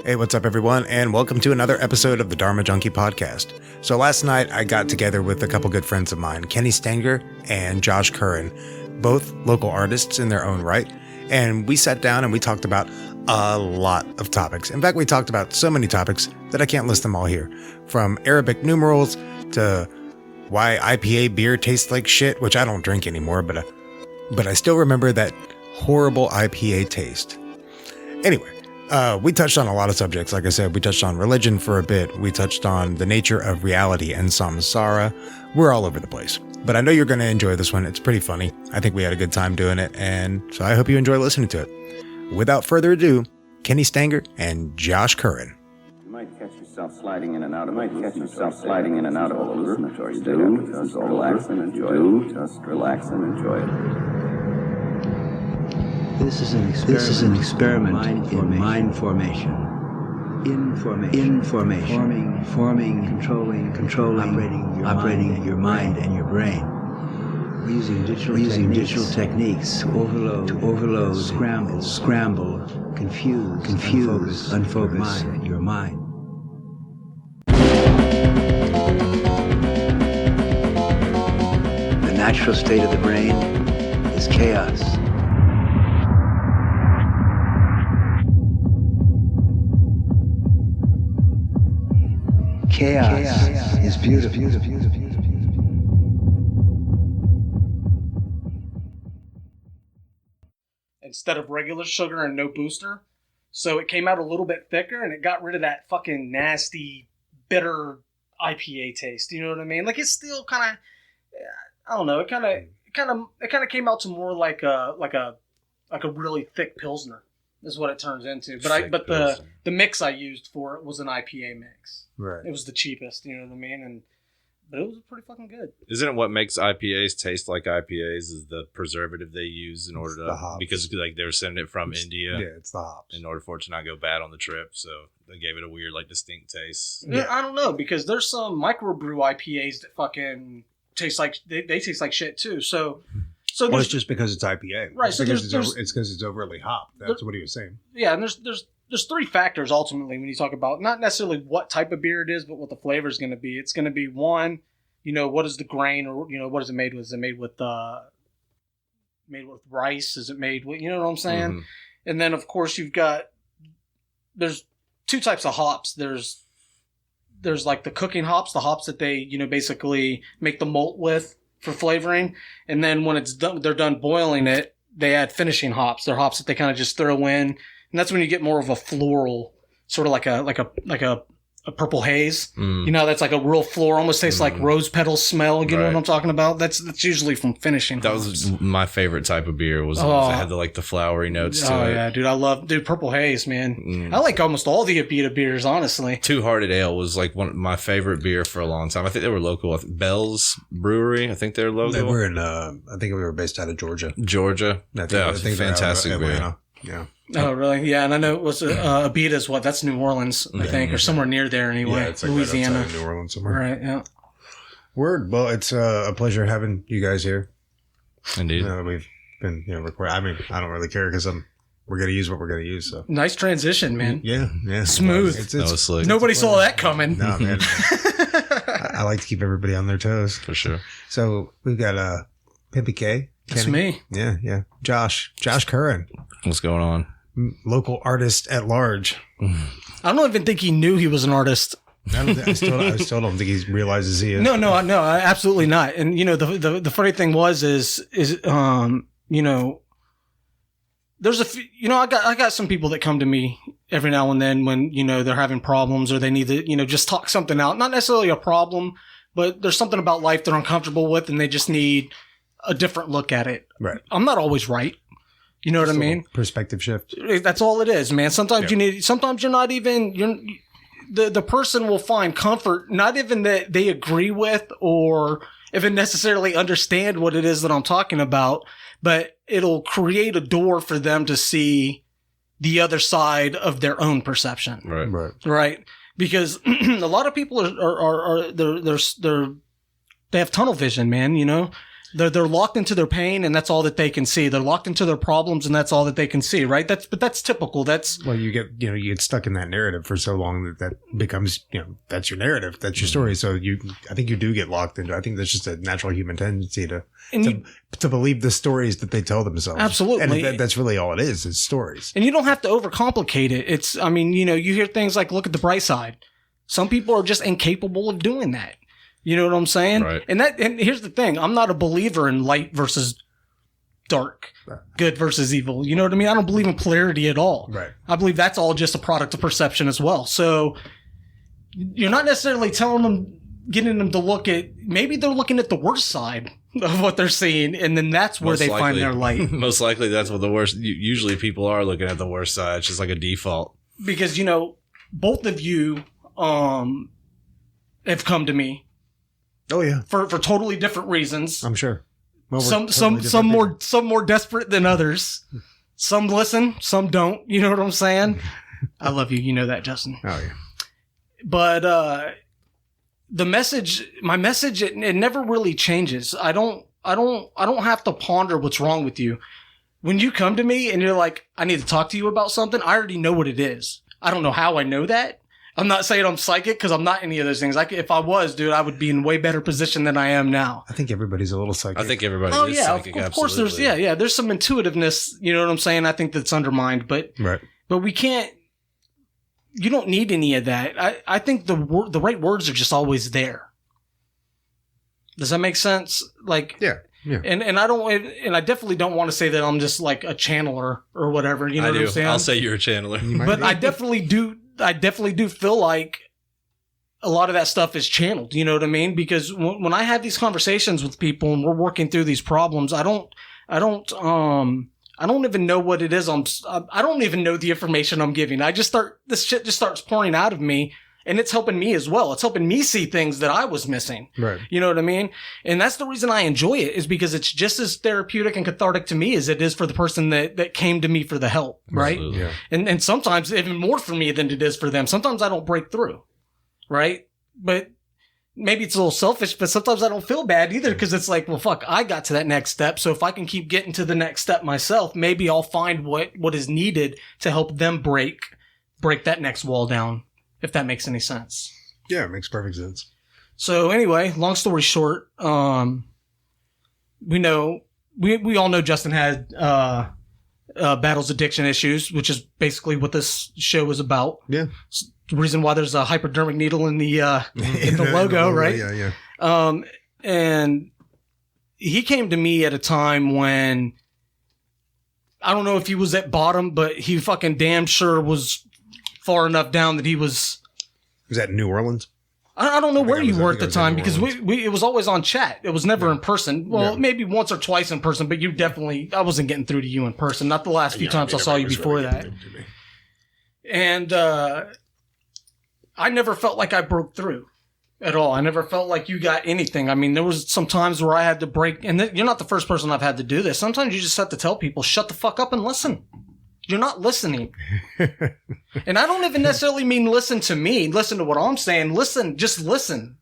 Hey, what's up, everyone, and welcome to another episode of the Dharma Junkie podcast. So last night, I got together with a couple good friends of mine, Kenny Stanger and Josh Curran, both local artists in their own right, and we sat down and we talked about a lot of topics. In fact, we talked about so many topics that I can't list them all here, from Arabic numerals to why IPA beer tastes like shit, which I don't drink anymore, but I still remember that horrible IPA taste. Anyway, we touched on a lot of subjects. Like I said, we touched on religion for a bit. We touched on the nature of reality and samsara. We're all over the place. But I know you're going to enjoy this one. It's pretty funny. I think we had a good time doing it, and so I hope you enjoy listening to it. Without further ado, Kenny Stanger and Josh Curran. You might catch yourself sliding in and out of a hallucinatory state. Just relax and enjoy it. Just relax and enjoy it. This is an experiment in mind formation. Information. Forming, controlling, operating your mind and your brain. We're using digital techniques to overload, scramble, confuse, unfocus your mind. The natural state of the brain is chaos. Chaos is beautiful. Instead of regular sugar and no booster. So it came out a little bit thicker and it got rid of that fucking nasty, bitter IPA taste. You know what I mean? Like it's still kind of, I don't know. It kind of came out to more like a really thick Pilsner is what it turns into. But the mix I used for it was an IPA mix. Right. It was the cheapest, you know what I mean? But it was pretty fucking good. Isn't it what makes IPAs taste like IPAs is the preservative they use in order to, because like they were sending it from India. Yeah, it's the hops. In order for it to not go bad on the trip. So they gave it a weird, like distinct taste. Yeah, I don't know, because there's some microbrew IPAs that fucking taste like, they taste like shit too. So well, it's just because it's IPA. Right. So it's because it's overly hopped. That's what he was saying. Yeah, and there's three factors ultimately when you talk about not necessarily what type of beer it is, but what the flavor is going to be. It's going to be one, what is the grain, or what is it made with? Is it made with rice? Is it made with, you know what I'm saying? Mm-hmm. And then of course there's two types of hops. There's like the cooking hops, the hops that they basically make the malt with for flavoring, and then when it's done, they're done boiling it, they add finishing hops. They're hops that they kind of just throw in. And that's when you get more of a floral, sort of like a purple haze. Mm. That's like a real floral, almost tastes like rose petal smell. You know what I'm talking about? That's usually from finishing. That was my favorite type of beer. Was it had the flowery notes to it. Oh yeah, dude, purple haze, man. Mm. I like almost all the Abita beers, honestly. Two Hearted Ale was like one of my favorite beer for a long time. I think they were local. Bell's Brewery. I think they're local. They were in. I think we were based out of Georgia. I think fantastic beer. Yeah. Oh, really? Yeah, and I know it was Abita's that's New Orleans, I think, or somewhere near there anyway. Yeah, it's like Louisiana. Right New Orleans somewhere. Right, yeah. Word. Well, it's a pleasure having you guys here. Indeed. We've been, recording. I mean, I don't really care because we're going to use what we're going to use. So nice transition, man. Yeah. Smooth. That was slick. Nobody saw that coming. No, man. I like to keep everybody on their toes. For sure. So we've got Pimpy K. That's me. Yeah. Josh Curran. What's going on? Local artist at large. I don't even think he knew he was an artist. I still don't think he realizes he is. No, absolutely not. And the funny thing is there's a few, I got some people that come to me every now and then when they're having problems or they need to just talk something out. Not necessarily a problem, but there's something about life they're uncomfortable with and they just need a different look at it. Right. I'm not always right. You know what I mean? Perspective shift. That's all it is, man. Sometimes you're not even, the person will find comfort, not even that they agree with or even necessarily understand what it is that I'm talking about, but it'll create a door for them to see the other side of their own perception. Right. Because a lot of people they have tunnel vision, man, They're locked into their pain, and that's all that they can see. They're locked into their problems, and that's all that they can see, right? That's typical. Well, you get stuck in that narrative for so long that becomes, that's your narrative, that's your story. So I think you do get locked into. I think that's just a natural human tendency to believe the stories that they tell themselves. Absolutely, and that's really all it is stories. And you don't have to overcomplicate it. You hear things like, "Look at the bright side." Some people are just incapable of doing that. You know what I'm saying? Right. And here's the thing. I'm not a believer in light versus dark, good versus evil. You know what I mean? I don't believe in polarity at all. Right. I believe that's all just a product of perception as well. So you're not necessarily telling them, getting them to look at, maybe they're looking at the worst side of what they're seeing, and then that's where they find their light. Most likely that's what the worst, usually people are looking at the worst side. It's just like a default. Because, both of you have come to me. Oh yeah, for totally different reasons. I'm sure. Well, some more desperate than others. Some listen, some don't. You know what I'm saying? I love you. You know that, Justin. Oh yeah. But my message, it never really changes. I don't have to ponder what's wrong with you. When you come to me and you're like, I need to talk to you about something, I already know what it is. I don't know how I know that. I'm not saying I'm psychic because I'm not any of those things. If I was, dude, I would be in way better position than I am now. I think everybody's a little psychic. I think everybody is psychic. Of course, there's some intuitiveness. You know what I'm saying? I think that's undermined, but we can't. You don't need any of that. I think the right words are just always there. Does that make sense? Yeah. And I definitely don't want to say that I'm just like a channeler or whatever. You know what I'm saying? I'll say you're a channeler. But I definitely do feel like a lot of that stuff is channeled. You know what I mean? Because when I have these conversations with people and we're working through these problems, I don't even know what it is. I don't even know the information I'm giving. This shit just starts pouring out of me, and it's helping me as well. It's helping me see things that I was missing. Right. You know what I mean? And that's the reason I enjoy it, is because it's just as therapeutic and cathartic to me as it is for the person that came to me for the help. Right. Absolutely. Yeah. And sometimes even more for me than it is for them. Sometimes I don't break through. Right. But maybe it's a little selfish, but sometimes I don't feel bad either, because it's like, well, fuck, I got to that next step. So if I can keep getting to the next step myself, maybe I'll find what is needed to help them break that next wall down, if that makes any sense. Yeah, it makes perfect sense. So anyway, long story short, we all know Justin had battles addiction issues, which is basically what this show is about. Yeah. It's the reason why there's a hypodermic needle in the logo, right? Yeah. And he came to me at a time when I don't know if he was at bottom, but he fucking damn sure was far enough down that he was. Was that New Orleans? I don't know where you were at the time, because it was always on chat. It was never in person. Well, maybe once or twice in person, but I wasn't getting through to you in person. Not the last few times I saw you before that. And I never felt like I broke through at all. I never felt like you got anything. I mean, there was some times where I had to break, and you're not the first person I've had to do this. Sometimes you just have to tell people, shut the fuck up and listen. You're not listening. And I don't even necessarily mean listen to me. Listen to what I'm saying. Listen, just listen.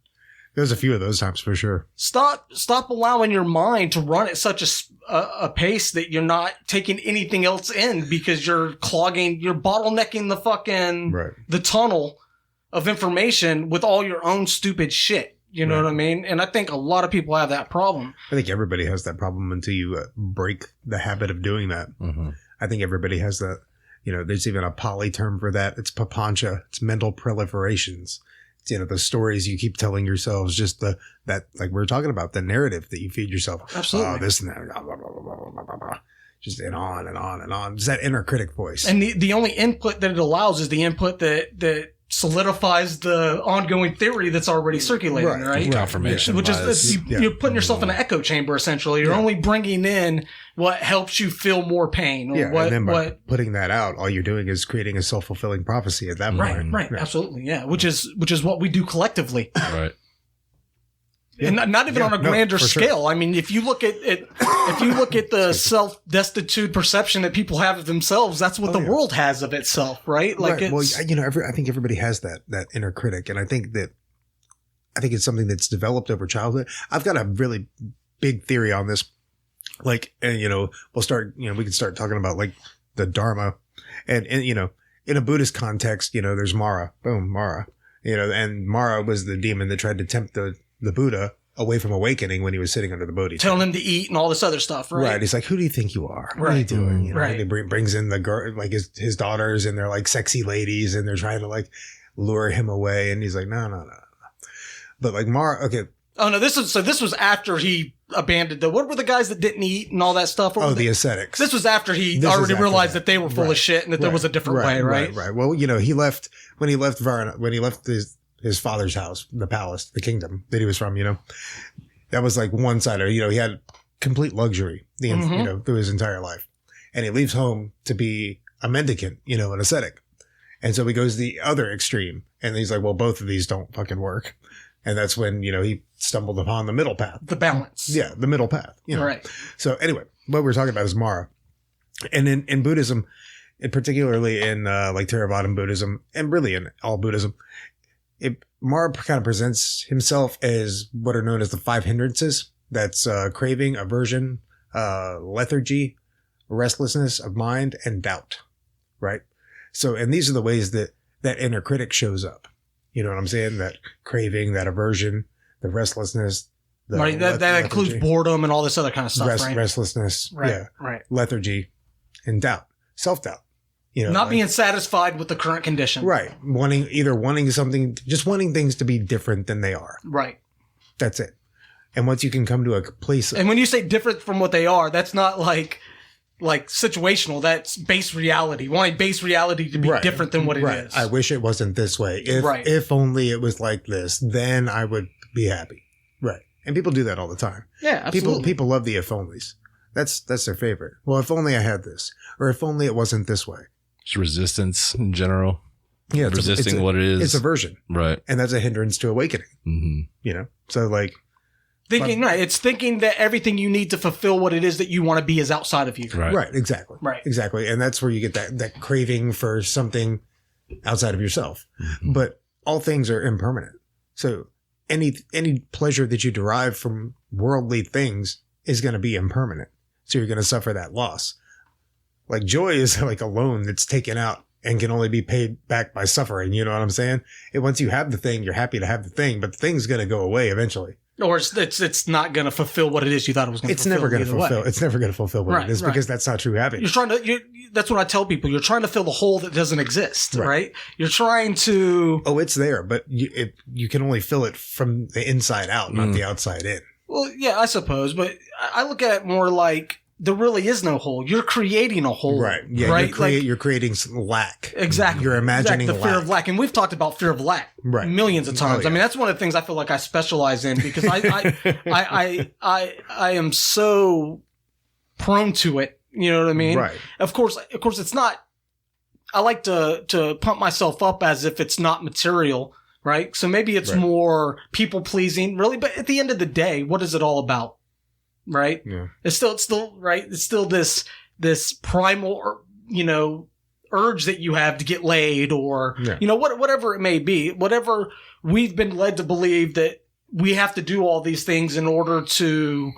There's a few of those times for sure. Stop allowing your mind to run at such a pace that you're not taking anything else in, because you're bottlenecking the fucking, the tunnel of information with all your own stupid shit. You know what I mean? And I think a lot of people have that problem. I think everybody has that problem until you break the habit of doing that. Mm-hmm. I think everybody has that. There's even a poly term for that. It's papancha. It's mental proliferations. It's, the stories you keep telling yourselves, just that, like we were talking about, the narrative that you feed yourself. Absolutely. Oh, this and that, blah, blah, blah, blah, blah, blah, blah. Just and on and on and on. It's that inner critic voice. And the only input that it allows is the input that solidifies the ongoing theory that's already circulating, right? Confirmation. Which is, you're putting yourself in an echo chamber, essentially. You're only bringing in what helps you feel more pain. Or and then by putting that out, all you're doing is creating a self-fulfilling prophecy at that point. Right, absolutely, yeah. Which is what we do collectively. Right. And not even on a grander scale. Sure. I mean, if you look at the self-destitute perception that people have of themselves, that's what the world has of itself, right? Like, Well, I think everybody has that inner critic, and I think it's something that's developed over childhood. I've got a really big theory on this. Like, and, we can start talking about like the Dharma and, in a Buddhist context, there's Mara, boom, Mara, and Mara was the demon that tried to tempt the Buddha away from awakening when he was sitting under the Bodhi. Telling him to eat and all this other stuff, right? Right. He's like, who do you think you are? What are you doing? Right. And he brings in the girl, like his daughters, and they're like sexy ladies, and they're trying to like lure him away. And he's like, no. But like Mara, okay. Oh no, this was after he abandoned what were the guys that didn't eat and all that stuff? The ascetics. This was after he already realized that they were full of shit and that there was a different way, right? Right. Well, he left when he left Varna, when he left his father's house, the palace, the kingdom that he was from, that was like one side of it. He had complete luxury, through his entire life. And he leaves home to be a mendicant, an ascetic. And so he goes the other extreme. And he's like, well, both of these don't fucking work. And that's when, he stumbled upon the middle path. The balance. Yeah, the middle path. Right. So anyway, what we're talking about is Mara. And in Buddhism, and particularly in like Theravada Buddhism, and really in all Buddhism, Mara kind of presents himself as what are known as the 5 hindrances. That's craving, aversion, lethargy, restlessness of mind, and doubt. Right? So, and these are the ways that inner critic shows up. You know what I'm saying? That craving, that aversion, the restlessness. Right. That includes boredom and all this other kind of stuff, right? Restlessness. Right. Yeah. Right. Lethargy and doubt. Self-doubt. Not being satisfied with the current condition. Right. Wanting something, just wanting things to be different than they are. Right. That's it. And once you can come to a place. And when you say different from what they are, that's not like situational, that's base reality. Wanting base reality to be different than what it is. I wish it wasn't this way. If only it was like this, then I would be happy. Right. And people do that all the time. Yeah, absolutely. People love the if onlys. That's their favorite. Well, if only I had this, or if only it wasn't this way. It's resistance in general. Yeah. Resisting what it is. It's aversion. Right. And that's a hindrance to awakening. Mm-hmm. So like. It's thinking that everything you need to fulfill what it is that you want to be is outside of you. Right. Exactly. Right. Exactly. And that's where you get that craving for something outside of yourself. Mm-hmm. But all things are impermanent. So any pleasure that you derive from worldly things is going to be impermanent. So you're going to suffer that loss. Like joy is like a loan that's taken out and can only be paid back by suffering. You know what I'm saying? Once you have the thing, you're happy to have the thing, but the thing's going to go away eventually. Or it's not going to fulfill what it is you thought it was going to fulfill. It's never going to fulfill what it is because that's not true happiness. That's what I tell people. You're trying to fill the hole that doesn't exist, right? You're trying to. Oh, it's there, but you can only fill it from the inside out, not the outside in. Well, yeah, I suppose, but I look at it more like there really is no hole. You're creating a hole. Right. Yeah. Right? You're creating lack. Exactly. You're imagining the fear of lack. And we've talked about fear of lack millions of times. I mean, that's one of the things I feel like I specialize in because I am so prone to it. You know what I mean? Right. Of course, it's not, I like to pump myself up as if it's not material. Right. So maybe it's more people pleasing really. But at the end of the day, what is it all about? Right. Yeah. It's still right. It's still this primal, urge that you have to get laid or, whatever it may be, whatever we've been led to believe that we have to do all these things in order to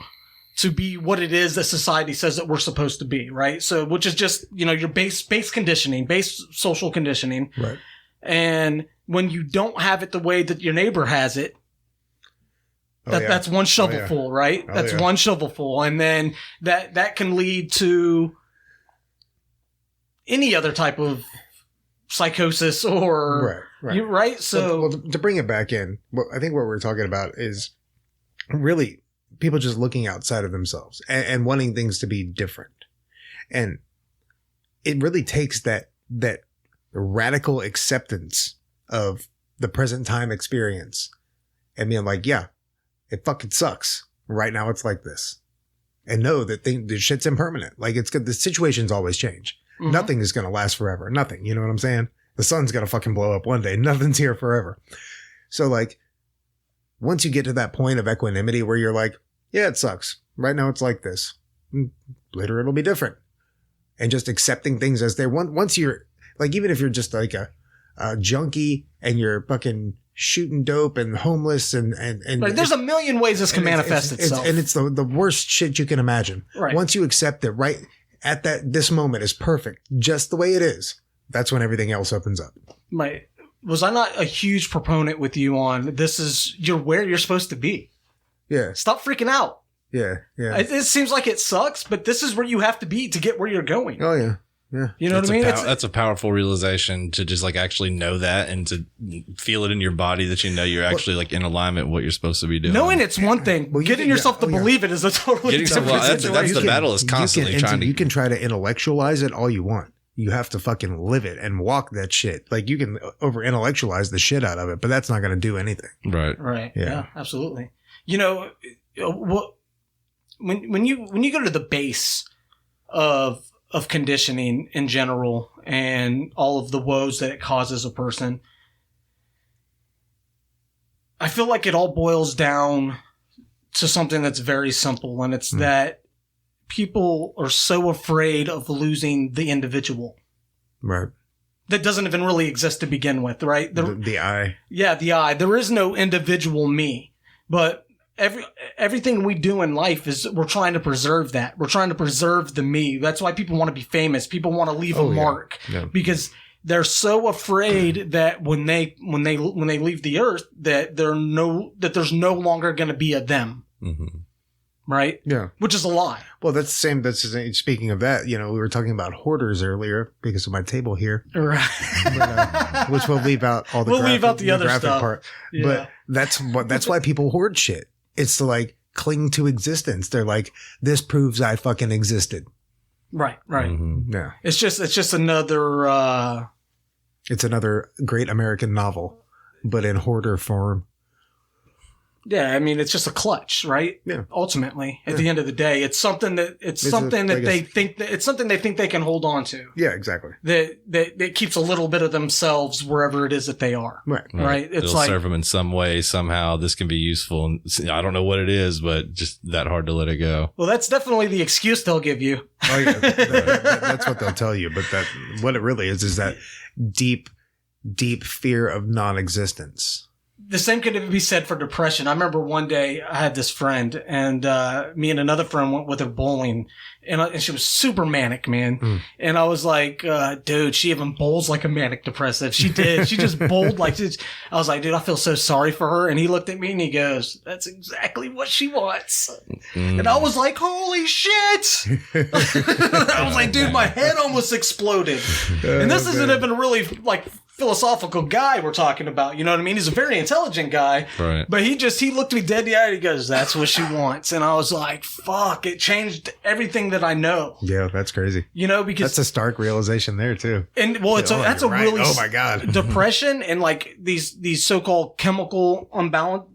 be what it is that society says that we're supposed to be. Right. So, which is just, your base conditioning, base social conditioning. Right. And when you don't have it the way that your neighbor has it, that's one shovelful, right? That's one shovelful. And then that can lead to any other type of psychosis or, right? So, well, to bring it back in, I think what we're talking about is really people just looking outside of themselves and wanting things to be different. And it really takes that radical acceptance of the present time experience and being like, yeah, it fucking sucks. Right now it's like this. And know that the shit's impermanent. Like it's good. The situations always change. Mm-hmm. Nothing is going to last forever. Nothing. You know what I'm saying? The sun's going to fucking blow up one day. Nothing's here forever. So like once you get to that point of equanimity where you're like, yeah, it sucks. Right now it's like this. Later it'll be different. And just accepting things as they want. Once you're like, even if you're just like a junkie and you're fucking shooting dope and homeless and right. There's a million ways this can manifest itself. And it's the worst shit you can imagine. Right. Once you accept it right at this moment is perfect, just the way it is, that's when everything else opens up. Was I not a huge proponent with you on you're where you're supposed to be? Yeah. Stop freaking out. Yeah. Yeah. It seems like it sucks, but this is where you have to be to get where you're going. Oh yeah. Yeah. You know what I mean? That's a powerful realization to just like actually know that and to feel it in your body that you know you're actually like in alignment with what you're supposed to be doing. Knowing it's one thing, getting yourself to believe it is a totally different situation. That's the battle is constantly trying to. You can try to intellectualize it all you want. You have to fucking live it and walk that shit. Like you can over intellectualize the shit out of it, but that's not going to do anything. Right. Right. Yeah, absolutely. You know, when you go to the base of conditioning in general and all of the woes that it causes a person, I feel like it all boils down to something that's very simple, and it's that people are so afraid of losing the individual. Right. That doesn't even really exist to begin with, right? The I. Yeah, the I. There is no individual me, but everything we do in life is we're trying to preserve that. We're trying to preserve the me. That's why people want to be famous. People want to leave a mark because they're so afraid that when they leave the earth that there's no longer going to be a them. Mm-hmm. Right? Yeah. Which is a lie. Well, that's the same. Speaking of that, we were talking about hoarders earlier because of my table here. Right. But, which we'll leave out all the leave out the other stuff. Part. Yeah. But that's why people hoard shit. It's to like cling to existence. They're like, this proves I fucking existed. Right. Right. Mm-hmm. Yeah. It's just another, it's another great American novel, but in hoarder form. Yeah, I mean, it's just a clutch, right? Yeah. Ultimately, at the end of the day, it's something that they think they can hold on to. Yeah, exactly. That keeps a little bit of themselves wherever it is that they are. Right. It's It'll serve them in some way, somehow. This can be useful. And I don't know what it is, but just that hard to let it go. Well, that's definitely the excuse they'll give you. Oh yeah, that's what they'll tell you. But what it really is that deep, deep fear of non-existence. The same could be said for depression. I remember one day I had this friend, and me and another friend went with her bowling, and she was super manic, man. And I was like, dude, she even bowls like a manic depressive. She did. She just bowled like this. I was like, dude, I feel so sorry for her. And he looked at me and he goes, that's exactly what she wants. And I was like, holy shit. I was like, dude, my head almost exploded. And this isn't even really like philosophical guy we're talking about, you know what I mean? He's a very intelligent guy, right? But he looked me dead in the eye and he goes, that's what she wants. And I was like, fuck, it changed everything that I know. Yeah, that's crazy. Because that's a stark realization there too. And well, that's a really, oh my God, depression and like these so-called chemical unbalance,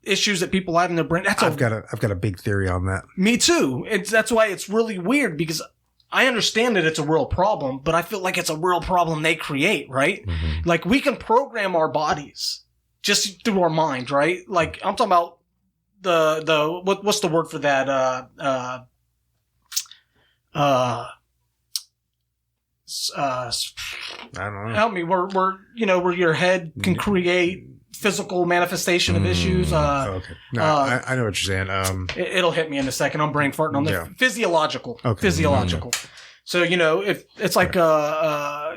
issues that people have in their brain. I've got a big theory on that. Me too. That's why it's really weird because I understand that it's a real problem, but I feel like it's a real problem they create, right? Mm-hmm. Like we can program our bodies just through our mind, right? Like I'm talking about what's the word for that? I don't know. Help me. Where your head can create physical manifestation of issues. Okay. No, I know what you're saying. It'll hit me in a second. I'm brain farting on the physiological. Okay. Physiological. So, if it's like,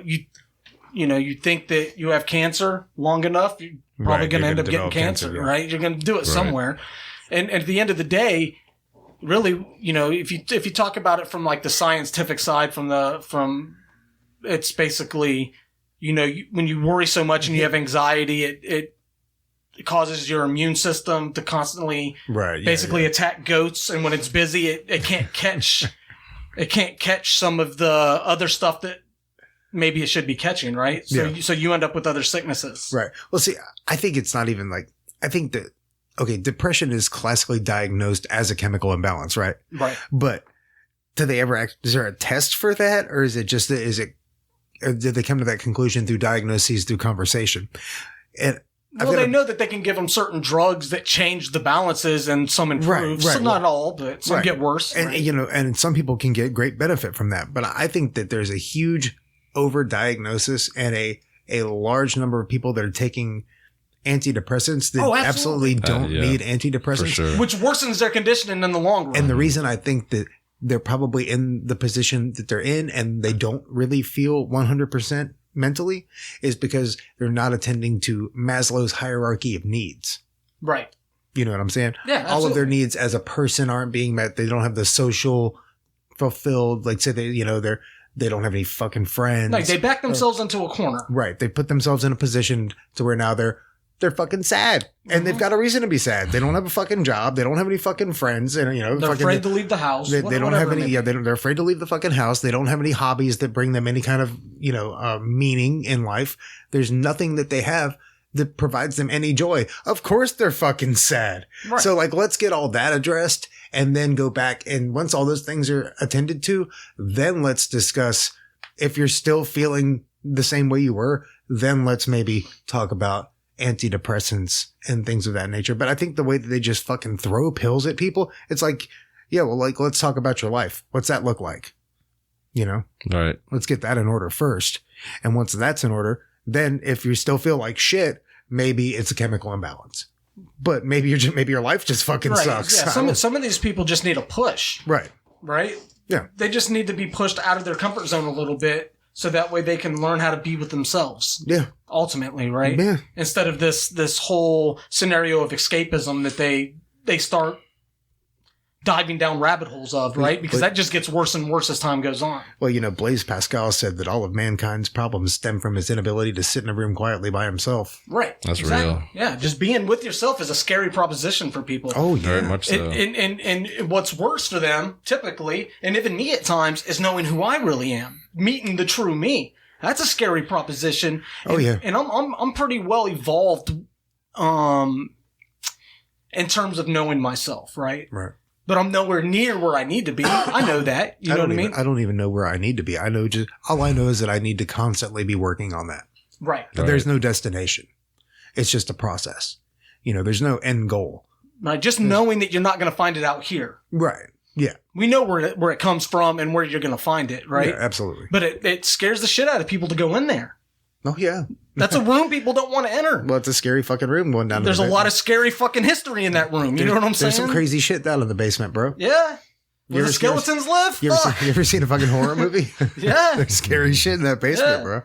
you think that you have cancer long enough, you're probably going to end up getting cancer, right? You're going to do it somewhere. And at the end of the day, really, if you talk about it from like the scientific side, it's basically, when you worry so much and you have anxiety, it causes your immune system to constantly attack goats, and when it's busy, it can't catch some of the other stuff that maybe it should be catching, right? So you end up with other sicknesses. Right. Well, see, I think it's not even like, I think that, depression is classically diagnosed as a chemical imbalance, right? Right. But is there a test for that? Or is it just, or did they come to that conclusion through diagnoses, through conversation? And they know that they can give them certain drugs that change the balances and some improve. Right. Some, not all, but some get worse. And, and some people can get great benefit from that. But I think that there's a huge overdiagnosis and a a large number of people that are taking antidepressants that absolutely don't need antidepressants. Sure. Which worsens their condition in the long run. And the reason I think that they're probably in the position that they're in and they don't really feel 100% mentally is because they're not attending to Maslow's hierarchy of needs. Right. You know what I'm saying? Yeah, absolutely. All of their needs as a person aren't being met. They don't have the social fulfilled, like say they don't have any fucking friends. Like they back themselves into a corner. Right. They put themselves in a position to where now they're fucking sad and they've got a reason to be sad. They don't have a fucking job. They don't have any fucking friends. And, you know, they're afraid to leave the house. They don't have any, they're afraid to leave the fucking house. They don't have any hobbies that bring them any kind of, meaning in life. There's nothing that they have that provides them any joy. Of course they're fucking sad. Right. So like, let's get all that addressed and then go back. And once all those things are attended to, then let's discuss if you're still feeling the same way you were, then let's maybe talk about antidepressants and things of that nature. But I think the way that they just fucking throw pills at people, it's like, yeah, well, like, let's talk about your life. What's that look like? You know? All right. Let's get that in order first. And once that's in order, then if you still feel like shit, maybe it's a chemical imbalance. But maybe your life just fucking sucks. Yeah, some of these people just need a push. Right. Right? Yeah. They just need to be pushed out of their comfort zone a little bit so that way they can learn how to be with themselves. Yeah. Ultimately, right? Yeah. Instead of this whole scenario of escapism that they start diving down rabbit holes of, right? Because that just gets worse and worse as time goes on. Well, Blaise Pascal said that all of mankind's problems stem from his inability to sit in a room quietly by himself. Right. That's real. Yeah, just being with yourself is a scary proposition for people. Oh, yeah. Very much so. And what's worse for them, typically, and even me at times, is knowing who I really am. Meeting the true me. That's a scary proposition. Oh, yeah. And I'm pretty well evolved in terms of knowing myself, right? Right. But I'm nowhere near where I need to be. I know that. You know what I mean? I don't even know where I need to be. All I know is that I need to constantly be working on that. Right. There's no destination. It's just a process. There's no end goal. Right. Just knowing that you're not going to find it out here. Right. Yeah. We know where it comes from and where you're going to find it, right? Yeah, absolutely. But it scares the shit out of people to go in there. Oh, yeah. That's a room people don't want to enter. Well, it's a scary fucking room going down. There's a lot of scary fucking history in that room. You know what I'm saying? There's some crazy shit down in the basement, bro. Yeah. Where the skeletons live? You ever seen a fucking horror movie? Yeah. There's scary shit in that basement, bro.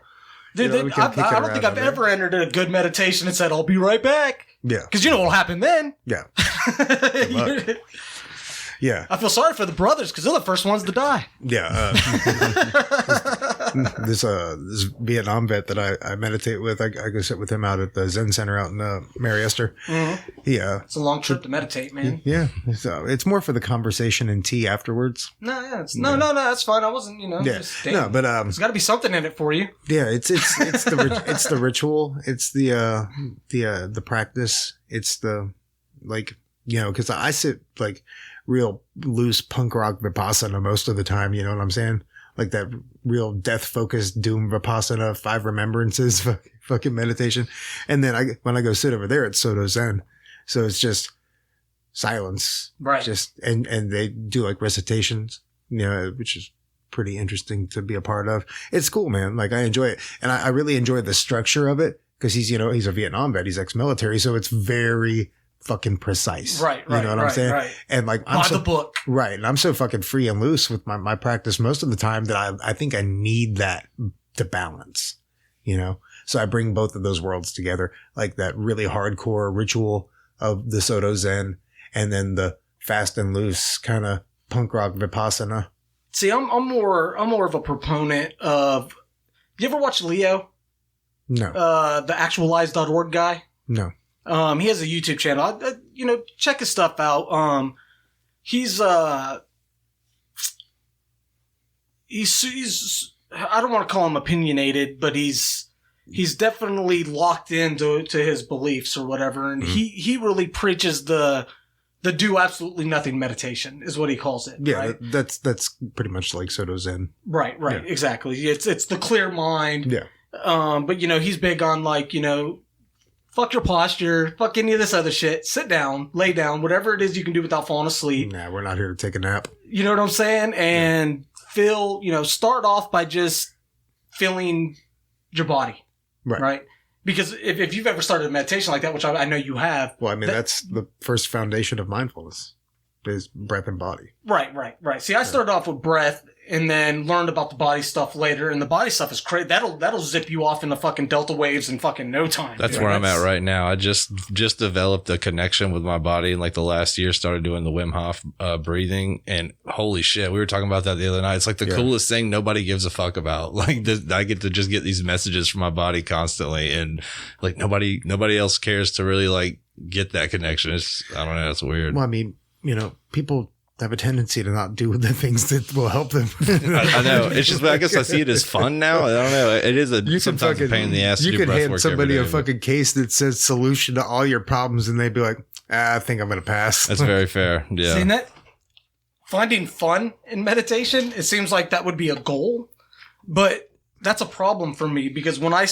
Dude, I don't think I've ever entered a good meditation and said, I'll be right back. Yeah. Because you know what'll happen then. Yeah. Yeah. I feel sorry for the brothers because they're the first ones to die. Yeah. This Vietnam vet that I meditate with, I go sit with him out at the Zen Center out in Mariester. Mm-hmm. Yeah. It's a long trip to meditate, man. Yeah. So it's more for the conversation and tea afterwards. No, that's fine. I wasn't, Yeah. No, but there's got to be something in it for you. Yeah, it's the ritual. It's the practice. It's the because I sit like real loose punk rock vipassana most of the time. You know what I'm saying? Like that real death focused doom vipassana, 5 remembrances fucking meditation. And then when I go sit over there, it's Soto Zen. So it's just silence. Right. Just, and they do like recitations, which is pretty interesting to be a part of. It's cool, man. Like I enjoy it. And I really enjoy the structure of it because he's a Vietnam vet. He's ex-military. So it's very fucking precise. Right. You know what I'm saying? Right. And like, by the book. Right. And I'm so fucking free and loose with my practice most of the time that I think I need that to balance, So I bring both of those worlds together, like that really hardcore ritual of the Soto Zen and then the fast and loose kind of punk rock vipassana. See, I'm more of a proponent of, you ever watch Leo? No. The actualize.org guy? No. He has a YouTube channel. Check his stuff out. He's I don't want to call him opinionated, but he's definitely locked into his beliefs or whatever. And he really preaches the do absolutely nothing meditation is what he calls it. Yeah. Right? That's pretty much like Soto Zen. Right. Yeah. Exactly. It's the clear mind. Yeah. But he's big on fuck your posture, fuck any of this other shit. Sit down, lay down, whatever it is you can do without falling asleep. Nah, we're not here to take a nap. You know what I'm saying? And start off by just feeling your body. Right? Because if you've ever started a meditation like that, which I know you have. Well, I mean, that's the first foundation of mindfulness is breath and body. Right. See, I started off with breath and then learned about the body stuff later. And the body stuff is crazy. That'll zip you off into fucking delta waves in fucking no time. That's where I'm at right now. I just developed a connection with my body in like the last year, started doing the Wim Hof breathing, and holy shit, we were talking about that the other night. It's like the coolest thing nobody gives a fuck about. Like I get to just get these messages from my body constantly, and like nobody else cares to really like get that connection. I don't know. It's weird. Well, I mean, people have a tendency to not do the things that will help them. I know. It's just, I guess I see it as fun now. I don't know. It is sometimes a pain in the ass to do breath work. You could hand somebody a fucking case that says solution to all your problems, and they'd be like, I think I'm going to pass. That's very fair. Yeah. Seeing that? Finding fun in meditation, it seems like that would be a goal, but that's a problem for me because when I'm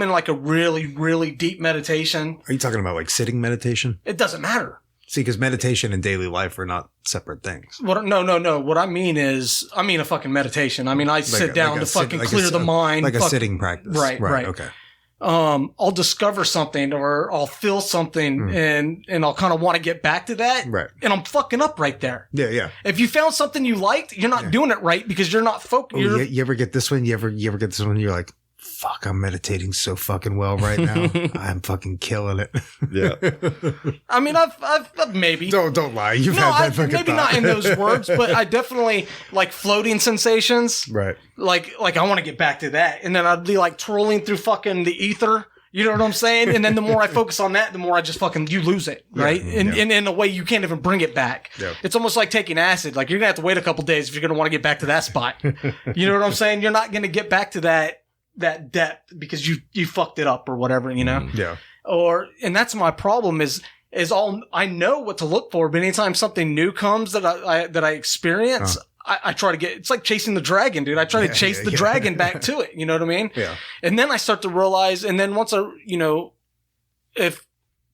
in like a really, really deep meditation. Are you talking about like sitting meditation? It doesn't matter. See, because meditation and daily life are not separate things. No. What I mean is, a fucking meditation. I mean, I sit down to fucking clear the mind. Like a sitting practice. Right. Okay. I'll discover something or I'll feel something and I'll kind of want to get back to that. Right. And I'm fucking up right there. Yeah. If you found something you liked, you're not doing it right because you're not focused. You ever get this one? You ever get this one? You're like, fuck, I'm meditating so fucking well right now. I'm fucking killing it. Yeah. I mean, I've maybe. Don't lie. You've had that fucking maybe thought. Not in those words, but I definitely like floating sensations. Right. Like I want to get back to that. And then I'd be like twirling through fucking the ether. You know what I'm saying? And then the more I focus on that, the more I just you lose it. Right. And in a way you can't even bring it back. Yeah. It's almost like taking acid. Like you're going to have to wait a couple days if you're going to want to get back to that spot. You know what I'm saying? You're not going to get back to that depth because you fucked it up or whatever, Yeah. And that's my problem is all I know what to look for, but anytime something new comes that I experience, I try to get, it's like chasing the dragon, dude. I try to chase the dragon back to it. You know what I mean? Yeah. And then I start to realize, and then once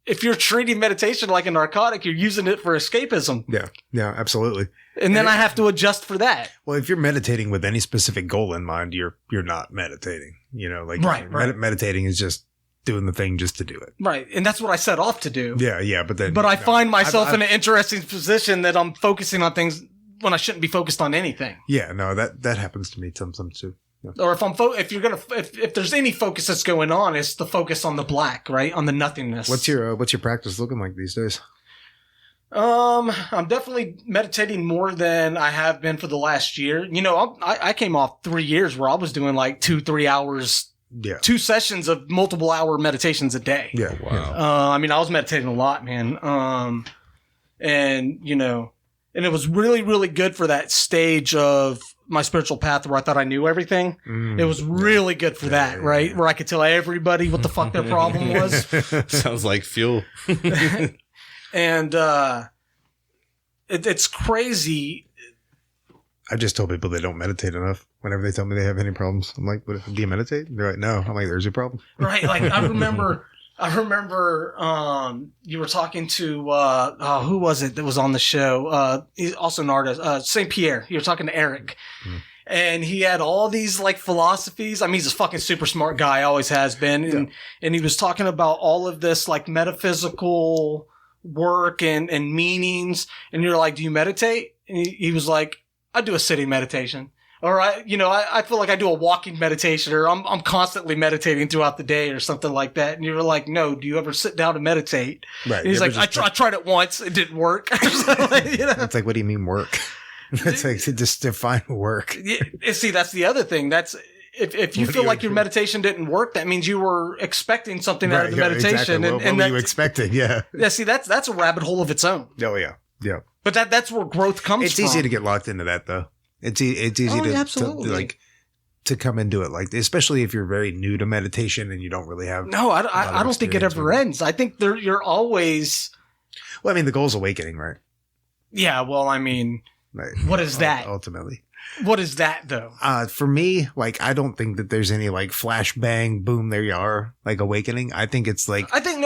if you're treating meditation like a narcotic, you're using it for escapism. Yeah, absolutely. And then I have to adjust for that. Well, if you're meditating with any specific goal in mind, you're not meditating. Right. Meditating is just doing the thing just to do it. Right. And that's what I set off to do. Yeah. But I find myself in an interesting position that I'm focusing on things when I shouldn't be focused on anything. Yeah, no, that happens to me sometimes too. Yeah. Or if there's any focus that's going on, it's the focus on the black, right? On the nothingness. What's your practice looking like these days? I'm definitely meditating more than I have been for the last year. I came off 3 years where I was doing like 2-3 hours, 2 sessions of multiple hour meditations a day. Yeah. Wow. I was meditating a lot, man. And it was really, really good for that stage of my spiritual path where I thought I knew everything. It was really good for that, right? Where I could tell everybody what the fuck their problem was. Sounds like fuel. And it's crazy. I just told people they don't meditate enough. Whenever they tell me they have any problems, I'm like, "Do you meditate?" They're like, "No." I'm like, "There's your problem." Right. Like I remember you were talking to who was it that was on the show? He's also an artist, St. Pierre. You were talking to Eric. And he had all these like philosophies. He's a fucking super smart guy, always has been. And he was talking about all of this like metaphysical work and meanings. And you're like, "Do you meditate?" And he was like, "I do a sitting meditation." Or I feel like I do a walking meditation, or I'm constantly meditating throughout the day or something like that. And you're like, "No, do you ever sit down and meditate?" Right. And he's like, I tried it once. It didn't work. It's like, what do you mean work? That's like, just define work. See, that's the other thing. That's if you feel like your meditation didn't work, that means you were expecting something out of the meditation. Exactly. What were you expecting? Yeah. Yeah. See, that's a rabbit hole of its own. Oh yeah. Yeah. But that's where growth comes from. It's easy to get locked into that though. It's easy to come into it, like, especially if you're very new to meditation and you don't really have. No, I don't think it ever ends. I think you're always. Well, the goal is awakening, right? Yeah. Well, what is that ultimately? What is that though? For me, like, I don't think that there's any like flash bang, boom, there you are, like awakening. I think it's like. I think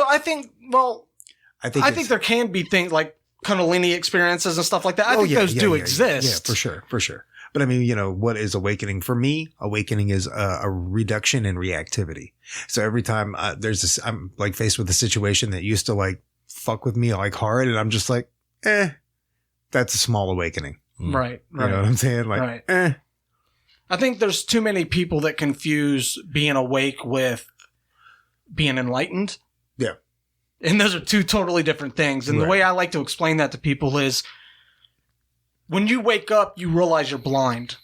there can be things like Kundalini experiences and stuff like that. I think those do exist. Yeah, for sure. But I mean, what is awakening? For me, awakening is a reduction in reactivity. So every time I'm like faced with a situation that used to like fuck with me like hard, and I'm just like, that's a small awakening. Right. You know what I'm saying? Like, I think there's too many people that confuse being awake with being enlightened. Yeah. And those are two totally different things. And the way I like to explain that to people is when you wake up, you realize you're blind.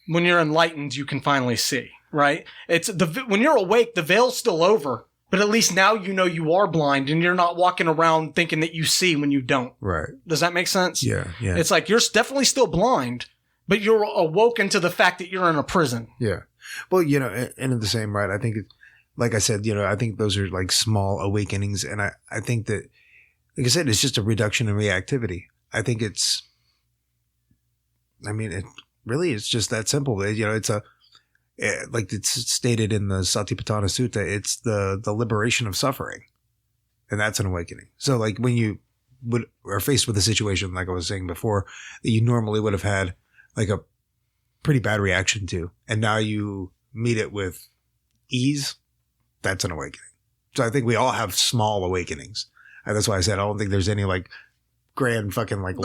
When you're enlightened, you can finally see, right? When you're awake, the veil's still over, but at least now you know you are blind and you're not walking around thinking that you see when you don't. Right. Does that make sense? Yeah. Yeah. It's like you're definitely still blind, but you're awoken to the fact that you're in a prison. Yeah. Well, and in the same right, I think, like I said, I think those are like small awakenings. And I think that, like I said, it's just a reduction in reactivity. I think it really is just that simple. It's like it's stated in the Satipatthana Sutta, it's the liberation of suffering. And that's an awakening. So like when you are faced with a situation, like I was saying before, that you normally would have had like a pretty bad reaction to, and now you meet it with ease, that's an awakening. So I think we all have small awakenings. And that's why I said I don't think there's any like grand fucking like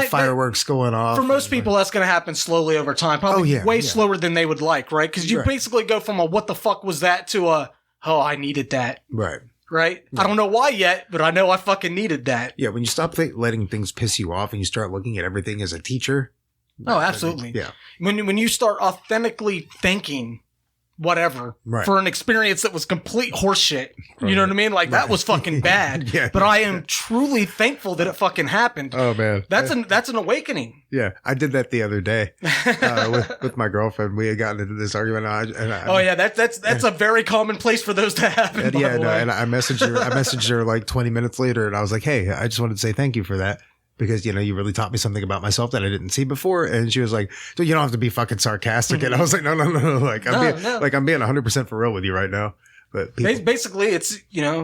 fireworks going off. For most people, that's going to happen slowly over time. Probably slower than they would like, right? Because you basically go from a what the fuck was that to a, oh, I needed that. Right. Right? I don't know why yet, but I know I fucking needed that. Yeah, when you stop letting things piss you off and you start looking at everything as a teacher. Oh, absolutely. Yeah. When you start authentically thinking whatever for an experience that was complete horseshit. You know what I mean? Like that was fucking bad. But I am truly thankful that it fucking happened. Oh man. That's an awakening. Yeah. I did that the other day with my girlfriend. We had gotten into this argument. That's a very common place for those to happen. And I messaged her like 20 minutes later and I was like, hey, I just wanted to say thank you for that. Because, you really taught me something about myself that I didn't see before. And she was like, so you don't have to be fucking sarcastic. And I was like, no. Like, I'm being 100% for real with you right now. But basically it's,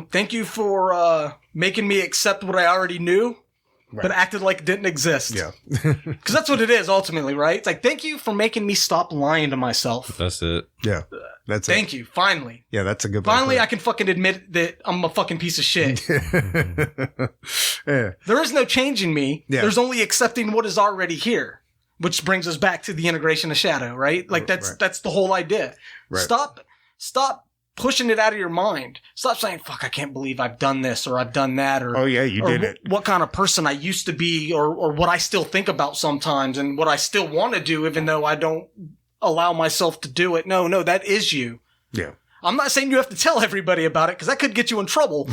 thank you for, making me accept what I already knew, but acted like it didn't exist. Yeah. Cause that's what it is ultimately, right? It's like, thank you for making me stop lying to myself. That's it. Yeah. Thank you. Finally. Yeah, that's a good Finally, I can fucking admit that I'm a fucking piece of shit. Yeah. There is no changing me. Yeah. There's only accepting what is already here, which brings us back to the integration of Shadoow, right? Like that's the whole idea. Right. Stop pushing it out of your mind. Stop saying, fuck, I can't believe I've done this or I've done that or, oh yeah, you did it. What kind of person I used to be or what I still think about sometimes and what I still want to do, even though I don't allow myself to do it. No, that is you. Yeah. I'm not saying you have to tell everybody about it because that could get you in trouble,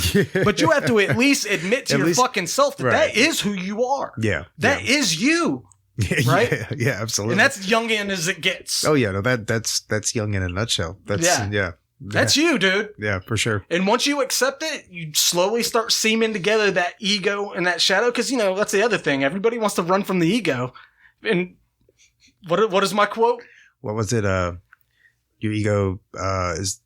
but you have to at least admit to your fucking self that that is who you are. Yeah. That is you. Right? Yeah, absolutely. And that's Jungian as it gets. Oh yeah, no, that's Jung in a nutshell. That's you, dude. Yeah, for sure. And once you accept it, you slowly start seaming together that ego and that shadow. Because, that's the other thing. Everybody wants to run from the ego. And what is my quote? What was it? Your ego is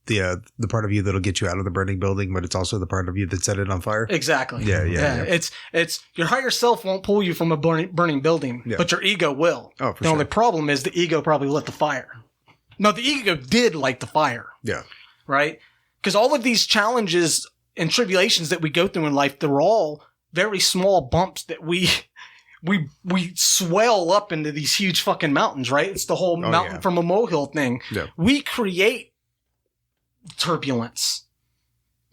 the part of you that'll get you out of the burning building, but it's also the part of you that set it on fire. Exactly. Yeah. It's your higher self won't pull you from a burning building, but your ego will. Oh, for the only problem is the ego probably lit the fire. No, the ego did light the fire. Yeah. Right? Because all of these challenges and tribulations that we go through in life, they're all very small bumps that we swell up into these huge fucking mountains, right? It's the whole mountain from a molehill thing. Yeah. We create turbulence.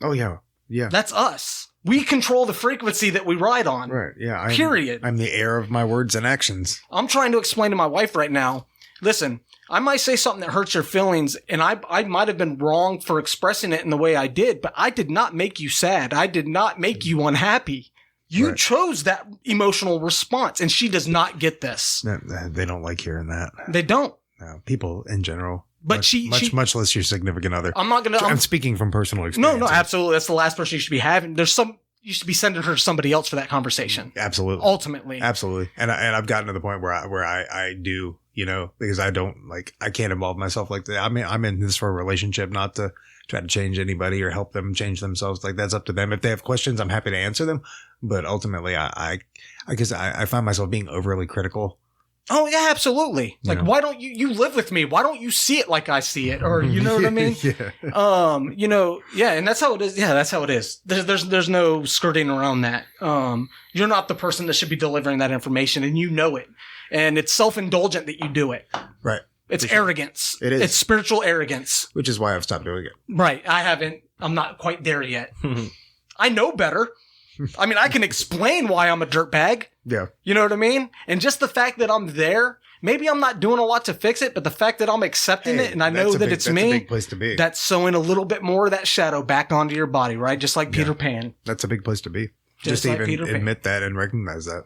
Oh, yeah. Yeah. That's us. We control the frequency that we ride on. Right. Yeah. Period. I'm the heir of my words and actions. I'm trying to explain to my wife right now, listen, I might say something that hurts your feelings, and I might have been wrong for expressing it in the way I did, but I did not make you sad. I did not make you unhappy. You chose that emotional response, and she does not get this. They don't like hearing that. They don't. No, people in general. But much less your significant other. I'm speaking from personal experience. No, absolutely. That's the last person you should be having. You should be sending her to somebody else for that conversation. Absolutely. Ultimately. Absolutely. And I've gotten to the point where I do, because I don't I can't involve myself like that. I mean, I'm in this for a relationship, not to try to change anybody or help them change themselves. Like that's up to them. If they have questions, I'm happy to answer them. But ultimately I find myself being overly critical Oh yeah, absolutely. Like, why don't you live with me? Why don't you see it like I see it? Or you know what I mean? And that's how it is. Yeah, that's how it is. There's no skirting around that. You're not the person that should be delivering that information, and you know it. And it's self-indulgent that you do it. Right. It's arrogance. It is. It's spiritual arrogance. Which is why I've stopped doing it. Right. I'm not quite there yet. I know better. I mean, I can explain why I'm a dirtbag. Yeah. You know what I mean? And just the fact that I'm there, maybe I'm not doing a lot to fix it, but the fact that I'm accepting it and I know that it's me, that's a big place to be. That's sewing a little bit more of that shadow back onto your body, right? Just like Peter Pan. That's a big place to be. Just to like even Peter Pan. admit that and recognize that.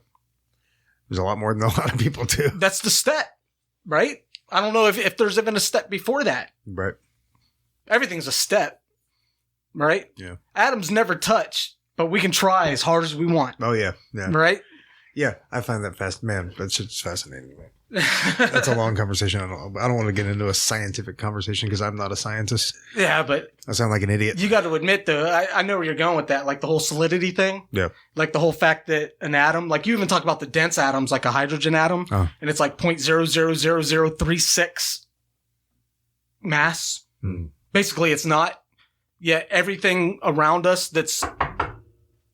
There's a lot more than a lot of people do. That's the step, right? I don't know if there's even a step before that. Right. Everything's a step, right? Yeah. Atoms never touch, but we can try as hard as we want. Oh, yeah. Yeah. Right? Yeah. I find that man, that shit's fascinating. That's a long conversation. I don't want to get into a scientific conversation because I'm not a scientist. Yeah, but I sound like an idiot. You got to admit, though, I know where you're going with that, like the whole solidity thing. Yeah. Like the whole fact that an atom, like you even talk about the dense atoms, like a hydrogen atom, and it's like 0.00036 mass. Basically, it's not. Yet everything around us that's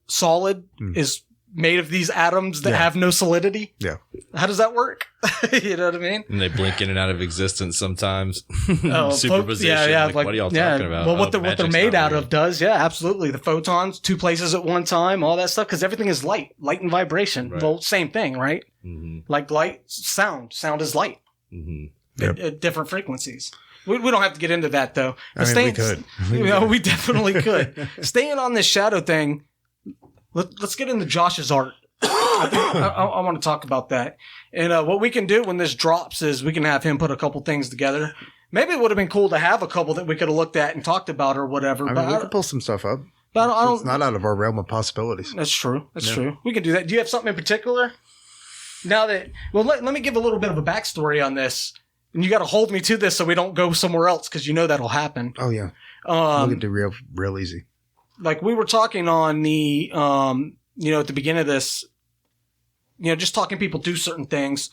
solid is made of these atoms that have no solidity. Yeah. How does that work? You know what I mean? And they blink in and out of existence sometimes. Superposition. Yeah. Like, what are y'all talking about? Well, what they're made out of does. Yeah, absolutely. The photons, 2 places at one time, all that stuff, because everything is light and vibration. Right. Well, same thing, right? Mm-hmm. Like light, sound is light. Mm-hmm. At different frequencies. We don't have to get into that, though. I mean, we could. We definitely could. Staying on this shadow thing, let's get into Josh's art. I want to talk about that. And what we can do when this drops is we can have him put a couple things together. Maybe it would have been cool to have a couple that we could have looked at and talked about or whatever. I mean, we could pull some stuff up. But it's not out of our realm of possibilities. That's true. That's true. We can do that. Do you have something in particular? Now that, let me give a little bit of a backstory on this. And you got to hold me to this so we don't go somewhere else because you know that'll happen. Oh, yeah. We'll get to real easy. Like we were talking on the, at the beginning of this, just talking people do certain things.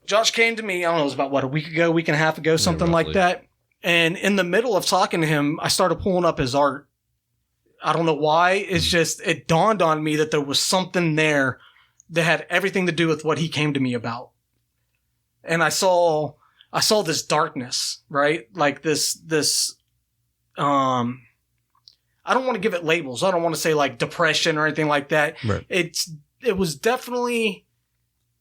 Josh came to me, I don't know, it was about a week and a half ago, something like that. And in the middle of talking to him, I started pulling up his art. I don't know why. It's just, it dawned on me that there was something there that had everything to do with what he came to me about. And I saw this darkness, right? Like this, I don't want to give it labels. I don't want to say like depression or anything like that. Right. It was definitely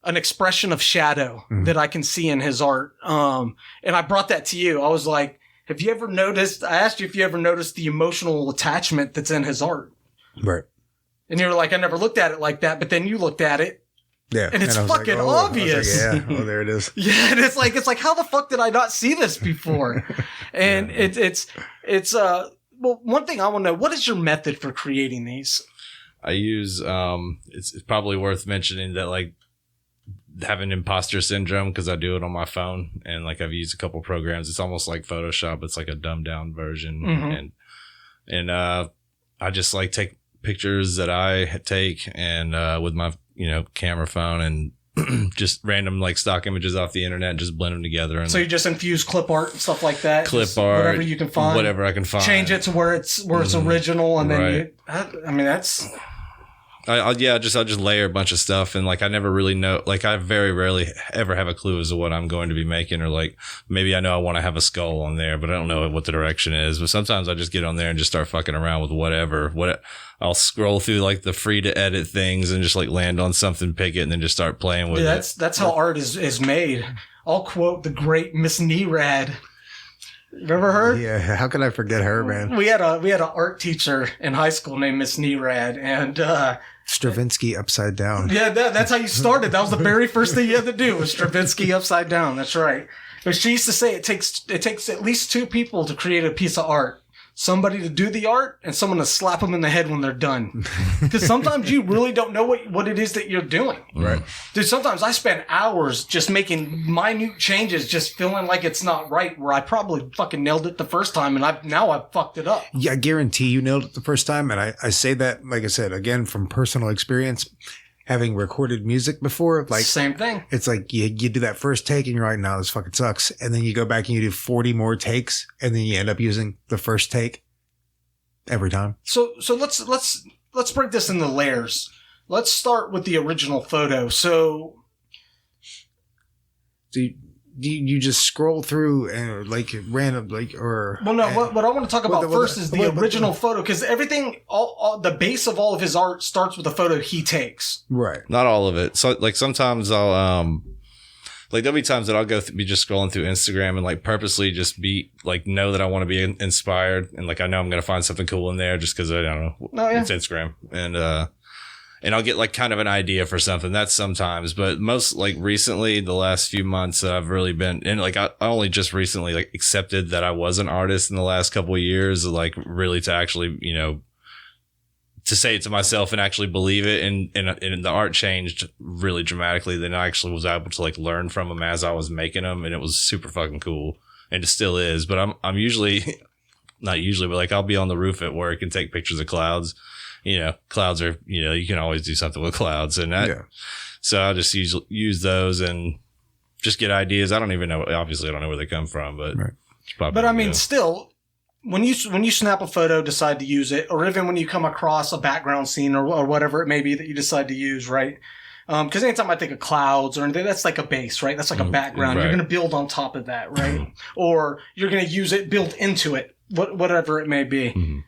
an expression of shadow that I can see in his art. And I brought that to you. I was like, I asked you if you ever noticed the emotional attachment that's in his art. Right. And you were like, I never looked at it like that, but then you looked at it. Yeah. And it's fucking obvious. Like, yeah. Oh, there it is. Yeah. And it's like, how the fuck did I not see this before? And it's one thing I want to know, what is your method for creating these? I use, it's probably worth mentioning that like having imposter syndrome because I do it on my phone and like I've used a couple programs. It's almost like Photoshop. It's like a dumbed down version. And I just like take pictures that I take and, with my, camera phone and just random like stock images off the internet and just blend them together. And so you just infuse clip art and stuff like that? Clip art. Whatever you can find. Whatever I can find. Change it to where it's original and then that's... I'll just layer a bunch of stuff and like I never really know, like I very rarely ever have a clue as to what I'm going to be making, or like maybe I know I want to have a skull on there, but I don't know what the direction is. But sometimes I just get on there and just start fucking around with whatever. I'll scroll through like the free to edit things and just like land on something, pick it, and then just start playing with it. That's how art is made. I'll quote the great Miss Nerad. Remember her? Yeah, how can I forget her, man? We had an art teacher in high school named Miss Nerad, and Stravinsky upside down. Yeah, that's how you started. That was the very first thing you had to do was Stravinsky upside down. That's right. But she used to say it takes at least 2 people to create a piece of art. Somebody to do the art and someone to slap them in the head when they're done. Because sometimes you really don't know what it is that you're doing. Right. Dude, sometimes I spend hours just making minute changes, just feeling like it's not right, where I probably fucking nailed it the first time and I've fucked it up. Yeah, I guarantee you nailed it the first time. And I say that, like I said, again, from personal experience. having recorded music before, like same thing. It's like you do that first take and you're like, no, this fucking sucks. And then you go back and you do 40 more takes and then you end up using the first take every time. So let's break this into layers. Let's start with the original photo. So you just scroll through and like random, like, or... Well, no, what I want to talk about first is the original photo, because everything, all the base of all of his art starts with a photo he takes. Right. Not all of it. So, like, sometimes I'll, like, there'll be times that I'll be just scrolling through Instagram and, like, purposely just be, like, know that I want to be inspired. And, like, I know I'm going to find something cool in there just because, I don't know, it's Instagram. And I'll get like kind of an idea for something. That's sometimes, but most like recently, the last few months, I've really been, and like I only just recently like accepted that I was an artist in the last couple of years, like really to actually, you know, to say it to myself and actually believe it. And the art changed really dramatically. Then I actually was able to like learn from them as I was making them, and it was super fucking cool, and it still is. But I'm usually not usually, but like I'll be on the roof at work and take pictures of clouds. You know, clouds are, you know, you can always do something with clouds, and so I'll just use those and just get ideas. I don't even know, obviously I don't know where they come from, but, but I mean, still, when you snap a photo, decide to use it, or even when you come across a background scene or whatever it may be that you decide to use, right? Cause anytime I think of clouds or anything, that's like a base, right? That's like a background. Right. You're going to build on top of that, right? Or you're going to use it, build into it, whatever it may be. Mm-hmm.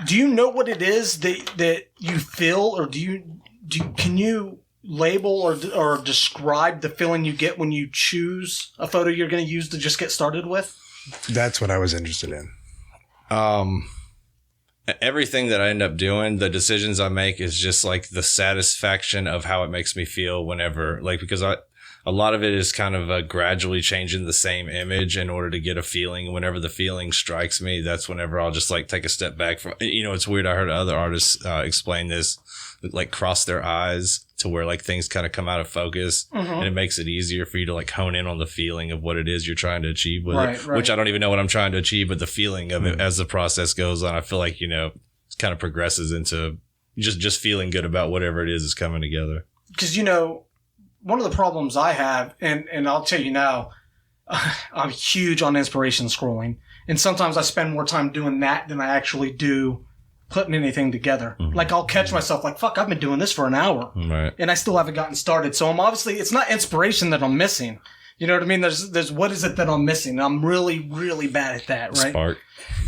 Do you know what it is that you feel, or can you label or describe the feeling you get when you choose a photo you're going to use to just get started with? That's what I was interested in. Everything that I end up doing, the decisions I make is just like the satisfaction of how it makes me feel whenever, like, because a lot of it is kind of gradually changing the same image in order to get a feeling. Whenever the feeling strikes me, that's whenever I'll just like take a step back from, you know, it's weird. I heard other artists explain this, like cross their eyes to where like things kind of come out of focus, and it makes it easier for you to like hone in on the feeling of what it is you're trying to achieve with it, which I don't even know what I'm trying to achieve, but the feeling of it as the process goes on, I feel like, you know, it kind of progresses into just feeling good about whatever it is coming together. Because, you know, one of the problems I have, and I'll tell you now, I'm huge on inspiration scrolling. And sometimes I spend more time doing that than I actually do putting anything together. Mm-hmm. Like I'll catch myself like, fuck, I've been doing this for an hour. Right. And I still haven't gotten started. So I'm obviously, it's not inspiration that I'm missing. You know what I mean? There's what is it that I'm missing? I'm really, really bad at that, right? Spark.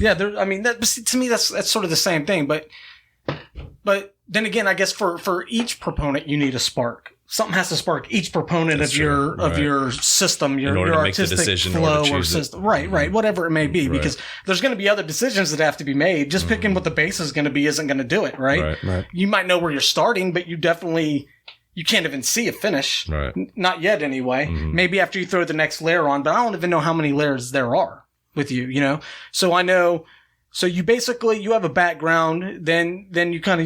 Yeah, to me, that's sort of the same thing. But then again, I guess for each proponent, you need a spark. Something has to spark each proponent of your system, your artistic flow or system. Right, whatever it may be, because there's going to be other decisions that have to be made. Just picking what the base is going to be isn't going to do it, right? You might know where you're starting, but you can't even see a finish. Right. Not yet, anyway. Mm-hmm. Maybe after you throw the next layer on, but I don't even know how many layers there are with you, you know? So I know, so you have a background, then you kind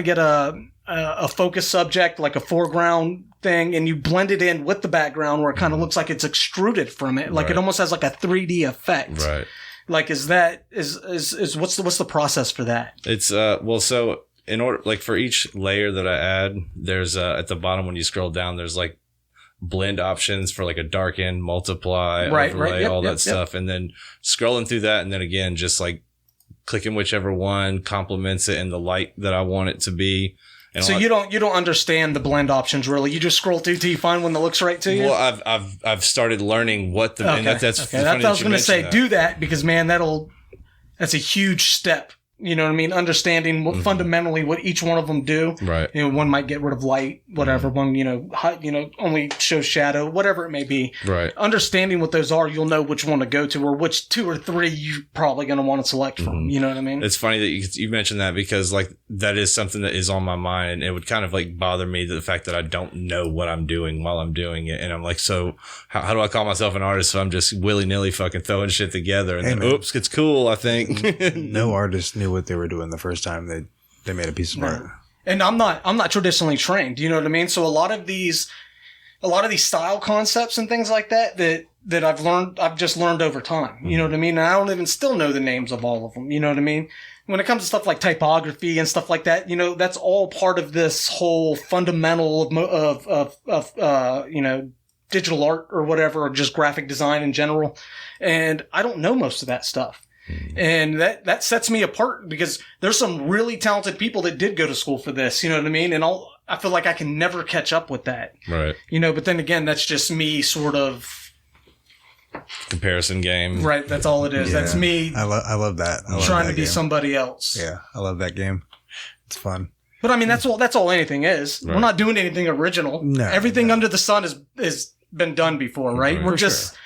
of get a focus subject, like a foreground thing, and you blend it in with the background where it kind of looks like it's extruded from it. Like it almost has like a 3D effect. Right. Like, what's the process for that? It's, so in order, like for each layer that I add, there's, at the bottom when you scroll down, there's like blend options for like a darken, multiply, overlay, all that stuff. And then scrolling through that, and then again, just like clicking whichever one complements it in the light that I want it to be. So you don't understand the blend options really. You just scroll through till you find one that looks right to you. Well, I've started learning what the and that's okay. That's what I was going to say. Do that, because man, that's a huge step. You know what I mean? Understanding what fundamentally what each one of them do. Right. You know, one might get rid of light, whatever. One, only shows shadow, whatever it may be. Right. Understanding what those are, you'll know which one to go to, or which 2 or 3 you're probably going to want to select from. You know what I mean? It's funny that you mentioned that, because like that is something that is on my mind, and it would kind of like bother me, the fact that I don't know what I'm doing while I'm doing it. And I'm like, so how do I call myself an artist if I'm just willy-nilly fucking throwing shit together and then, oops, it's cool, I think. No artist knew what they were doing the first time they made a piece of art. And I'm not traditionally trained. You know what I mean? So a lot of these style concepts and things like that I've just learned over time. You know what I mean? And I don't even still know the names of all of them. You know what I mean? when it comes to stuff like typography and stuff like that, you know, that's all part of this whole fundamental of you know, digital art or whatever, or just graphic design in general. And I don't know most of that stuff. And that sets me apart because there's some really talented people that did go to school for this. You know what I mean? And I feel like I can never catch up with that. Right. You know, but then again, that's just me sort of comparison game. Right. That's all it is. Yeah. That's me. I love that. I love trying that to be game. somebody else. Yeah. I love that game. It's fun. But I mean, that's all anything is. Right. We're not doing anything original. No. Everything under the sun is been done before, right? We're just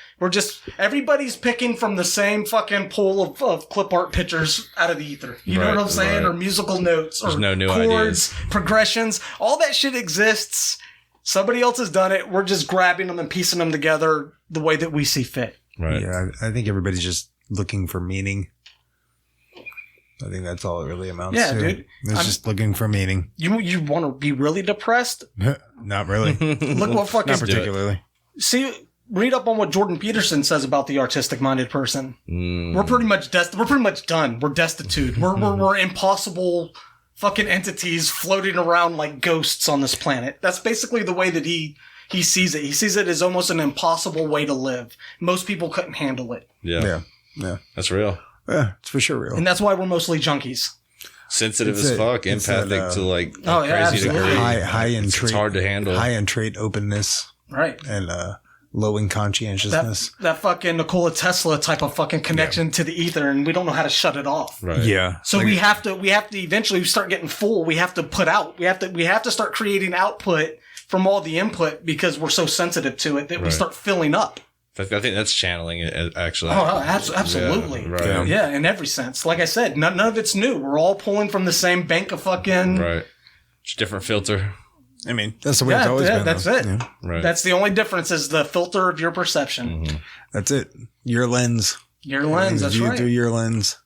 everybody's picking from the same fucking pool of clip art pictures out of the ether. You know what I'm saying? Or musical notes, there's or no new chords, ideas. Progressions. All that shit exists. Somebody else has done it. We're just grabbing them and piecing them together the way that we see fit. Right. Yeah, I think everybody's just looking for meaning. I think that's all it really amounts to. Yeah, dude. It's just looking for meaning. You want to be really depressed? Not really. Look what fucking... Not particularly. See, read up on what Jordan Peterson says about the artistic-minded person. We're pretty much done. We're destitute. We're impossible fucking entities floating around like ghosts on this planet. That's basically the way that he sees it. He sees it as almost an impossible way to live. Most people couldn't handle it. Yeah. That's real. Yeah, it's for sure real. And that's why we're mostly junkies. Sensitive as fuck, empathic to like crazy degree. High in trait. It's hard to handle. High in trait openness. Right. And low in conscientiousness. That fucking Nikola Tesla type of fucking connection to the ether, and we don't know how to shut it off. Right. Yeah. So we have to eventually start getting full. We have to put out. We have to start creating output from all the input because we're so sensitive to it that we start filling up. I think that's channeling it, actually. Oh, absolutely. Yeah, right. Yeah, in every sense. Like I said, none of it's new. We're all pulling from the same bank of fucking... Right. Just different filter. I mean, that's the way it's always been. That's it. Yeah. Right. That's the only difference is the filter of your perception. Mm-hmm. That's it. Your lens. Your lens, that's right. Through your lens.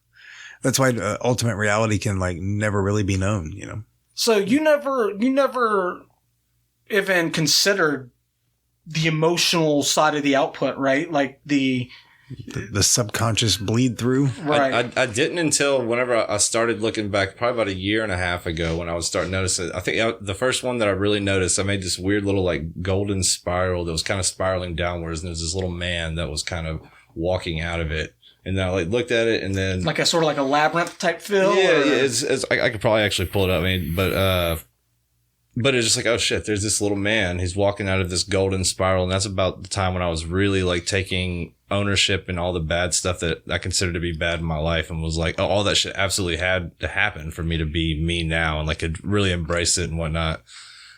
That's why ultimate reality can like never really be known, you know? So you never even considered the emotional side of the output, right? Like the subconscious bleed through. Right. I didn't until whenever I started looking back, probably about a year and a half ago, when I would start noticing. I think the first one that I really noticed, I made this weird little like golden spiral that was kind of spiraling downwards, and there was this little man that was kind of walking out of it. And then I like looked at it, and then like a sort of like a labyrinth type feel. Yeah. I could probably actually pull it up. I mean, but it's just like, oh shit, there's this little man. He's walking out of this golden spiral. And that's about the time when I was really like taking ownership in all the bad stuff that I considered to be bad in my life, and was like, oh, all that shit absolutely had to happen for me to be me now, and like could really embrace it and whatnot.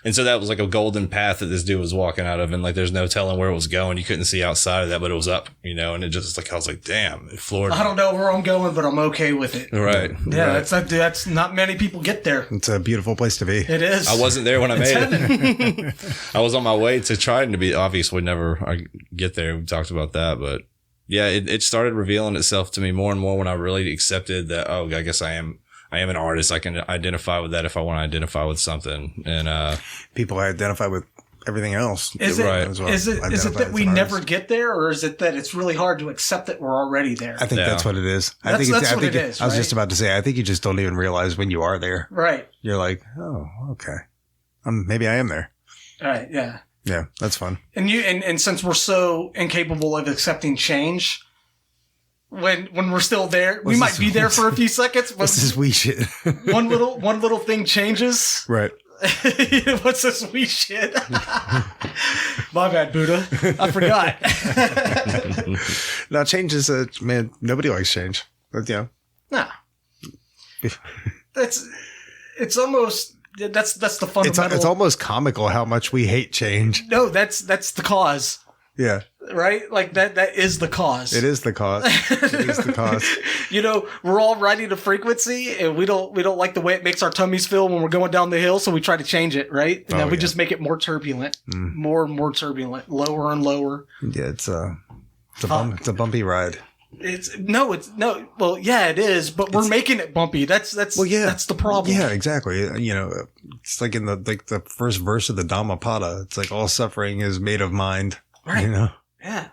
And so that was like a golden path that this dude was walking out of, and like there's no telling where it was going. You couldn't see outside of that, but it was up, you know, and it just like, I was like, damn, it floored me. I don't know where I'm going, but I'm okay with it. Right. Yeah, right. That's not many people get there. It's a beautiful place to be. It is. I wasn't there when I made it. I was on my way to trying to be, obviously never get there. We talked about that, but yeah, it started revealing itself to me more and more when I really accepted that, oh, I guess I am an artist. I can identify with that if I want to identify with something. And people identify with everything else. Is it that we never get there, or is it that it's really hard to accept that we're already there? I think that's what it is. I think I was just about to say, I think you just don't even realize when you are there. Right. You're like, oh, okay. Maybe I am there. Right. Yeah. Yeah. That's fun. And since we're so incapable of accepting change, when we're still there, we might be there for a few seconds. But what's this wee shit? one little thing changes. Right. What's this wee shit? My bad, Buddha. I forgot. Now change is man. Nobody likes change. But, you know. Nah. It's almost. That's the fundamental. It's almost comical how much we hate change. No, that's the cause. Yeah. Right? Like that is the cause. It is the cause. It is the cause. You know, we're all riding a frequency, and we don't like the way it makes our tummies feel when we're going down the hill, so we try to change it, right? And then we just make it more turbulent. More and more turbulent. Lower and lower. Yeah, it's a bumpy ride. Well, yeah, it is, but we're making it bumpy. That's the problem. Yeah, exactly. You know, it's like in the first verse of the Dhammapada. It's like all suffering is made of mind. Right. You know? Yeah.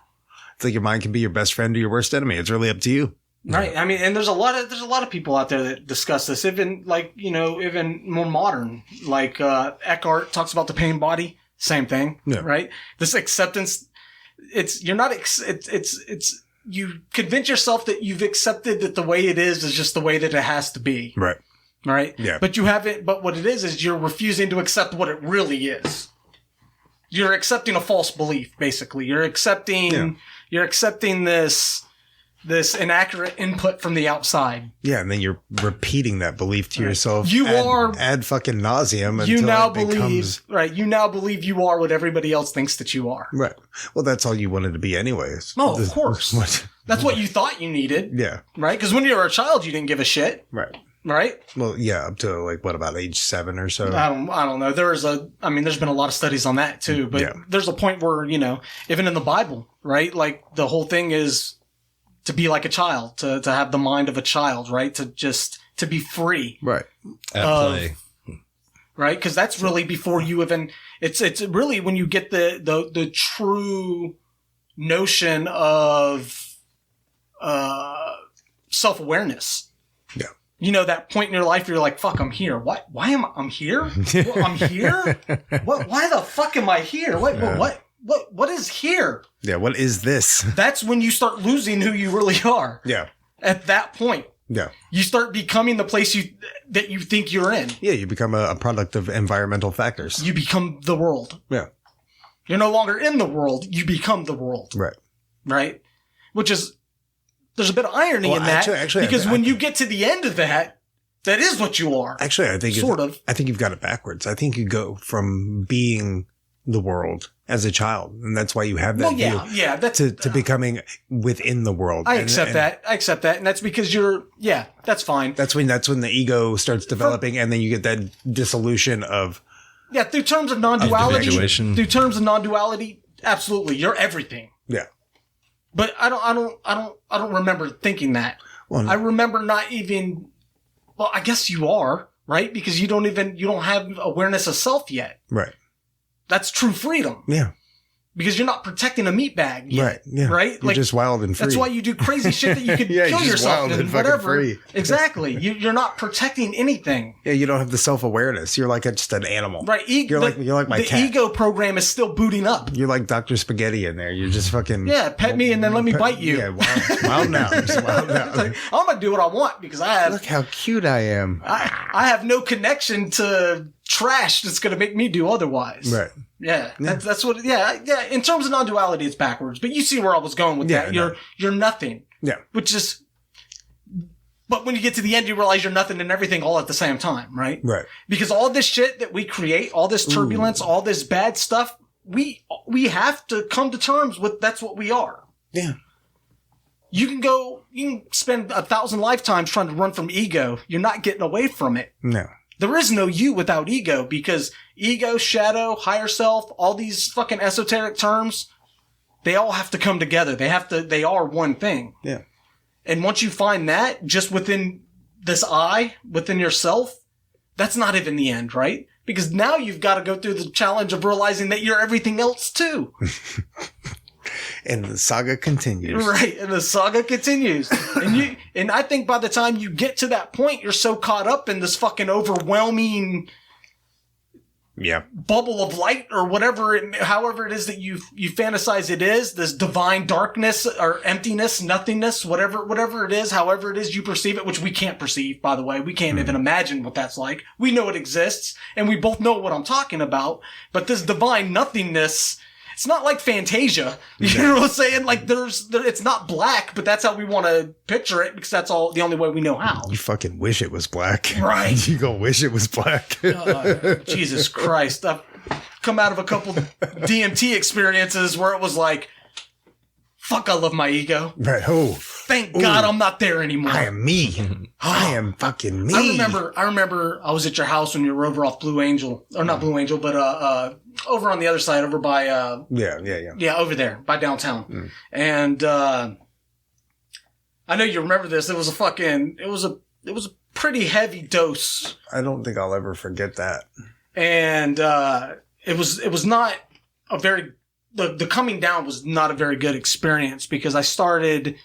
It's like your mind can be your best friend or your worst enemy. It's really up to you. Right. I mean, and there's a lot of people out there that discuss this, even even more modern, like, Eckhart talks about the pain body, same thing, right? This acceptance, you convince yourself that you've accepted that the way it is just the way that it has to be. Right. Right. Yeah. But but what it is you're refusing to accept what it really is. You're accepting a false belief, basically. You're accepting this inaccurate input from the outside. Yeah, and then you're repeating that belief to yourself. Ad fucking nauseum until you now believe you are what everybody else thinks that you are. Right. Well, that's all you wanted to be anyways. Oh, of course. That's what you thought you needed. Yeah. Right? Because when you were a child, you didn't give a shit. Right. Right? Well, yeah, up to about age 7 or so. I don't know. There's been a lot of studies on that too, but there's a point where, even in the Bible, right? Like the whole thing is to be like a child, to have the mind of a child, right? To be free. Right. At play. Right? Because that's really before you even, it's really when you get the true notion of, self-awareness. Yeah. That point in your life where you're like, fuck, I'm here. What? Why am I'm here? I'm here? What? Why the fuck am I here? What is here? Yeah, what is this? That's when you start losing who you really are. Yeah. At that point. Yeah. You start becoming the place that you think you're in. Yeah, you become a product of environmental factors. You become the world. Yeah. You're no longer in the world. You become the world. Right. Right? Which is, there's a bit of irony in that. Actually, because when you get to the end of that is what you are. Actually, I think I think you've got it backwards. I think you go from being the world as a child, and that's why you have that view. Yeah, that's to becoming within the world. I accept that, and that's because that's fine. That's when the ego starts developing, and then you get that dissolution of through terms of non-duality. Through terms of non-duality, absolutely, you're everything. Yeah, but I don't remember thinking that. Well, I remember not even. Well, I guess you are right because you don't have awareness of self yet. Right. That's true freedom. Yeah. Because you're not protecting a meat bag yet, right? Yeah. Right? You're just wild and free. That's why you do crazy shit that you could kill yourself and whatever. Free. Exactly. You're not protecting anything. Yeah, you don't have the self-awareness. You're like just an animal. Right. You're like my cat. The ego program is still booting up. You're like Dr. Spaghetti in there. You're just fucking pet me and then let me bite you. Yeah, wild now. Just wild now. Like, I'm gonna do what I want because I have look how cute I am. I have no connection to trash that's gonna make me do otherwise. Right. Yeah, that's what. Yeah. In terms of non-duality, it's backwards. But you see where I was going with that. You're nothing. Yeah. Which is, but when you get to the end, you realize you're nothing and everything all at the same time, right? Right. Because all this shit that we create, all this turbulence, all this bad stuff, we have to come to terms with. That's what we are. Yeah. You can spend 1,000 lifetimes trying to run from ego. You're not getting away from it. No. There is no you without ego because ego, shadow, higher self, all these fucking esoteric terms, they all have to come together. They are one thing. Yeah. And once you find that just within this within yourself, that's not even the end, right? Because now you've got to go through the challenge of realizing that you're everything else too. And the saga continues. Right. And the saga continues. And I think by the time you get to that point, you're so caught up in this fucking overwhelming bubble of light or however it is that you fantasize it is, this divine darkness or emptiness, nothingness, whatever it is, however it is you perceive it, which we can't perceive, by the way. We can't even imagine what that's like. We know it exists and we both know what I'm talking about, but this divine nothingness, it's not like Fantasia. You know what I'm saying? Like it's not black, but that's how we want to picture it because that's the only way we know how. You fucking wish it was black. Right. You gonna wish it was black. Jesus Christ. I've come out of a couple DMT experiences where it was like, fuck, I love my ego. Right. Oh. Thank God I'm not there anymore. I am me. I am fucking me. I remember I was at your house when you were over off Blue Angel. Or not Blue Angel, but over on the other side, over by Yeah, over there, by downtown. And I know you remember this. It was a pretty heavy dose. I don't think I'll ever forget that. And it was not a very the coming down was not a very good experience because I started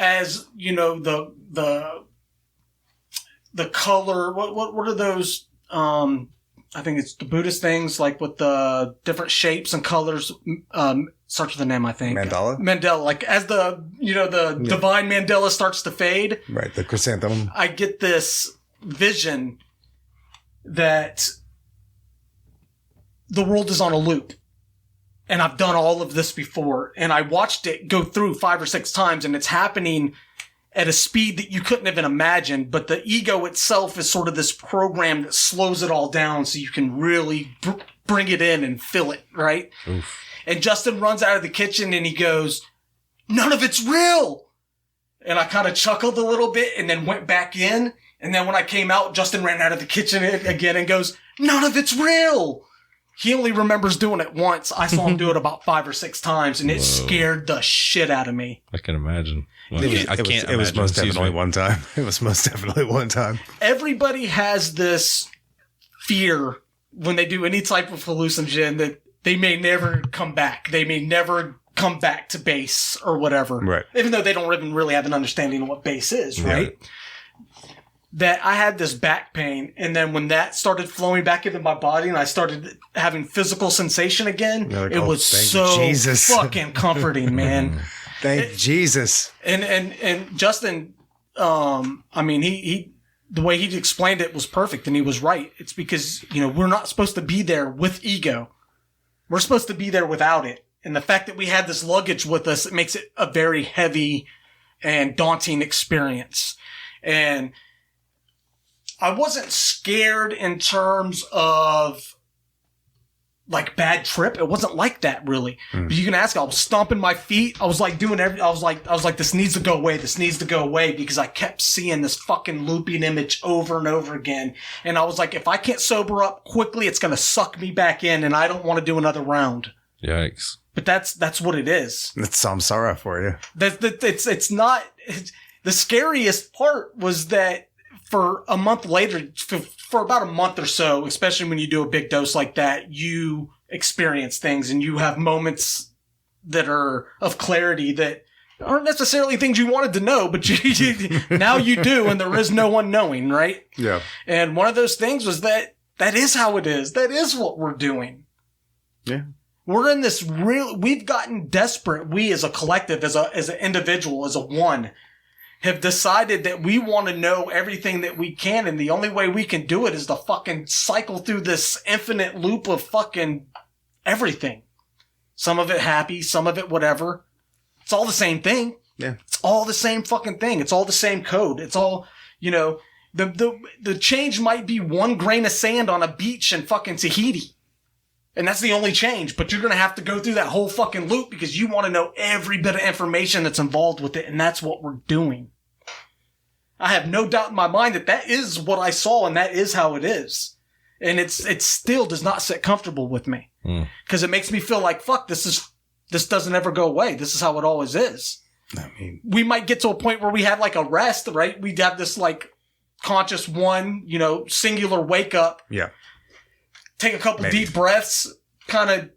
as, you know, the color, what are those, I think it's the Buddhist things, like with the different shapes and colors, starts with an M, I think. Mandela, like as the, you know, the divine Mandela starts to fade. Right, the chrysanthemum. I get this vision that the world is on a loop. And I've done all of this before. And I watched it go through 5 or 6 times, and it's happening at a speed that you couldn't even imagine. But the ego itself is sort of this program that slows it all down so you can really bring it in and feel it, right? Oof. And Justin runs out of the kitchen and he goes, "None of it's real." And I kind of chuckled a little bit and then went back in. And then when I came out, Justin ran out of the kitchen again and goes, "None of it's real." He only remembers doing it once. I saw him do it about 5 or 6 times, and it scared the shit out of me. I can imagine. Well, it was most definitely one time. It was most definitely one time. Everybody has this fear when they do any type of hallucinogen that they may never come back. They may never come back to base or whatever. Right. Even though they don't even really have an understanding of what base is, right? Yeah. That I had this back pain, and then when that started flowing back into my body and I started having physical sensation again, like, it was so fucking comforting, man. Thank Jesus. And Justin, I mean, he the way he explained it was perfect, and he was right. It's because, you know, we're not supposed to be there with ego. We're supposed to be there without it. And the fact that we had this luggage with us, it makes it a very heavy and daunting experience. And I wasn't scared in terms of like bad trip. It wasn't like that really. But you can ask, I was stomping my feet. I was like doing I was like, this needs to go away. This needs to go away, because I kept seeing this fucking looping image over and over again. And I was like, if I can't sober up quickly, it's going to suck me back in, and I don't want to do another round. Yikes. But that's what it is. That's Samsara for you. It's not, the scariest part was that for a month later, for about a month or so, especially when you do a big dose like that, you experience things and you have moments that are of clarity that aren't necessarily things you wanted to know, but now you do, and there is no one knowing, right? Yeah. And one of those things was that is how it is. That is what we're doing. Yeah. We're in this we've gotten desperate. We as a collective, as an individual, as a one, have decided that we want to know everything that we can, and the only way we can do it is to fucking cycle through this infinite loop of fucking everything. Some of it happy, some of it whatever. It's all the same thing. Yeah. It's all the same fucking thing. It's all the same code. It's all, you know, the change might be 1 grain of sand on a beach in fucking Tahiti. And that's the only change, but you're going to have to go through that whole fucking loop because you want to know every bit of information that's involved with it. And that's what we're doing. I have no doubt in my mind that is what I saw, and that is how it is. And it still does not sit comfortable with me because it makes me feel like, fuck, this doesn't ever go away. This is how it always is. I mean, we might get to a point where we have like a rest, right? We'd have this like conscious one, you know, singular wake up. Yeah. Take a couple deep breaths, kind of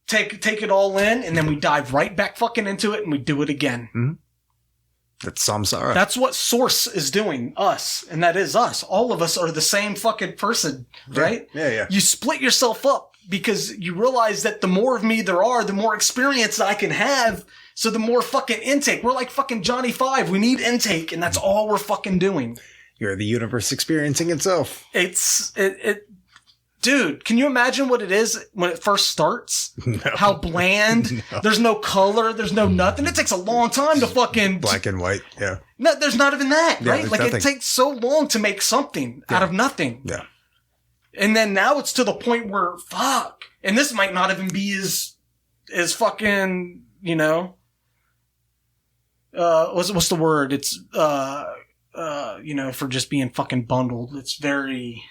take it all in, and then we dive right back fucking into it, and we do it again. Mm-hmm. That's Samsara. That's what Source is doing, us, and that is us. All of us are the same fucking person, right? Yeah. You split yourself up because you realize that the more of me there are, the more experience I can have, so the more fucking intake. We're like fucking Johnny Five. We need intake, and that's all we're fucking doing. You're the universe experiencing itself. Dude, can you imagine what it is when it first starts? No. How bland. No. There's no color. There's no nothing. It takes a long time to fucking... Black and white, yeah. No, there's not even that, right? Like, nothing. It takes so long to make something out of nothing. Yeah. And then now it's to the point where, fuck. And this might not even be as fucking, you know... what's the word? It's, you know, for just being fucking bundled. It's very...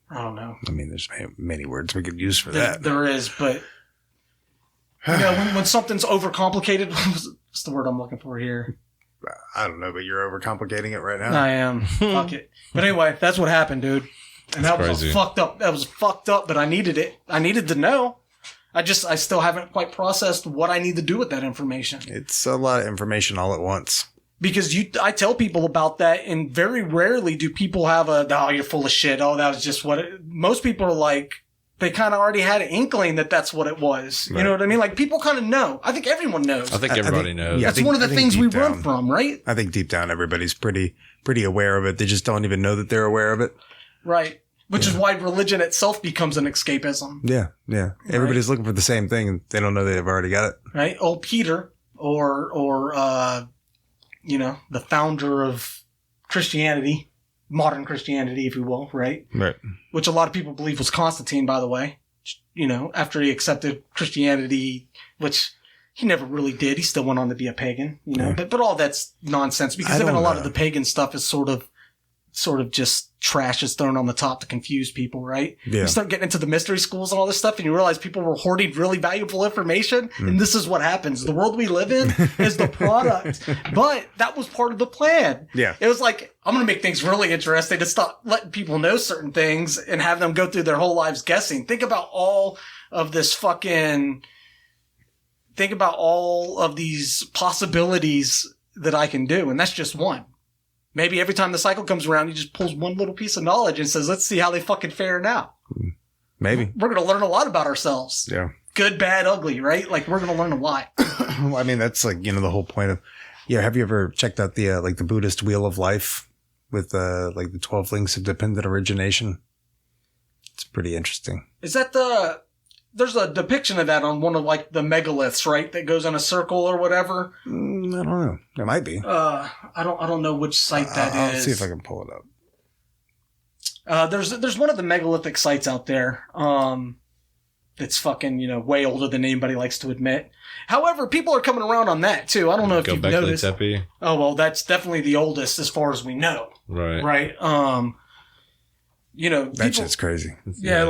I don't know. I mean, there's many words we could use for that. There is, but you know, when something's overcomplicated, what's the word I'm looking for here? I don't know, but you're overcomplicating it right now. I am. Fuck it. But anyway, that's what happened, dude. And that was fucked up. That was fucked up, but I needed it. I needed to know. I still haven't quite processed what I need to do with that information. It's a lot of information all at once. Because I tell people about that, and very rarely do people have oh, you're full of shit. Oh, that was just most people are like, they kind of already had an inkling that that's what it was. Right. You know what I mean? Like, people kind of know. I think everyone knows. I think everybody knows. Yeah, that's one of the things we run from, right? I think deep down, everybody's pretty aware of it. They just don't even know that they're aware of it. Right. Which is why religion itself becomes an escapism. Yeah, yeah. Everybody's looking for the same thing, and they don't know they've already got it. Right? Old Peter, or the founder of Christianity, modern Christianity, if you will, right? Right. Which a lot of people believe was Constantine, by the way. After he accepted Christianity, which he never really did. He still went on to be a pagan, Yeah. But all that's nonsense, because even a lot of the pagan stuff is sort of just trash is thrown on the top to confuse people, right? Yeah. You start getting into the mystery schools and all this stuff, and you realize people were hoarding really valuable information, and this is what happens. The world we live in is the product. But that was part of the plan. Yeah. It was like, I'm going to make things really interesting to stop letting people know certain things and have them go through their whole lives guessing. Think about all of these possibilities that I can do, and that's just one. Maybe every time the cycle comes around, he just pulls one little piece of knowledge and says, let's see how they fucking fare now. Maybe. We're going to learn a lot about ourselves. Yeah. Good, bad, ugly, right? Like, we're going to learn a lot. Well, I mean, that's like, the whole point of, have you ever checked out the, the Buddhist Wheel of Life with, the 12 links of dependent origination? It's pretty interesting. Is that there's a depiction of that on one of the megaliths, right? That goes in a circle or whatever. I don't know. There might be. I don't know which site that is. I'll see if I can pull it up. There's one of the megalithic sites out there. That's fucking, way older than anybody likes to admit. However, people are coming around on that too. I don't know if you've noticed. Tepe. Oh, well, that's definitely the oldest as far as we know. Right. Right. That shit's crazy. Yeah,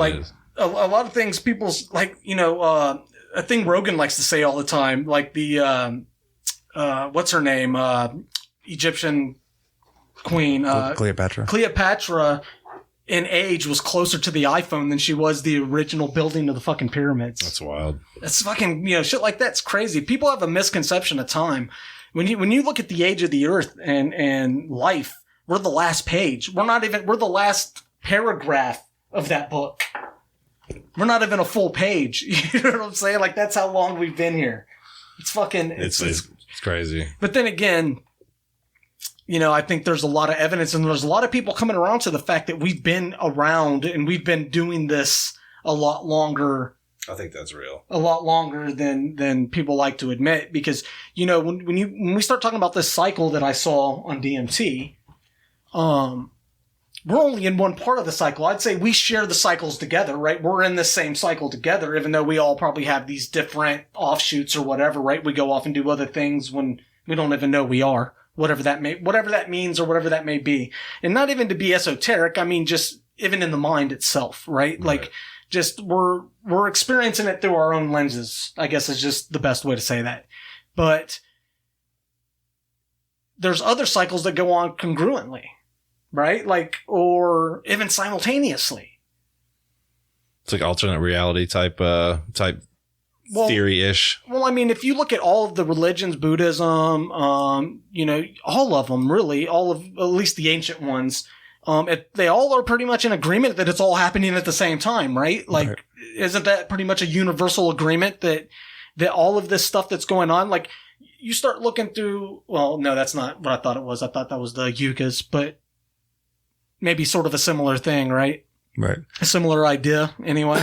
a lot of things people's a thing Rogan likes to say all the time, like the what's her name, Egyptian queen, Cleopatra in age was closer to the iPhone than she was the original building of the fucking pyramids. That's wild. That's fucking, shit like that's crazy. People have a misconception of time. When you look at the age of the earth and life, we're the last page. We're the last paragraph of that book. We're not even a full page. You know what I'm saying? Like, that's how long we've been here. It's fucking... It's crazy. But then again, I think there's a lot of evidence, and there's a lot of people coming around to the fact that we've been around and we've been doing this a lot longer. I think that's real. A lot longer than people like to admit, because, when we start talking about this cycle that I saw on DMT, we're only in one part of the cycle. I'd say we share the cycles together, right? We're in the same cycle together, even though we all probably have these different offshoots or whatever, right? We go off and do other things when we don't even know we are, whatever that means or whatever that may be. And not even to be esoteric, I mean, just even in the mind itself, right? Like, just we're experiencing it through our own lenses, I guess is just the best way to say that. But there's other cycles that go on congruently. Right? Or even simultaneously. It's like alternate reality type theory-ish. Well, I mean, if you look at all of the religions, Buddhism, all of them, really, all of, at least the ancient ones, they all are pretty much in agreement that it's all happening at the same time, right? Like, right. Isn't that pretty much a universal agreement that all of this stuff that's going on, like, you start looking through, well, no, that's not what I thought it was. I thought that was the yugas, but maybe sort of a similar thing, right? Right. A similar idea, anyway.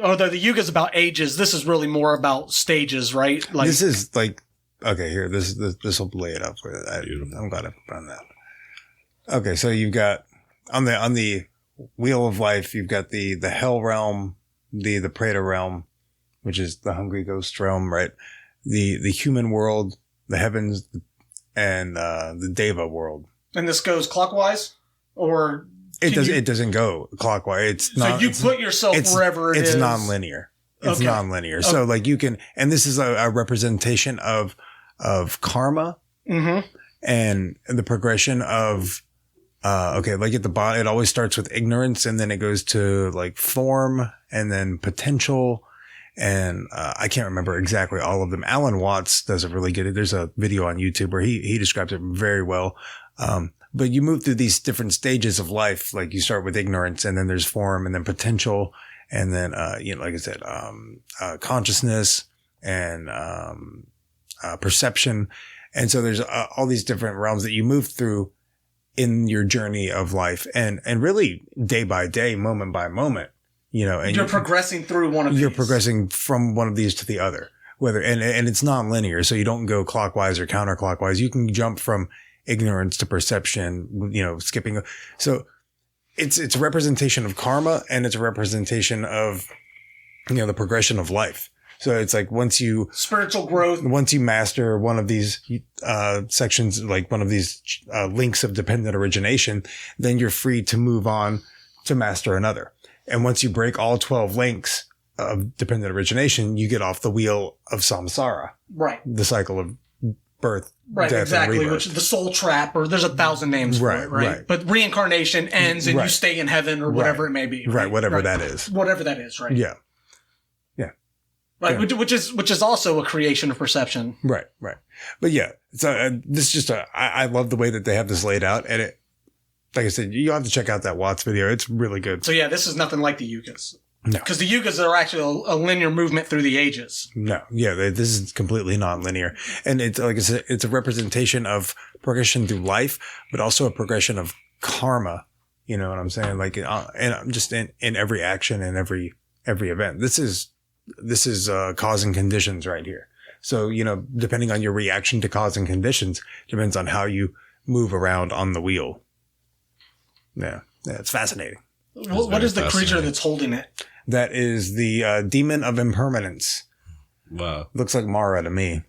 Although the yuga's about ages, this is really more about stages, right? Like, this is like, okay, here, this will lay it up for you. I'm glad I found that. Okay, so you've got on the Wheel of Life, you've got the Hell realm, the Preta realm, which is the Hungry Ghost realm, right? The human world, the heavens, and the Deva world. And this goes clockwise, or it doesn't go clockwise. It's not. So you put yourself wherever it is. It's nonlinear. It's nonlinear. Okay. So like you can, and this is a representation of karma, and the progression of okay, like at the bottom, it always starts with ignorance, and then it goes to like form, and then potential. And I can't remember exactly all of them. Alan Watts does a really good, there's a video on YouTube where he describes it very well. But you move through these different stages of life. Like you start with ignorance, and then there's form, and then potential. And then, like I said, consciousness and perception. And so there's all these different realms that you move through in your journey of life, and really day by day, moment by moment. And you're progressing through one of these. You're progressing from one of these to the other, and it's non-linear. So you don't go clockwise or counterclockwise. You can jump from ignorance to perception, skipping. So it's a representation of karma, and it's a representation of, the progression of life. So it's like spiritual growth, once you master one of these, sections, like one of these, links of dependent origination, then you're free to move on to master another. And once you break all 12 links of dependent origination, you get off the wheel of samsara. Right. The cycle of birth, right, death, exactly, and rebirth. which is the soul trap, or there's 1,000 names for it, right? But reincarnation ends and you stay in heaven or whatever it may be. Right, whatever that is. Whatever that is, right? Yeah. Right, yeah. Which is also a creation of perception. Right. But yeah, so this is just I love the way that they have this laid out, and it, like I said, you have to check out that Watts video. It's really good. So yeah, this is nothing like the yugas. No. Because the yugas are actually a linear movement through the ages. No. Yeah, this is completely non-linear. And it's, like I said, it's a representation of progression through life, but also a progression of karma. You know what I'm saying? Like, and just in every action and every event. This is cause and conditions right here. So, depending on your reaction to cause and conditions, depends on how you move around on the wheel. Yeah, it's fascinating. What is the creature that's holding it? That is the demon of impermanence. Wow. Looks like Mara to me.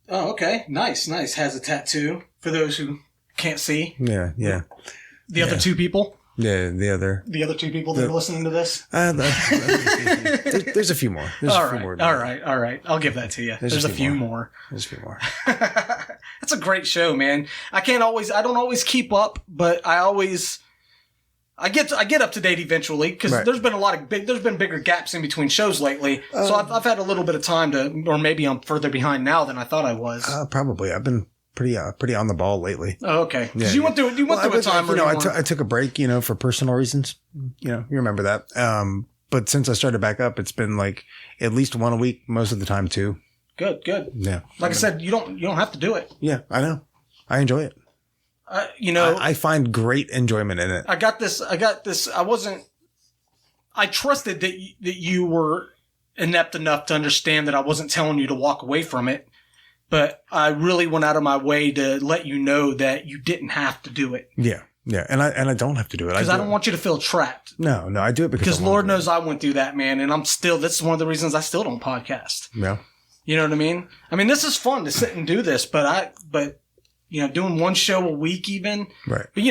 Oh, okay. Nice. Has a tattoo for those who can't see. Yeah. The other two people? Yeah, the other two people that are listening to this? There's a few more. All right. I'll give that to you. There's a few more. There's a few more. That's a great show, man. I don't always keep up, but I get up to date eventually, because there's been bigger gaps in between shows lately. So I've had a little bit of time or maybe I'm further behind now than I thought I was. Probably. I've been pretty on the ball lately. Oh, okay. Yeah, you went through a time where I took a break, for personal reasons. You remember that. But since I started back up, it's been like at least one a week, most of the time too. Good. Yeah. Like I said, you don't have to do it. Yeah, I know. I enjoy it. I find great enjoyment in it. I got this. I trusted that you were inept enough to understand that I wasn't telling you to walk away from it. But I really went out of my way to let you know that you didn't have to do it. Yeah. And I don't have to do it. Because I don't want you to feel trapped. No, I do it because Lord knows I went through that, man. And this is one of the reasons I still don't podcast. Yeah. You know what I mean? I mean, this is fun to sit and do this, but doing one show a week even. Right. But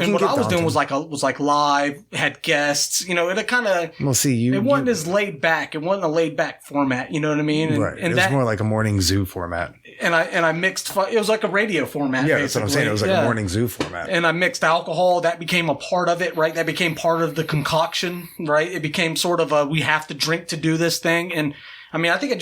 and what I was doing was like live, had guests, it kind of. Well, see, it wasn't as laid back. It wasn't a laid back format. You know what I mean? Right. And it was more like a morning zoo format. And I mixed. It was like a radio format. Yeah, basically. That's what I'm saying. It was like a morning zoo format. And I mixed alcohol. That became a part of it, right? That became part of the concoction, right? It became sort of we have to drink to do this thing. And I mean, I think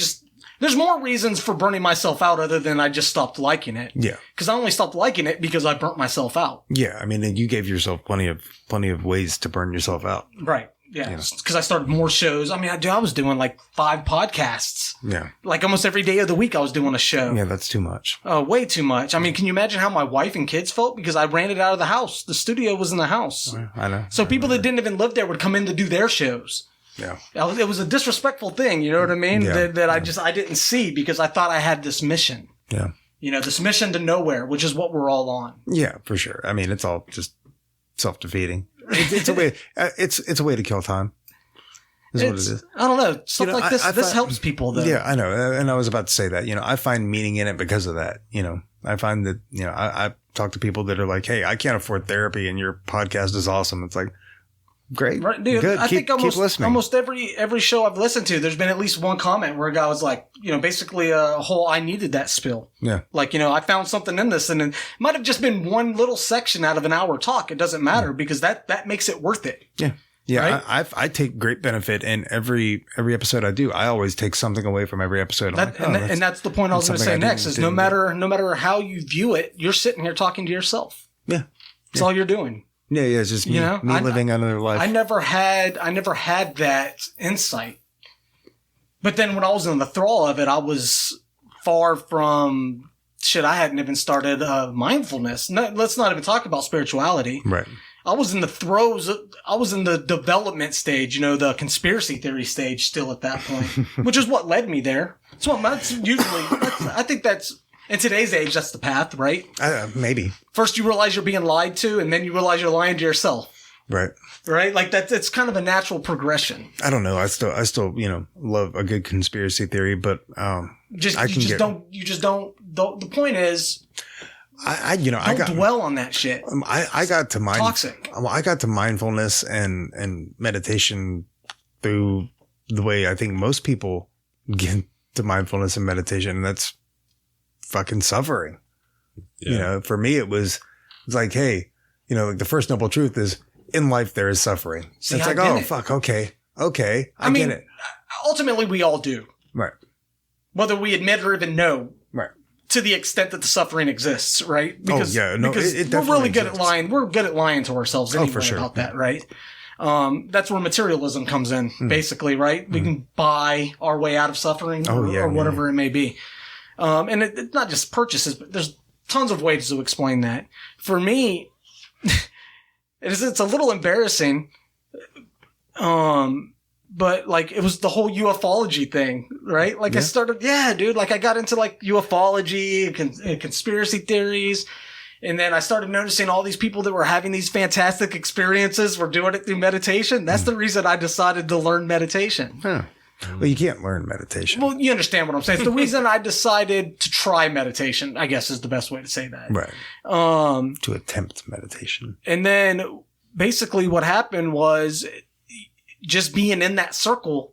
there's more reasons for burning myself out other than I just stopped liking it. Yeah. Because I only stopped liking it because I burnt myself out. Yeah. I mean, you gave yourself plenty of ways to burn yourself out. Right. Yeah. Because I started more shows. I mean, I was doing like 5 podcasts. Yeah. Like almost every day of the week I was doing a show. Yeah, that's too much. Oh, way too much. I mean, can you imagine how my wife and kids felt? Because I ran it out of the house. The studio was in the house. I know. So people that didn't even live there would come in to do their shows. Yeah. It was a disrespectful thing, you know what I mean? Yeah. That I didn't see because I thought I had this mission. Yeah. This mission to nowhere, which is what we're all on. Yeah, for sure. I mean, it's all just self-defeating. It's a way. It's a way to kill time. Is what it is. I don't know. Stuff like this. This helps people, though. Yeah, I know. And I was about to say that. I find meaning in it because of that. I find that. I talk to people that are like, "Hey, I can't afford therapy, and your podcast is awesome." It's like, Great. Right, dude. Good. I think keep listening. almost every show I've listened to, there's been at least one comment where a guy was like, basically a whole I needed that spill. Yeah. Like, I found something in this, and it might have just been one little section out of an hour talk. It doesn't matter because that makes it worth it. Yeah. Yeah, right? I take great benefit in every episode I do. I always take something away from every episode. And that's the point I was going to say next is no matter how you view it, you're sitting here talking to yourself. Yeah. That's all you're doing. Yeah, it's just me living another life. I never had that insight. But then when I was in the thrall of it, I was far from shit. I hadn't even started mindfulness. No, let's not even talk about spirituality. Right. I was in the development stage, the conspiracy theory stage still at that point, which is what led me there. I think that's, in today's age, that's the path, right? Maybe. First you realize you're being lied to, and then you realize you're lying to yourself. Right. Right? Like it's kind of a natural progression. I don't know. I still, love a good conspiracy theory, but, the point is, don't dwell on that shit. I got to toxic. I got to mindfulness and meditation through the way I think most people get to mindfulness and meditation, and that's fucking suffering. Yeah. For me, it's like, hey, like the first noble truth is in life there is suffering. See, it's like, oh, fuck. Okay. I get it. Ultimately we all do. Right. Whether we admit or even know. Right. To the extent that the suffering exists, right? Because, because it we're really good exists. at lying. We're good at lying to ourselves anyway for sure. about that, right? That's where materialism comes in, basically, right? We can buy our way out of suffering or whatever it may be. And it's not just purchases, but there's tons of ways to explain that. For me, it's a little embarrassing. But like it was the whole ufology thing, right? Like I started, dude, like I got into like ufology and conspiracy theories. And then I started noticing all these people that were having these fantastic experiences were doing it through meditation. That's the reason I decided to learn meditation. Huh. Well, you can't learn meditation. Well, you understand what I'm saying. It's the reason I decided to try meditation, I guess is the best way to say that. Right. To attempt meditation. And then basically what happened was just being in that circle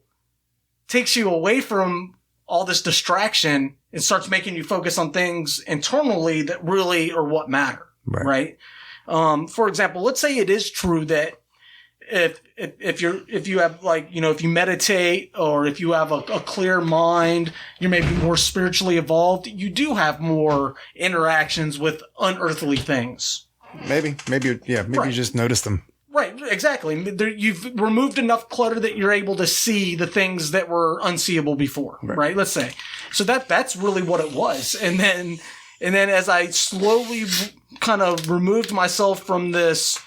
takes you away from all this distraction and starts making you focus on things internally that really are what matter. Right. For example, let's say it is true that if you have like, if you meditate or if you have a clear mind, you're maybe more spiritually evolved. You do have more interactions with unearthly things. Maybe you just notice them. Right, exactly. You've removed enough clutter that you're able to see the things that were unseeable before, right? Let's say. So that's really what it was. And then as I slowly kind of removed myself from this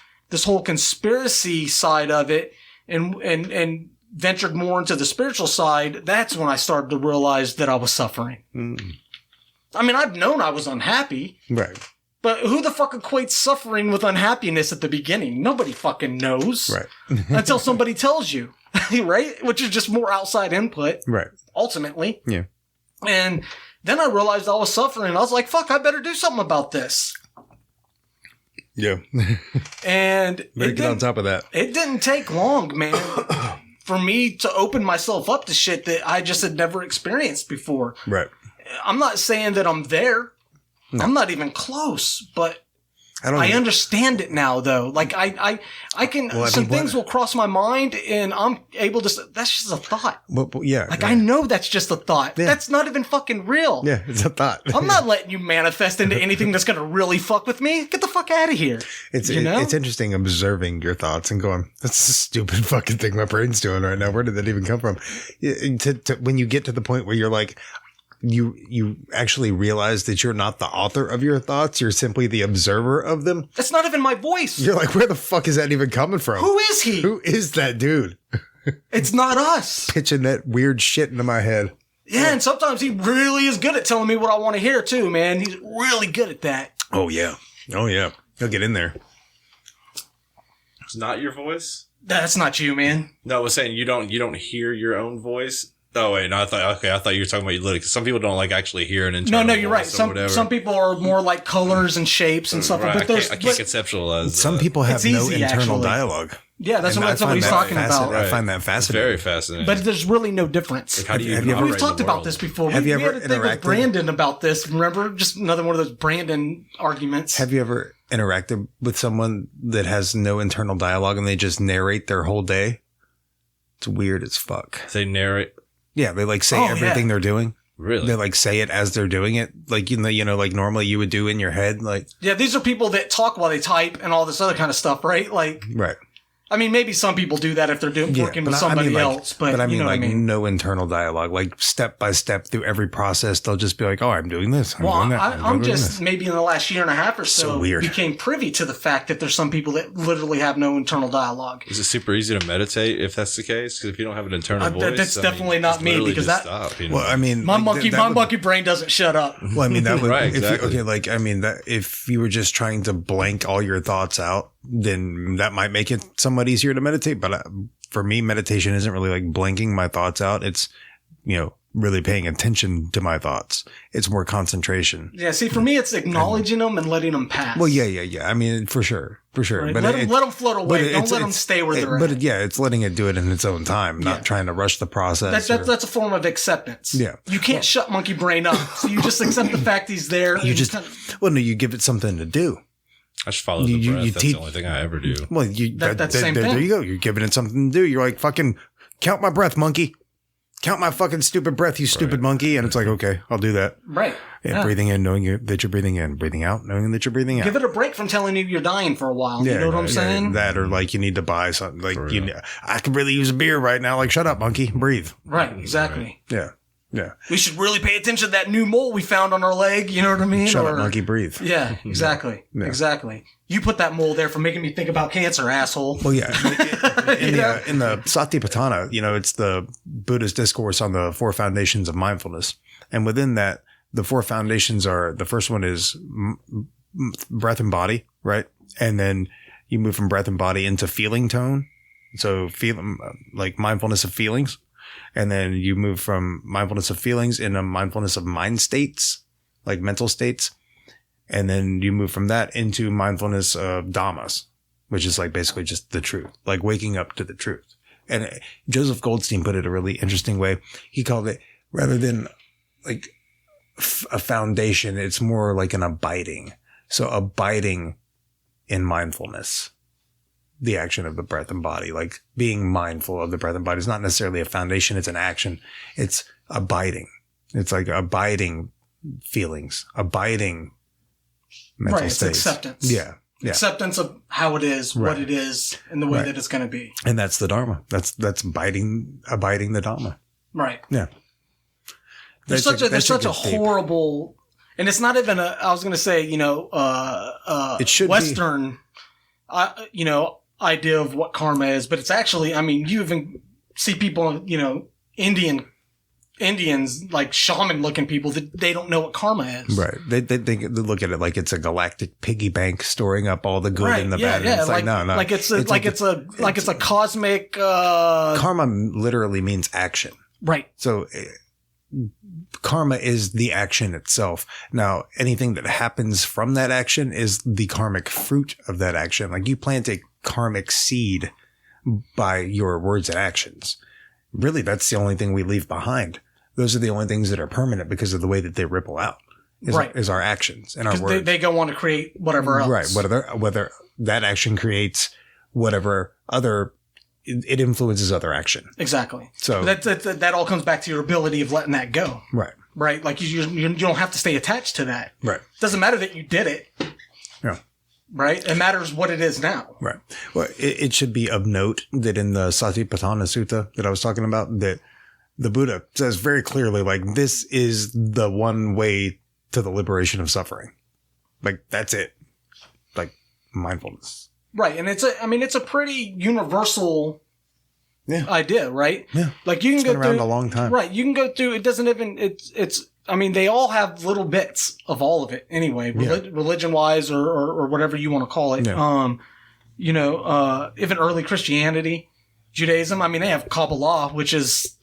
whole conspiracy side of it and ventured more into the spiritual side, that's when I started to realize that I was suffering. I mean, I've known I was unhappy. Right. But who the fuck equates suffering with unhappiness at the beginning? Nobody fucking knows. Right. Until somebody tells you. Right? Which is just more outside input. Right. Ultimately. Yeah. And then I realized I was suffering. I was like, fuck, I better do something about this. Yeah. And better get on top of that. It didn't take long, man, for me to open myself up to shit that I just had never experienced before. Right. I'm not saying that I'm there. No. I'm not even close, but I understand it now, though. Like I can, things will cross my mind and I'm able to, that's just a thought. Well, yeah. Like I know that's just a thought. Yeah. That's not even fucking real. Yeah, it's a thought. I'm not letting you manifest into anything that's going to really fuck with me. Get the fuck out of here. It's interesting observing your thoughts and going, that's a stupid fucking thing my brain's doing right now. Where did that even come from? When you get to the point where you're like, you actually realize that you're not the author of your thoughts. You're simply the observer of them. That's not even my voice. You're like, where the fuck is that even coming from? Who is he? Who is that dude? It's not us. Pitching that weird shit into my head. Yeah, and sometimes he really is good at telling me what I want to hear too, man. He's really good at that. Oh yeah. He'll get in there. It's not your voice? That's not you, man. No, I was saying you don't hear your own voice. Oh wait, no, I thought you were talking about you literally, because some people don't like actually hear an internal. No, you're right. Some people are more like colors and shapes and stuff. Right. But I can't conceptualize. Some people have no internal dialogue. Yeah, that's what he's talking about. I find that fascinating. Very fascinating. But there's really no difference. Like, how do you we've talked about this before. Have you ever had a thing with Brandon about this. Remember? Just another one of those Brandon arguments. Have you ever interacted with someone that has no internal dialogue and they just narrate their whole day? It's weird as fuck. They narrate? Yeah, they like say everything they're doing. Really? They like say it as they're doing it, like like normally you would do in your head. Like, yeah, these are people that talk while they type and all this other kind of stuff, right? Like, right. I mean, maybe some people do that if they're working with somebody else, but I mean, no internal dialogue, like step by step through every process. They'll just be like, "Oh, I'm doing this. I'm doing that. I'm just maybe in the last year and a half or so became privy to the fact that there's some people that literally have no internal dialogue. Is it super easy to meditate if that's the case? Because if you don't have an internal voice, that's definitely not me because that. Stop, Well, I mean, my monkey brain doesn't shut up. Well, I mean, that would right, exactly. If you were just trying to blank all your thoughts out, then that might make it somewhat easier to meditate. But for me, meditation isn't really like blanking my thoughts out. It's, really paying attention to my thoughts. It's more concentration. Yeah. See, for me, it's acknowledging them and letting them pass. Well, yeah. I mean, for sure. Right. But let them float away. Don't let them stay where they're at. But yeah, it's letting it do it in its own time, not trying to rush the process. That's a form of acceptance. Yeah. You can't shut monkey brain up. So you just accept the fact he's there. You give it something to do. I just follow the breath. That's the only thing I ever do. Well, that's the same thing. There you go. You're giving it something to do. You're like, fucking count my breath, monkey. Count my fucking stupid breath, you stupid monkey. And it's like, okay, I'll do that. Right. Yeah. Breathing in, knowing that you're breathing in. Breathing out, knowing that you're breathing out. Give it a break from telling you you're dying for a while. Yeah, you know what I'm saying? That or like you need to buy something. Like, I could really use a beer right now. Like, shut up, monkey. Breathe. Right. Exactly. Right. Yeah. We should really pay attention to that new mole we found on our leg. You know what I mean? Shut up, monkey. Breathe. Yeah, exactly. Yeah. Exactly. You put that mole there for making me think about cancer, asshole. Well, yeah. In the Satipatthana, it's the Buddhist discourse on the 4 foundations of mindfulness. And within that, the 4 foundations are, the first one is breath and body, right? And then you move from breath and body into feeling tone. So like mindfulness of feelings. And then you move from mindfulness of feelings into mindfulness of mind states, like mental states. And then you move from that into mindfulness of dhammas, which is like basically just the truth, like waking up to the truth. And Joseph Goldstein put it a really interesting way. He called it, rather than like a foundation, it's more like an abiding. So abiding in mindfulness. The action of the breath and body, like being mindful of the breath and body is not necessarily a foundation. It's an action. It's abiding. It's like abiding feelings, abiding mental states. It's acceptance. Yeah. Acceptance of how it is, what it is, and the way that it's going to be. And that's the Dharma. That's abiding the Dharma. Right. Yeah. There's such a horrible, and it's not even I was going to say, it should Western, idea of what karma is, but it's actually, I mean, you even see people, Indians, like shaman looking people, that they don't know what karma is. Right. They look at it like it's a galactic piggy bank storing up all the good and the bad. Yeah. It's like no. Like it's a cosmic, karma literally means action. Right. So karma is the action itself. Now, anything that happens from that action is the karmic fruit of that action. Like you plant a karmic seed by your words and actions. Really, that's the only thing we leave behind. Those are the only things that are permanent because of the way that they ripple out. Is our actions and our words. They go on to create whatever else. Right. Whether that action creates whatever other, it influences other action. Exactly. So that all comes back to your ability of letting that go. Right. Right. Like you don't have to stay attached to that. Right. It doesn't matter that you did it. Yeah. Right? It matters what it is now. Right. Well, it should be of note that in the Satipatthana Sutta that I was talking about, that the Buddha says very clearly, like, this is the one way to the liberation of suffering. Like, that's it. Like, mindfulness. Right. And it's a pretty universal idea, right? Yeah. Like you can go around a long time. Right. You can go through, it doesn't even, they all have little bits of all of it anyway, religion wise or whatever you want to call it. Yeah. Even early Christianity, Judaism, they have Kabbalah, which is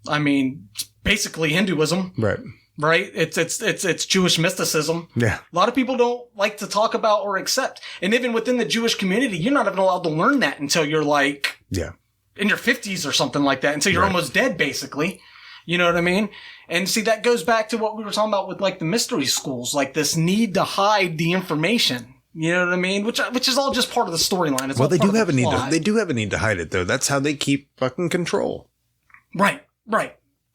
I mean, it's basically Hinduism. Right. Right? It's Jewish mysticism. Yeah. A lot of people don't like to talk about or accept. And even within the Jewish community, you're not even allowed to learn that until you're like in your 50s or something like that, until you're almost dead, basically. You know what I mean? And see, that goes back to what we were talking about with like the mystery schools, like this need to hide the information. You know what I mean? Which is all just part of the storyline. Well, they do have a need to, they do have a need to hide it though. That's how they keep fucking control. Right.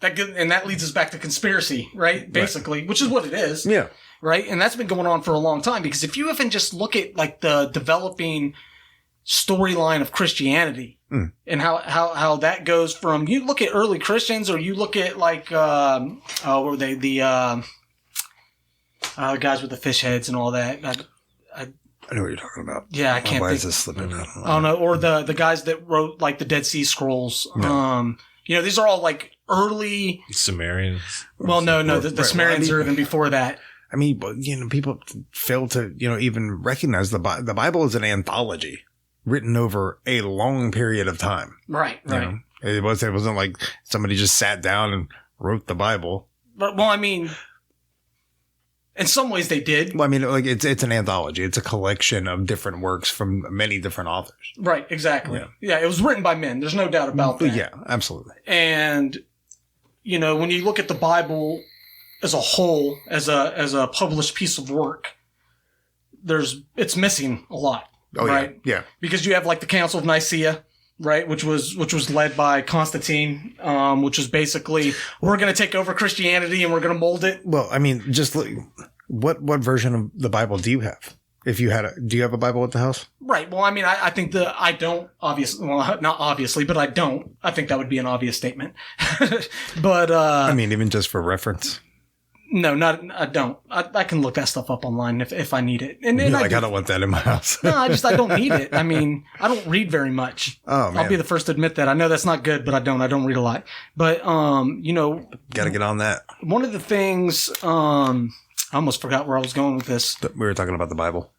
And that leads us back to conspiracy, right? Basically, which is what it is. Yeah. Right? And that's been going on for a long time, because if you even just look at like the developing storyline of Christianity and how that goes from, you look at early Christians, or you look at like, what were they? The guys with the fish heads and all that. I know what you're talking about. Yeah, I can't Why think. is this slipping out? Oh no, or the guys that wrote like the Dead Sea Scrolls. No. These are all like early Sumerians. Well, no, the Sumerians are even before that. I mean, people fail to, even recognize the Bible is an anthology written over a long period of time. Right. It wasn't like somebody just sat down and wrote the Bible. But, well, I mean, in some ways they did. Well, I mean, like it's an anthology. It's a collection of different works from many different authors. Right. Exactly. Yeah. It was written by men. There's no doubt about that. Yeah, absolutely. And, when you look at the Bible as a whole, as a published piece of work, it's missing a lot. Oh, right? Yeah. Because you have like the Council of Nicaea, right? Which was led by Constantine, which was basically, we're going to take over Christianity and we're going to mold it. Well, I mean, just look, what version of the Bible do you have? If you had do you have a Bible at the house? Right. Well, I mean, I think I don't, obviously, well, not obviously, but I don't. I think that would be an obvious statement. But, I mean, even just for reference. No, I don't. I can look that stuff up online if I need it. And I don't want that in my house. No, I don't need it. I mean, I don't read very much. Oh, man. I'll be the first to admit that. I know that's not good, but I don't read a lot. But, got to get on that. One of the things, I almost forgot where I was going with this. We were talking about the Bible.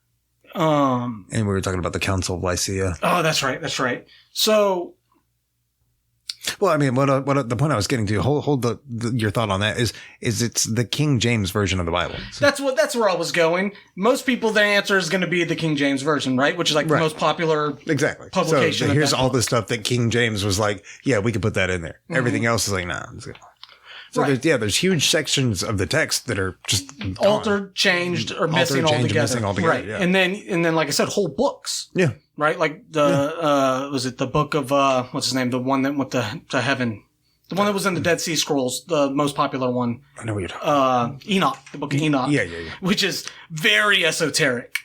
And we were talking about the Council of Nicaea. Oh, that's right. So, well, I mean, what the point I was getting to, hold your thought on that is it's the King James version of the Bible. So, that's where I was going. Most people, their answer is going to be the King James version, right? Which is like the most popular publication. So here's all the stuff that King James was like, yeah, we could put that in there. Mm-hmm. Everything else is like, nah. So there's huge sections of the text that are just altered, changed, or missing altogether. Right. Yeah. And then, like I said, whole books. Yeah. Right? Like was it the book of, what's his name? The one that went to heaven. The one that was in the Dead Sea Scrolls, the most popular one. I know what you're talking about. Enoch, the book of Enoch. Yeah. Which is very esoteric.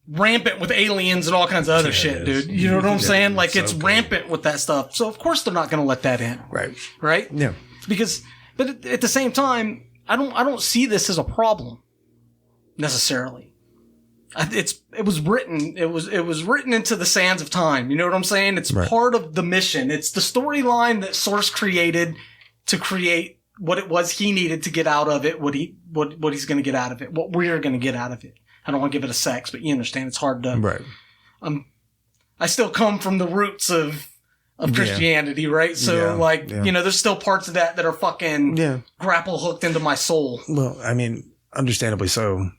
Rampant with aliens and all kinds of other shit, dude. You know what I'm saying? Like, it's rampant with that stuff. So, of course, they're not going to let that in. Right? Yeah. But at the same time, I don't see this as a problem necessarily. It was written into the sands of time. You know what I'm saying? It's part of the mission. It's the storyline that Source created to create what it was he needed to get out of it, what he's going to get out of it, what we're going to get out of it. I don't want to give it a sex, but you understand it's hard to. Right. I still come from the roots of Christianity, right? So, there's still parts of that are fucking grapple hooked into my soul. Well, I mean, understandably so,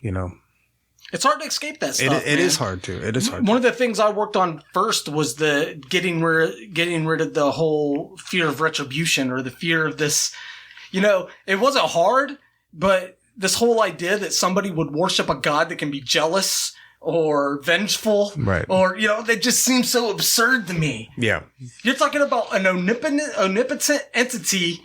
It's hard to escape that stuff. It is hard to. It is hard. One of the things I worked on first was the getting rid of the whole fear of retribution, or the fear of this. It wasn't hard, but this whole idea that somebody would worship a god that can be jealous or vengeful, right? Or, that just seems so absurd to me. Yeah. You're talking about an omnipotent entity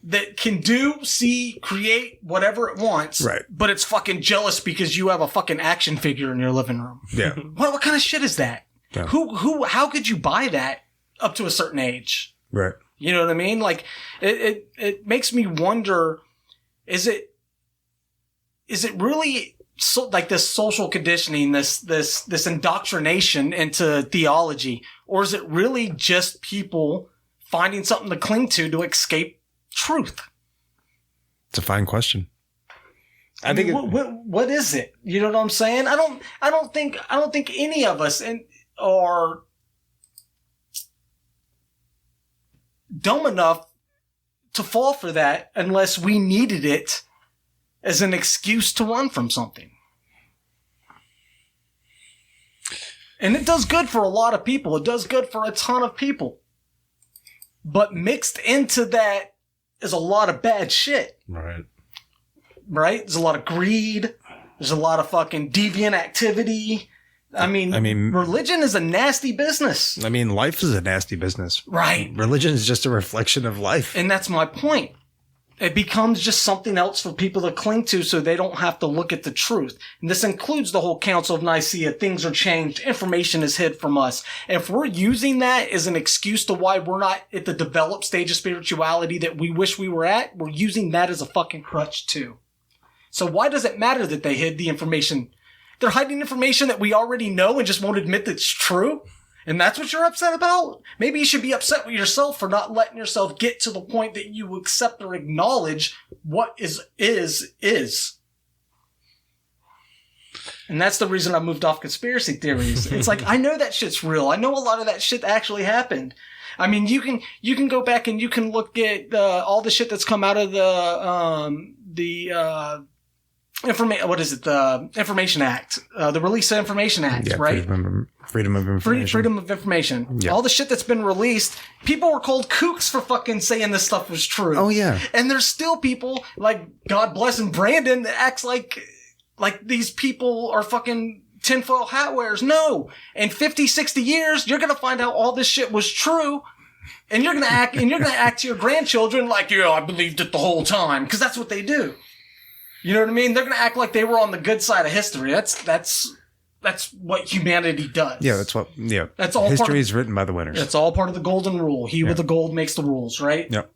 that can do, see, create whatever it wants. Right. But it's fucking jealous because you have a fucking action figure in your living room. Yeah. What kind of shit is that? Yeah. How could you buy that up to a certain age? Right. You know what I mean? Like, it makes me wonder, is it really like this social conditioning, this indoctrination into theology, or is it really just people finding something to cling to escape truth? It's a fine question. I think what is it? You know what I'm saying? I don't think any of us are dumb enough to fall for that unless we needed it as an excuse to run from something. And it does good for a lot of people. It does good for a ton of people. But mixed into that is a lot of bad shit. Right. Right? There's a lot of greed. There's a lot of fucking deviant activity. I mean, religion is a nasty business. I mean, life is a nasty business. Right. Religion is just a reflection of life. And that's my point. It becomes just something else for people to cling to so they don't have to look at the truth. And this includes the whole Council of Nicaea. Things are changed. Information is hid from us. And if we're using that as an excuse to why we're not at the developed stage of spirituality that we wish we were at, we're using that as a fucking crutch too. So why does it matter that they hid the information? They're hiding information that we already know and just won't admit that it's true. And that's what you're upset about? Maybe you should be upset with yourself for not letting yourself get to the point that you accept or acknowledge what is. And that's the reason I moved off conspiracy theories. It's like, I know that shit's real. I know a lot of that shit actually happened. I mean, you can go back and you can look at all the shit that's come out of the Information Act, the Release of Information Act, right? Freedom of information. Freedom of information. Yeah. All the shit that's been released, people were called kooks for fucking saying this stuff was true. Oh yeah. And there's still people like, God bless him, Brandon, that acts like these people are fucking tinfoil hat wearers. No. In 50, 60 years, you're gonna find out all this shit was true. And you're gonna act to your grandchildren like, yeah, I believed it the whole time. Cause that's what they do. You know what I mean? They're going to act like they were on the good side of history. That's what humanity does. Yeah, that's all. History is written by the winners. It's all part of the golden rule. He with the gold makes the rules, right? Yep.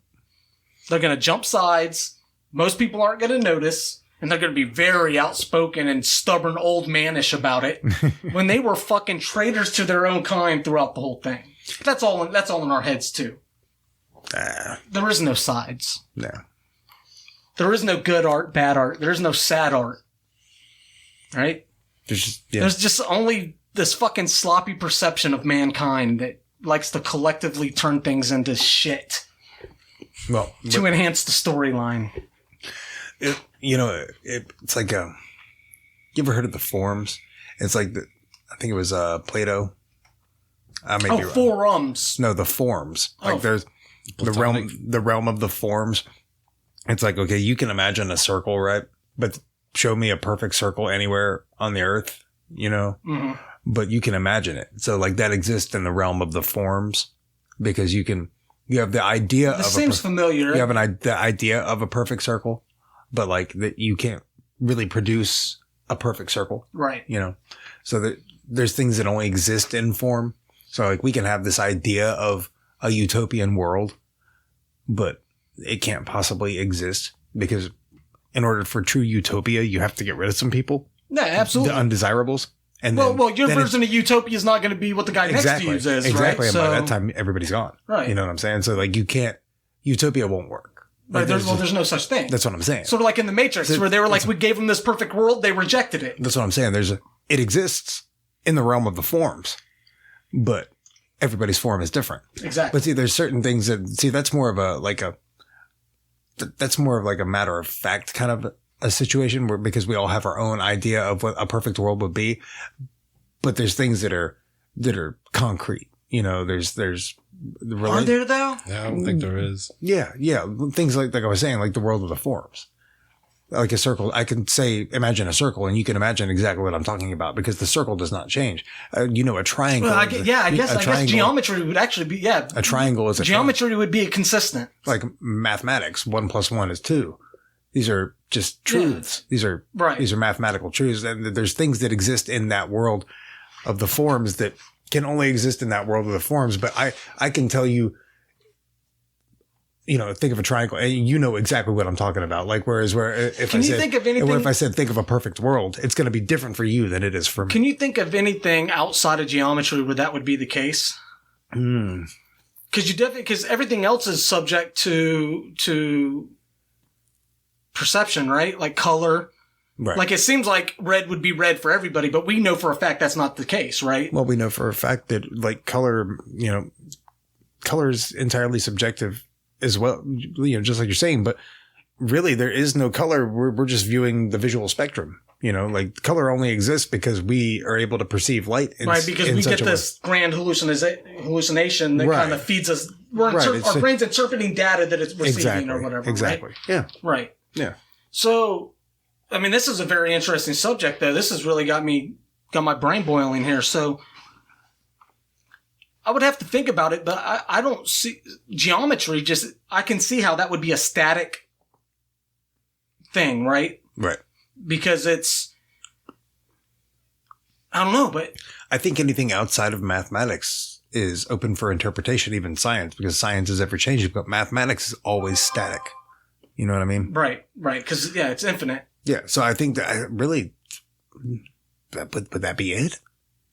They're going to jump sides. Most people aren't going to notice, and they're going to be very outspoken and stubborn old manish about it when they were fucking traitors to their own kind throughout the whole thing. That's all in our heads too. There is no sides. No. There is no good art, bad art. There is no sad art. Right? There's just only this fucking sloppy perception of mankind that likes to collectively turn things into shit. Well, to enhance the storyline. It's like, you ever heard of the forms? It's like, I think it was Plato. Forums. No, the forms. Like there's the realm of the forms. It's like, okay, you can imagine a circle, right? But show me a perfect circle anywhere on the earth, Mm-hmm. But you can imagine it. So like that exists in the realm of the forms because you have the idea this seems familiar. You have the idea of a perfect circle, but like that you can't really produce a perfect circle. Right. So there's things that only exist in form. So like we can have this idea of a utopian world, but it can't possibly exist because in order for true utopia, you have to get rid of some people. Yeah, absolutely. The undesirables. And your version of utopia is not going to be what the guy next to you is, exactly. right? And by that time, everybody's gone. Right. You know what I'm saying? So like utopia won't work. Right. There's no such thing. That's what I'm saying. Sort of like in the Matrix where they were like, we gave them this perfect world. They rejected it. That's what I'm saying. It exists in the realm of the forms, but everybody's form is different. Exactly. But see, there's certain things that's more of a matter of fact kind of a situation where, because we all have our own idea of what a perfect world would be, but there's things that are concrete. There's are there though? Yeah, I don't think there is. Yeah. Things like I was saying, like the world of the forms. Like a circle, I can say, imagine a circle, and you can imagine exactly what I'm talking about because the circle does not change. A triangle. Well, I guess geometry would actually be, A triangle is geometry would be consistent. Like mathematics, 1 + 1 is 2. These are just truths. Yeah. These are mathematical truths. And there's things that exist in that world of the forms that can only exist in that world of the forms. But I can tell you, think of a triangle and you know exactly what I'm talking about. Like, if I said, think of a perfect world, it's going to be different for you than it is for me. Can you think of anything outside of geometry where that would be the case? Because everything else is subject to perception, right? Like color. Right. Like it seems like red would be red for everybody, but we know for a fact that's not the case, right? Well, we know for a fact that like color, color is entirely subjective as well, just like you're saying, but really there is no color. We're just viewing the visual spectrum. Like color only exists because we are able to perceive light. Because we get this grand hallucination that kind of feeds us. Our brain's interpreting data that it's receiving or whatever. Exactly. Right? Yeah. Right. Yeah. So, I mean, this is a very interesting subject, though. This has really got my brain boiling here. So, I would have to think about it, but I don't see geometry. I can see how that would be a static thing, right? Right. Because I don't know, but I think anything outside of mathematics is open for interpretation, even science, because science is ever changing, but mathematics is always static. You know what I mean? Right. Because, it's infinite. Yeah. So I think that would that be it?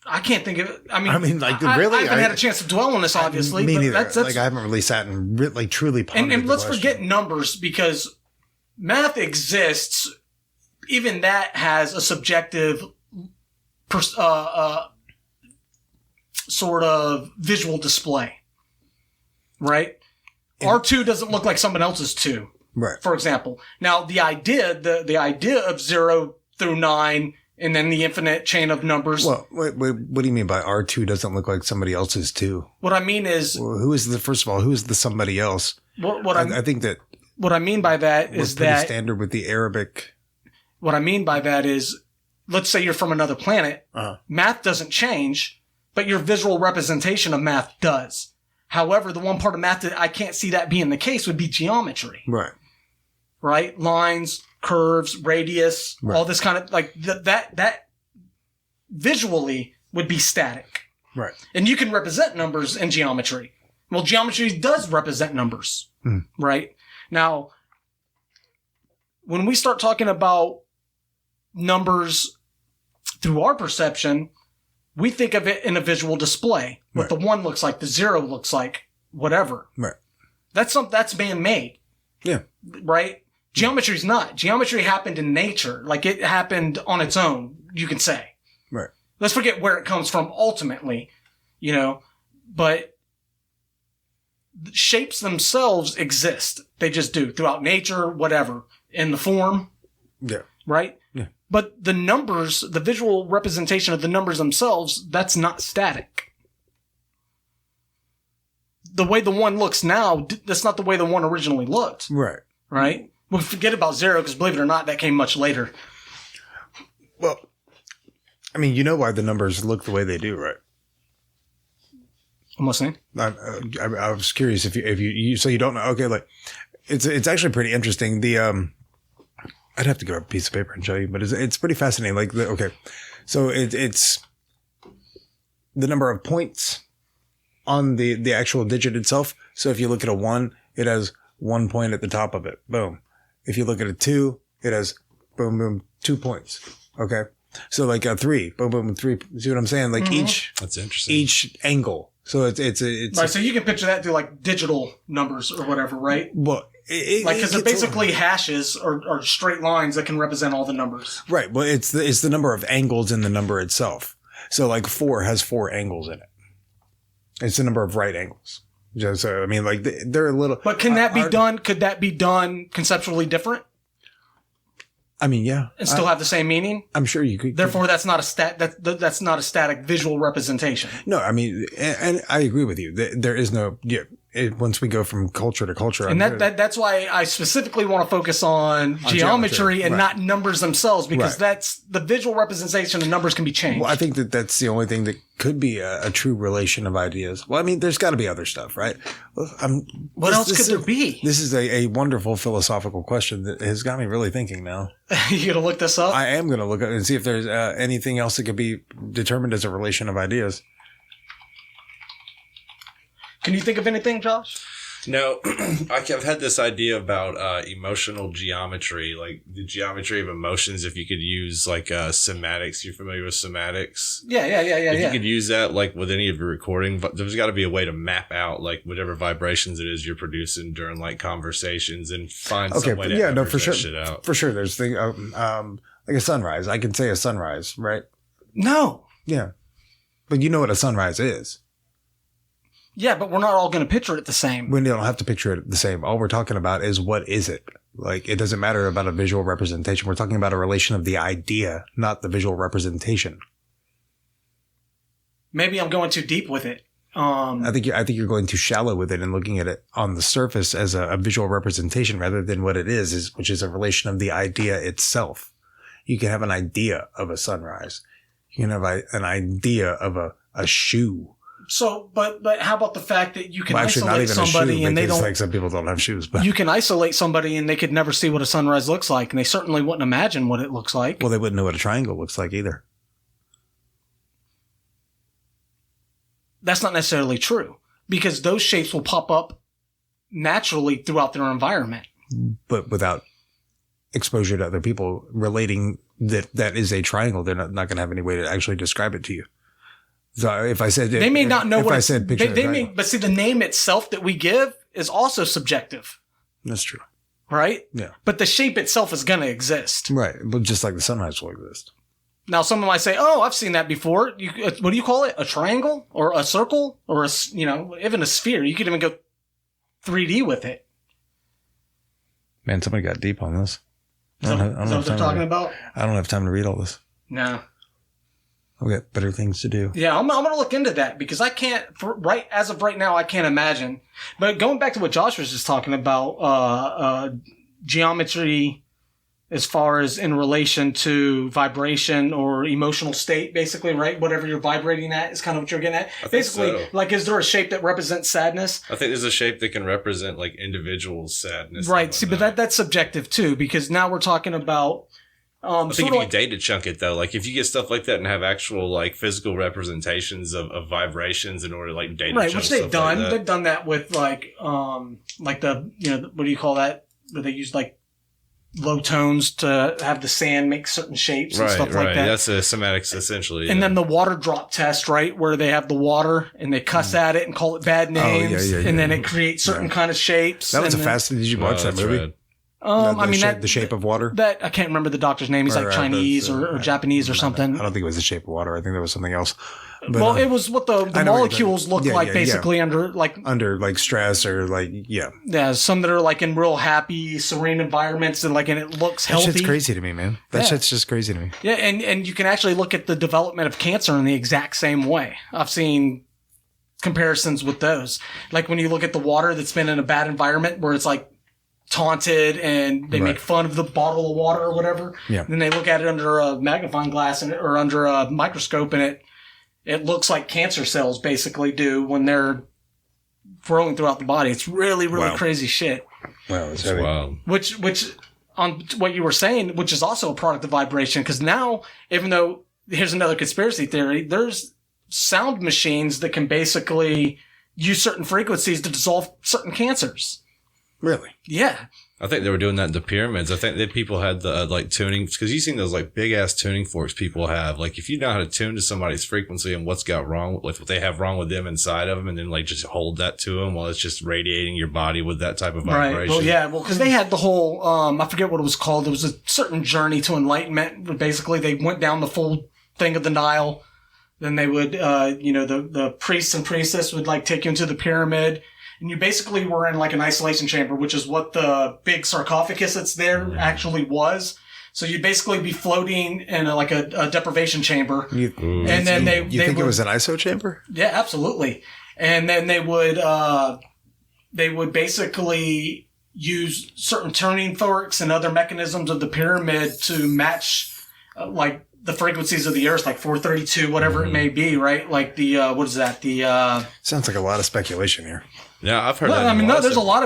I can't think of it. I mean, really? I haven't had a chance to dwell on this, obviously. Me but neither. That's, I haven't really sat and truly pondered And let's the forget numbers, because math exists. Even that has a subjective sort of visual display, right? R2 doesn't look like someone else's 2, right? For example. Now, the idea of 0 through 9 and then the infinite chain of numbers. Well, wait, what do you mean by R2 doesn't look like somebody else's 2? What I mean is... Well, who is the somebody else? I think that... What I mean by that is pretty standard with the Arabic... What I mean by that is, let's say you're from another planet. Math doesn't change, but your visual representation of math does. However, the one part of math that I can't see that being the case would be geometry. Right. Right? Lines, curves, radius, all this kind of, that visually would be static. Right. And you can represent numbers in geometry. Well, geometry does represent numbers. Right? Now, when we start talking about numbers through our perception, we think of it in a visual display. What the 1 looks like, the 0 looks like, whatever. Right. That's man-made. Yeah. Right? Geometry's not. Geometry happened in nature. Like, it happened on its own, you can say. Right. Let's forget where it comes from ultimately, but shapes themselves exist. They just do throughout nature, whatever, in the form. Yeah. Right? Yeah. But the numbers, the visual representation of the numbers themselves, that's not static. The way the 1 looks now, that's not the way the 1 originally looked. Right. Right? Well, forget about 0, because believe it or not, that came much later. Well, I mean, you know why the numbers look the way they do, right? I'm listening. I was curious if you so you don't know. Okay, like it's actually pretty interesting. I'd have to grab a piece of paper and show you, but it's pretty fascinating. Like, so it's the number of points on the actual digit itself. So if you look at a 1, it has 1 point at the top of it. Boom. If you look at a 2, it has boom, boom, 2 points. Okay. So like a 3, boom, boom, 3. See what I'm saying? Like that's interesting. Each angle. So it's right. So you can picture that through like digital numbers or whatever, right? Well, because they're basically hashes or straight lines that can represent all the numbers. Right. Well, it's the number of angles in the number itself. So like 4 has 4 angles in it. It's the number of right angles. So I mean, like they're a little. But can that be done? Could that be done conceptually different? I mean, yeah, and still have the same meaning. I'm sure you could. Therefore, that's not a that's not a static visual representation. No, I mean, and I agree with you. There is no. Yeah, once we go from culture to culture, and that's why I specifically want to focus on geometry and not numbers themselves, because that's the visual representation of numbers can be changed. Well, I think that's the only thing that could be a true relation of ideas. Well, I mean, there's got to be other stuff, right? What else could there be? This is a wonderful philosophical question that has got me really thinking now. You gonna look this up? I am gonna look at it and see if there's anything else that could be determined as a relation of ideas. Can you think of anything, Josh? No, I've had this idea about emotional geometry, like the geometry of emotions. If you could use like semantics, you're familiar with semantics? Yeah. If you could use that like with any of your recording, but there's got to be a way to map out like whatever vibrations it is you're producing during like conversations and find some way to for sure. Shit out. For sure, there's thing like a sunrise. I can say a sunrise, right? No. Yeah, but you know what a sunrise is. Yeah, but we're not all going to picture it the same. We don't have to picture it the same. All we're talking about is what is it? Like, it doesn't matter about a visual representation. We're talking about a relation of the idea, not the visual representation. Maybe I'm going too deep with it. I think you're going too shallow with it and looking at it on the surface as a visual representation rather than what it is, which is a relation of the idea itself. You can have an idea of a sunrise. You can have an idea of a shoe. So, but how about the fact that you can isolate somebody and they don't, like, some people don't have shoes, but you can isolate somebody and they could never see what a sunrise looks like, and they certainly wouldn't imagine what it looks like. Well, they wouldn't know what a triangle looks like either. That's not necessarily true, because those shapes will pop up naturally throughout their environment. But without exposure to other people relating that is a triangle, they're not going to have any way to actually describe it to you. So if I said, they may not know what I said, they may, but see, the name itself that we give is also subjective. That's true. Right? Yeah. But the shape itself is going to exist. Right. But just like the sunrise will exist. Now, someone might say, "Oh, I've seen that before." What do you call it? A triangle or a circle or even a sphere? You could even go 3D with it. Man, somebody got deep on this. Is that what they're talking about? I don't have time to read all this. No. I've got better things to do. Yeah, I'm going to look into that because I can't. As of right now, I can't imagine. But going back to what Josh was just talking about, geometry. As far as in relation to vibration or emotional state, basically, right? Whatever you're vibrating at is kind of what you're getting at. Basically, like, is there a shape that represents sadness? I think there's a shape that can represent, like, individual sadness. Right. See, but that's subjective, too, because now we're talking about... I think if you data chunk it, though, like, if you get stuff like that and have actual, like, physical representations of vibrations in order to, like, data chunk which they've done. Like that. They've done that with, like the, what do you call that? Where they use, like, low tones to have the sand make certain shapes and stuff like that. That's a sematics, essentially. And then the water drop test, right? Where they have the water and they cuss at it and call it bad names. And then it creates certain kind of shapes. That was did you watch that movie? Rad. The Shape of Water? That I can't remember the doctor's name. He's like Chinese or Japanese or something. I don't think it was The Shape of Water. I think there was something else. But, well, it was what the molecules look like, basically under stress or some that are like in real happy, serene environments and it looks healthy. That shit's crazy to me, man. That shit's just crazy to me. Yeah, and you can actually look at the development of cancer in the exact same way. I've seen comparisons with those. Like when you look at the water that's been in a bad environment where it's like taunted and they make fun of the bottle of water or whatever. Yeah. Then they look at it under a magnifying glass or under a microscope and it looks like cancer cells basically do when they're growing throughout the body. It's really, really crazy shit. Wow, it's wild. Which on what you were saying, which is also a product of vibration, because now, even though here's another conspiracy theory, there's sound machines that can basically use certain frequencies to dissolve certain cancers. Really? Yeah. I think they were doing that in the pyramids. I think that people had the tuning, because you've seen those like big ass tuning forks people have. Like if you know how to tune to somebody's frequency and what's got wrong with what they have wrong with them inside of them, and then like just hold that to them while it's just radiating your body with that type of vibration. Right. Well, yeah. Well, because they had the whole I forget what it was called. There was a certain journey to enlightenment. Where basically, they went down the full thing of the Nile. Then they would, the priests and priestess would like take you into the pyramid. And you basically were in like an isolation chamber, which is what the big sarcophagus that's there actually was. So you'd basically be floating in a deprivation chamber. You think it was an ISO chamber? Yeah, absolutely. And then they would basically use certain turning forks and other mechanisms of the pyramid to match like the frequencies of the earth, like 432, whatever it may be, right? Like the what is that? The sounds like a lot of speculation here. Yeah, I've heard that. I mean, there's a lot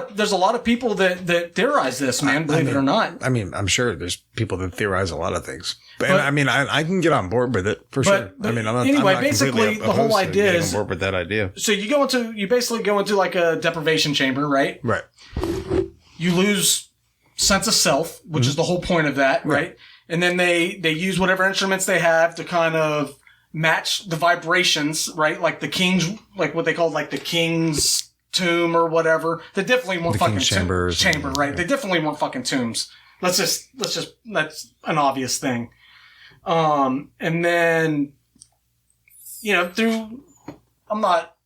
of people that theorize this, man. Believe it or not. I mean, I'm sure there's people that theorize a lot of things. But I mean, I can get on board with it for sure. I mean, I'm not basically the whole idea is on board with that idea. So you basically go into like a deprivation chamber, right? Right. You lose sense of self, which is the whole point of that, right? And then they use whatever instruments they have to kind of match the vibrations, right? Like the king's, like what they call like the king's tomb or whatever. They definitely weren't fucking chamber, right? They definitely weren't fucking tombs. Let's just that's an obvious thing. And then, I'm not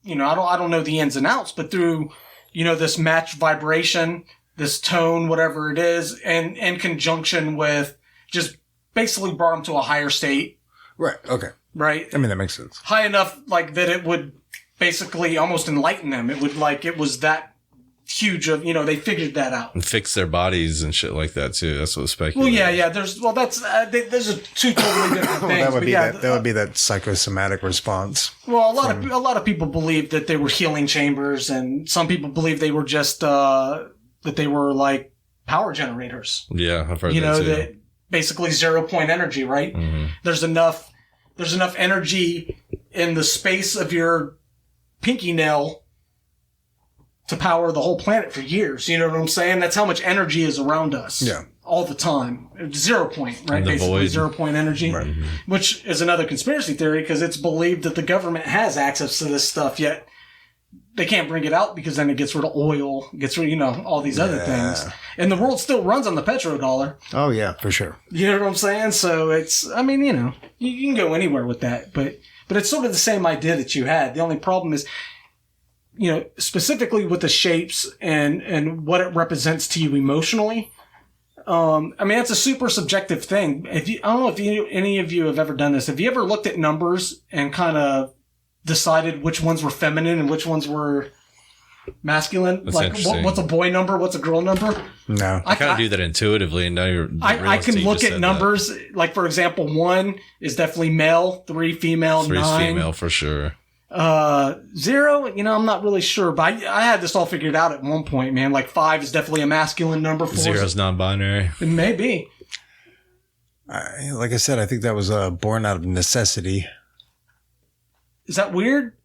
I don't know the ins and outs, but through, this match vibration, this tone, whatever it is, and in conjunction with just basically brought them to a higher state. Right. Okay. Right. I mean, that makes sense. High enough, like, that it would basically almost enlighten them. It would, like, it was that huge of, they figured that out. And fix their bodies and shit like that, too. That's what speculated. Well, yeah. There's a two totally different things. that would be that psychosomatic response. Well, a lot of people believe that they were healing chambers, and some people believe they were just, that they were, like, power generators. Yeah, I've heard that, too. That basically 0 point energy, right? Mm-hmm. There's enough energy in the space of your pinky nail to power the whole planet for years. You know what I'm saying? That's how much energy is around us. Yeah. All the time. 0 point, right? Basically void. 0 point energy. Right. Which is another conspiracy theory because it's believed that the government has access to this stuff, yet they can't bring it out because then it gets rid of oil, gets rid of, all these other things. And the world still runs on the petrodollar. Oh, yeah, for sure. You know what I'm saying? So it's, I mean, you can go anywhere with that, but it's sort of the same idea that you had. The only problem is, specifically with the shapes and what it represents to you emotionally. I mean, it's a super subjective thing. I don't know if any of you have ever done this. Have you ever looked at numbers and kind of decided which ones were feminine and which ones were masculine? That's like, interesting. what's a boy number? What's a girl number? No. I kind of do that intuitively, and now I can look at numbers. Like, for example, 1 is definitely male, 3 female, 3's 9 female for sure. 0, I'm not really sure, but I had this all figured out at one point, man. Like 5 is definitely a masculine number. 0's non-binary. It may be. Like I said, I think that was born out of necessity. Is that weird?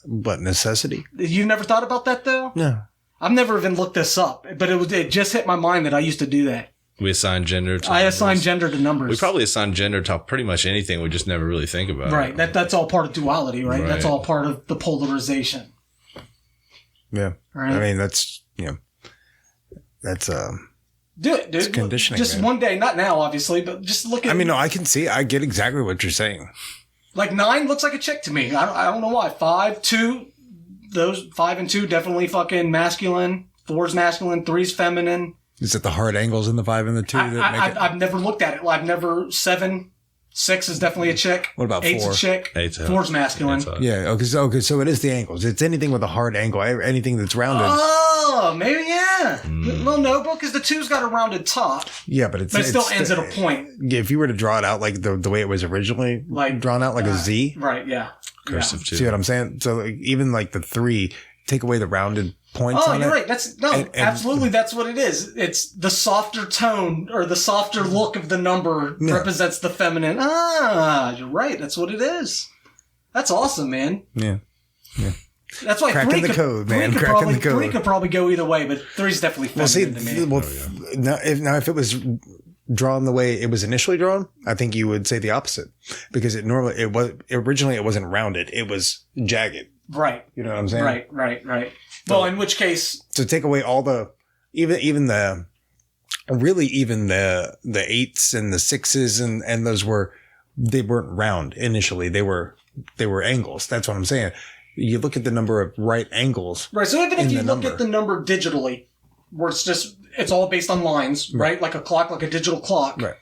But necessity? You never thought about that though? No. I've never even looked this up, but it just hit my mind that I used to do that. We assign gender to I numbers. assign gender to numbers. We probably assign gender to pretty much anything. We just never really think about right. it. That's all part of duality, right? Right. That's all part of the polarization. Yeah. Right. I mean, that's, that's, do it, dude. It's conditioning. Just man. one day, not now, obviously, but just look at. I mean, no, I get exactly what you're saying. Like 9 looks like a chick to me. I don't know why. 5, 2, those 5 and 2 definitely fucking masculine. 4's masculine. 3's feminine. Is it the hard angles in the 5 and the 2 that make it? I've never looked at it. I've never 7, 6 is definitely a chick. What about 8's 4? a chick. 8's 4's masculine. Yeah. Okay. So it is the angles. It's anything with a hard angle. Anything that's rounded. Oh, maybe yeah. Well, no, bro, because the 2's got a rounded top. Yeah, but it still ends at a point. If you were to draw it out like the way it was originally drawn out, like a Z. Right. Yeah. Cursive too. See what I'm saying? So even like the 3, take away the rounded points. Oh, on you're it. right. Absolutely. That's what it is. It's the softer tone or the softer look of the number represents the feminine. Ah, you're right. That's what it is. That's awesome, man. Yeah. That's why cracking the code, man. Cracking the code. 3 could probably go either way, but 3's definitely feminine to me. Now if it was drawn the way it was initially drawn, I think you would say the opposite because originally it wasn't rounded. It was jagged. Right. You know what I'm saying? Right. Well, in which case, to take away all the even the 8s and the 6s and those they weren't round initially. They were angles. That's what I'm saying. You look at the number of right angles. Right. So even if you look at the number digitally, where it's all based on lines, right? Like a clock, like a digital clock. Right.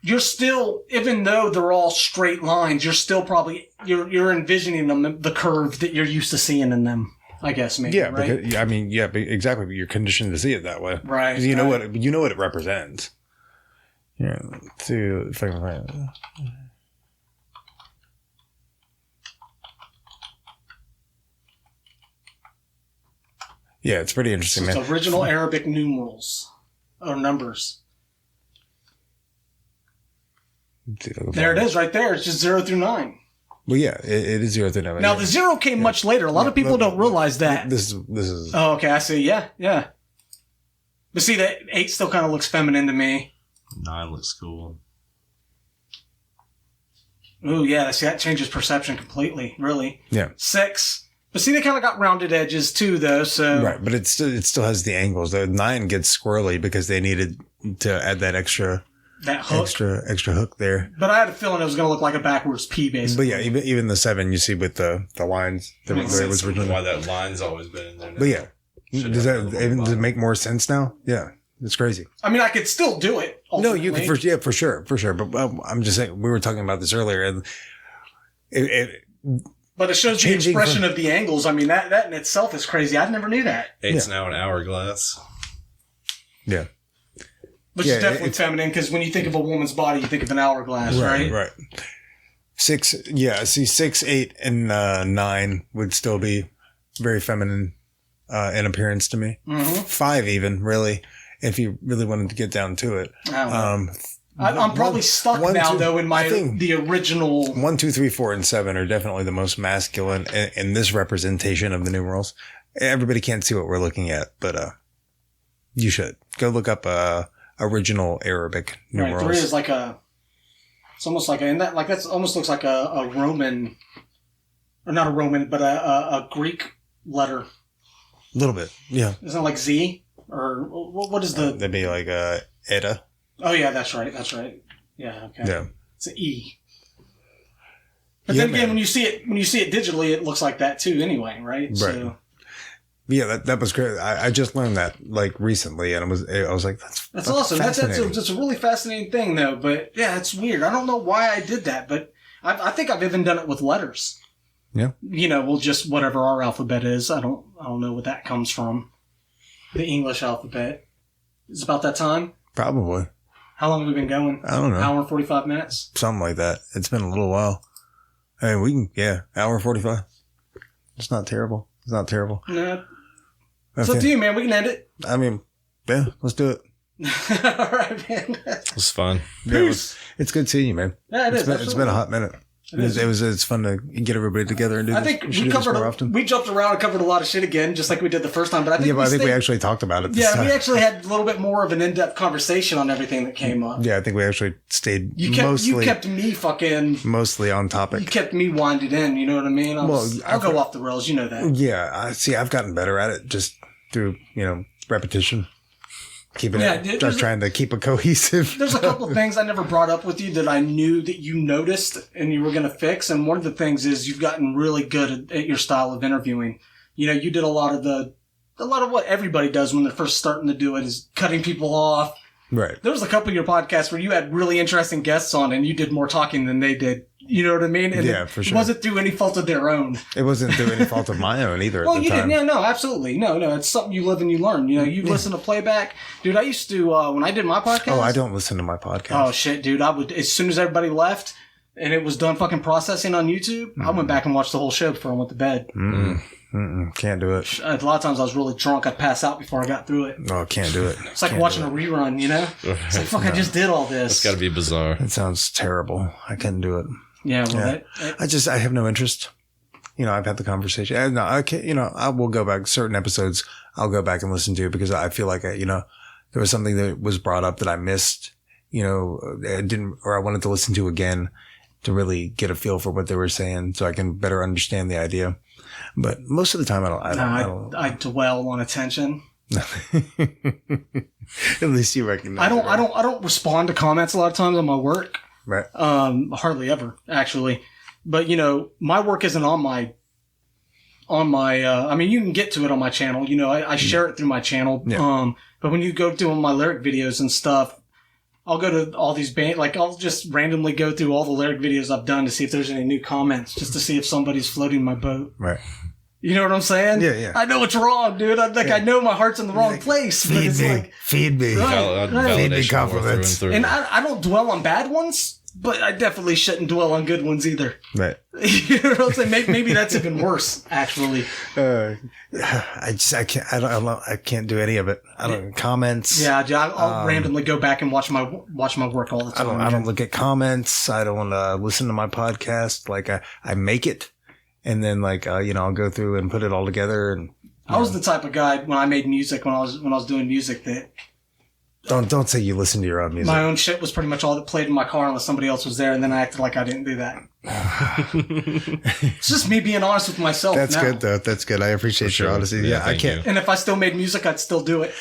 You're still, even though they're all straight lines, you're still probably, you're envisioning them, the curve that you're used to seeing in them. I guess maybe. Yeah, right? because, exactly. But you're conditioned to see it that way, right? You know what it represents. Yeah. To if I can find it. Yeah, it's pretty interesting, man. It's original Arabic numerals or numbers. There it is, right there. It's just 0 through 9. Well, yeah, it is 0 through 9. Now the 0 came much later. A lot of people don't realize that. This is. Oh, okay. I see. Yeah. But see, that 8 still kind of looks feminine to me. 9 looks cool. Ooh, yeah. See, that changes perception completely. Really. Yeah. 6. But see, they kind of got rounded edges too, though. So right, but it still has the angles. The 9 gets squirrely because they needed to add that extra. that hook. Extra hook there. But I had a feeling it was going to look like a backwards P, basically. But yeah, even the 7 you see with the lines. Where it was originally. Why that line's always been in there. But yeah. Does it make more sense now? Yeah. It's crazy. I mean, I could still do it. Ultimately. No, you can for sure. But I'm just saying, we were talking about this earlier, and but it shows the expression of the angles. I mean, that in itself is crazy. I never knew that. 8's now an hourglass. Yeah. Which is definitely feminine, because when you think of a woman's body, you think of an hourglass, right? Right. 6, 6, 8, and 9 would still be very feminine in appearance to me. Mm-hmm. 5 even, really, if you really wanted to get down to it. I'm probably stuck now, though, in the original. 1, 2, 3, 4, and 7 are definitely the most masculine in this representation of the numerals. Everybody can't see what we're looking at, but you should. Go look up original Arabic numerals. Right, 3 is like it's almost like that almost looks like a Roman, or not a Roman, but a Greek letter. A little bit, yeah. Isn't it like Z? Or what is the... That'd be like Eta. Oh, yeah, that's right. Yeah, okay. Yeah. It's an E. But then again, when you see it digitally, it looks like that too anyway, right? Right. So, yeah, that was great. I just learned that like recently, and I was like, that's awesome. That's a really fascinating thing, though. But yeah, it's weird. I don't know why I did that, but I think I've even done it with letters. Yeah. We'll just whatever our alphabet is. I don't know what that comes from. The English alphabet. It's about that time. Probably. How long have we been going? I don't know. Hour and 45 minutes. Something like that. It's been a little while. I mean, hour and 45. It's not terrible. No. It's up to you, man. We can end it. I mean, yeah, let's do it. All right, man. It was fun. Yeah, it's good seeing you, man. Yeah, it's been a hot minute. It's fun to get everybody together and do this. I think we jumped around and covered a lot of shit again, just like we did the first time. But I think we actually talked about it this time. We actually had a little bit more of an in-depth conversation on everything that came up. Yeah, I think we actually stayed You kept me fucking... mostly on topic. You kept me winded in, you know what I mean? I'll go off the rails, you know that. Yeah, I've gotten better at it just through, repetition. Trying to keep it cohesive. There's a couple things I never brought up with you that I knew that you noticed and you were going to fix. And one of the things is you've gotten really good at your style of interviewing. You did a lot of what everybody does when they're first starting to do it, is cutting people off. Right. There was a couple of your podcasts where you had really interesting guests on and you did more talking than they did. You know what I mean? And yeah, for sure. It wasn't through any fault of their own. It wasn't through any fault of my own either. Well, at the time. Didn't. Yeah, no, absolutely. No. It's something you live and you learn. You listen to playback. Dude, I used to, when I did my podcast. Oh, I don't listen to my podcast. Oh, shit, dude. I would, as soon as everybody left and it was done fucking processing on YouTube, I went back and watched the whole show before I went to bed. Can't do it. A lot of times I was really drunk. I'd pass out before I got through it. Oh, can't do it. It's like watching a rerun, It's like, fuck, I just did all this. It's got to be bizarre. It sounds terrible. I couldn't do it. Yeah, well, I have no interest. I've had the conversation. I can't, I will go back certain episodes. I'll go back and listen to because I feel like there was something that was brought up that I missed, I didn't, or I wanted to listen to again to really get a feel for what they were saying so I can better understand the idea. But most of the time I dwell on attention. At least you recognize. I don't respond to comments a lot of times on my work. Right. Hardly ever, actually. But, my work isn't on my, I mean, you can get to it on my channel. I share it through my channel. Yeah. But when you go through my lyric videos and stuff, I'll go to all these I'll just randomly go through all the lyric videos I've done to see if there's any new comments, just to see if somebody's floating my boat. Right. You know what I'm saying? Yeah. I know it's wrong, dude. I know my heart's in the wrong place. Feed me. Right. Feed me compliments. And I don't dwell on bad ones, but I definitely shouldn't dwell on good ones either. Right. You know what I'm saying? Maybe that's even worse, actually. I can't do any of it. I don't comments. Yeah, I'll randomly go back and watch my work all the time. I don't look at comments. I don't listen to my podcast. Like I make it. And then I'll go through and put it all together. And I was the type of guy when I made music, when I was doing music, that Don't say you listen to your own music. My own shit was pretty much all that played in my car unless somebody else was there, and then I acted like I didn't do that. It's just me being honest with myself. That's good, though. That's good. I appreciate your honesty. Yeah, I can't. And if I still made music, I'd still do it.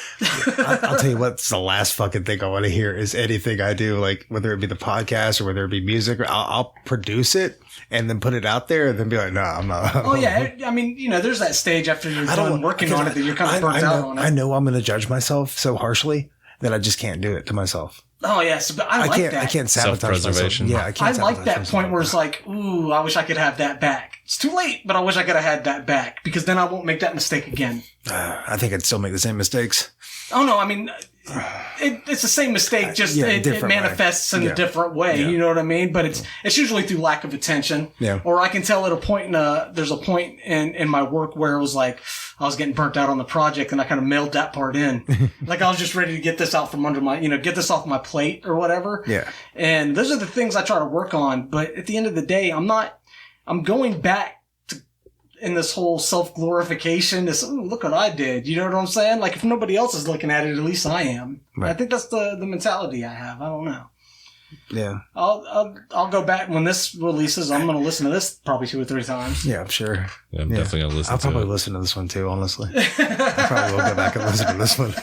I'll tell you what's the last fucking thing I want to hear is anything I do, like whether it be the podcast or whether it be music. I'll produce it and then put it out there and then be like, no, I'm not. Oh, yeah. I mean, there's that stage after you're done working on it that you're kind of burnt out on it. I know I'm going to judge myself so harshly that I just can't do it to myself. Oh, yes. But I like that. I can't sabotage myself. Yeah, I like that point where it's like, ooh, I wish I could have that back. It's too late, but I wish I could have had that back because then I won't make that mistake again. I think I'd still make the same mistakes. Oh, no. I mean, it's the same mistake, just it manifests in a different way. Yeah. You know what I mean? But it's usually through lack of attention. Yeah. Or I can tell at a point there's a point in my work where it was like I was getting burnt out on the project and I kind of mailed that part in. Like I was just ready to get this out from under my, get this off my plate or whatever. Yeah. And those are the things I try to work on. But at the end of the day, I'm going back in this whole self-glorification, look what I did. You know what I'm saying? Like, if nobody else is looking at it, at least I am. Right. I think that's the mentality I have. I don't know. Yeah. I'll go back when this releases. I'm going to listen to this probably 2 or 3 times. Yeah, I'm sure. Yeah, I'm definitely going to listen to it. I'll probably listen to this one too, honestly. I probably will go back and listen to this one.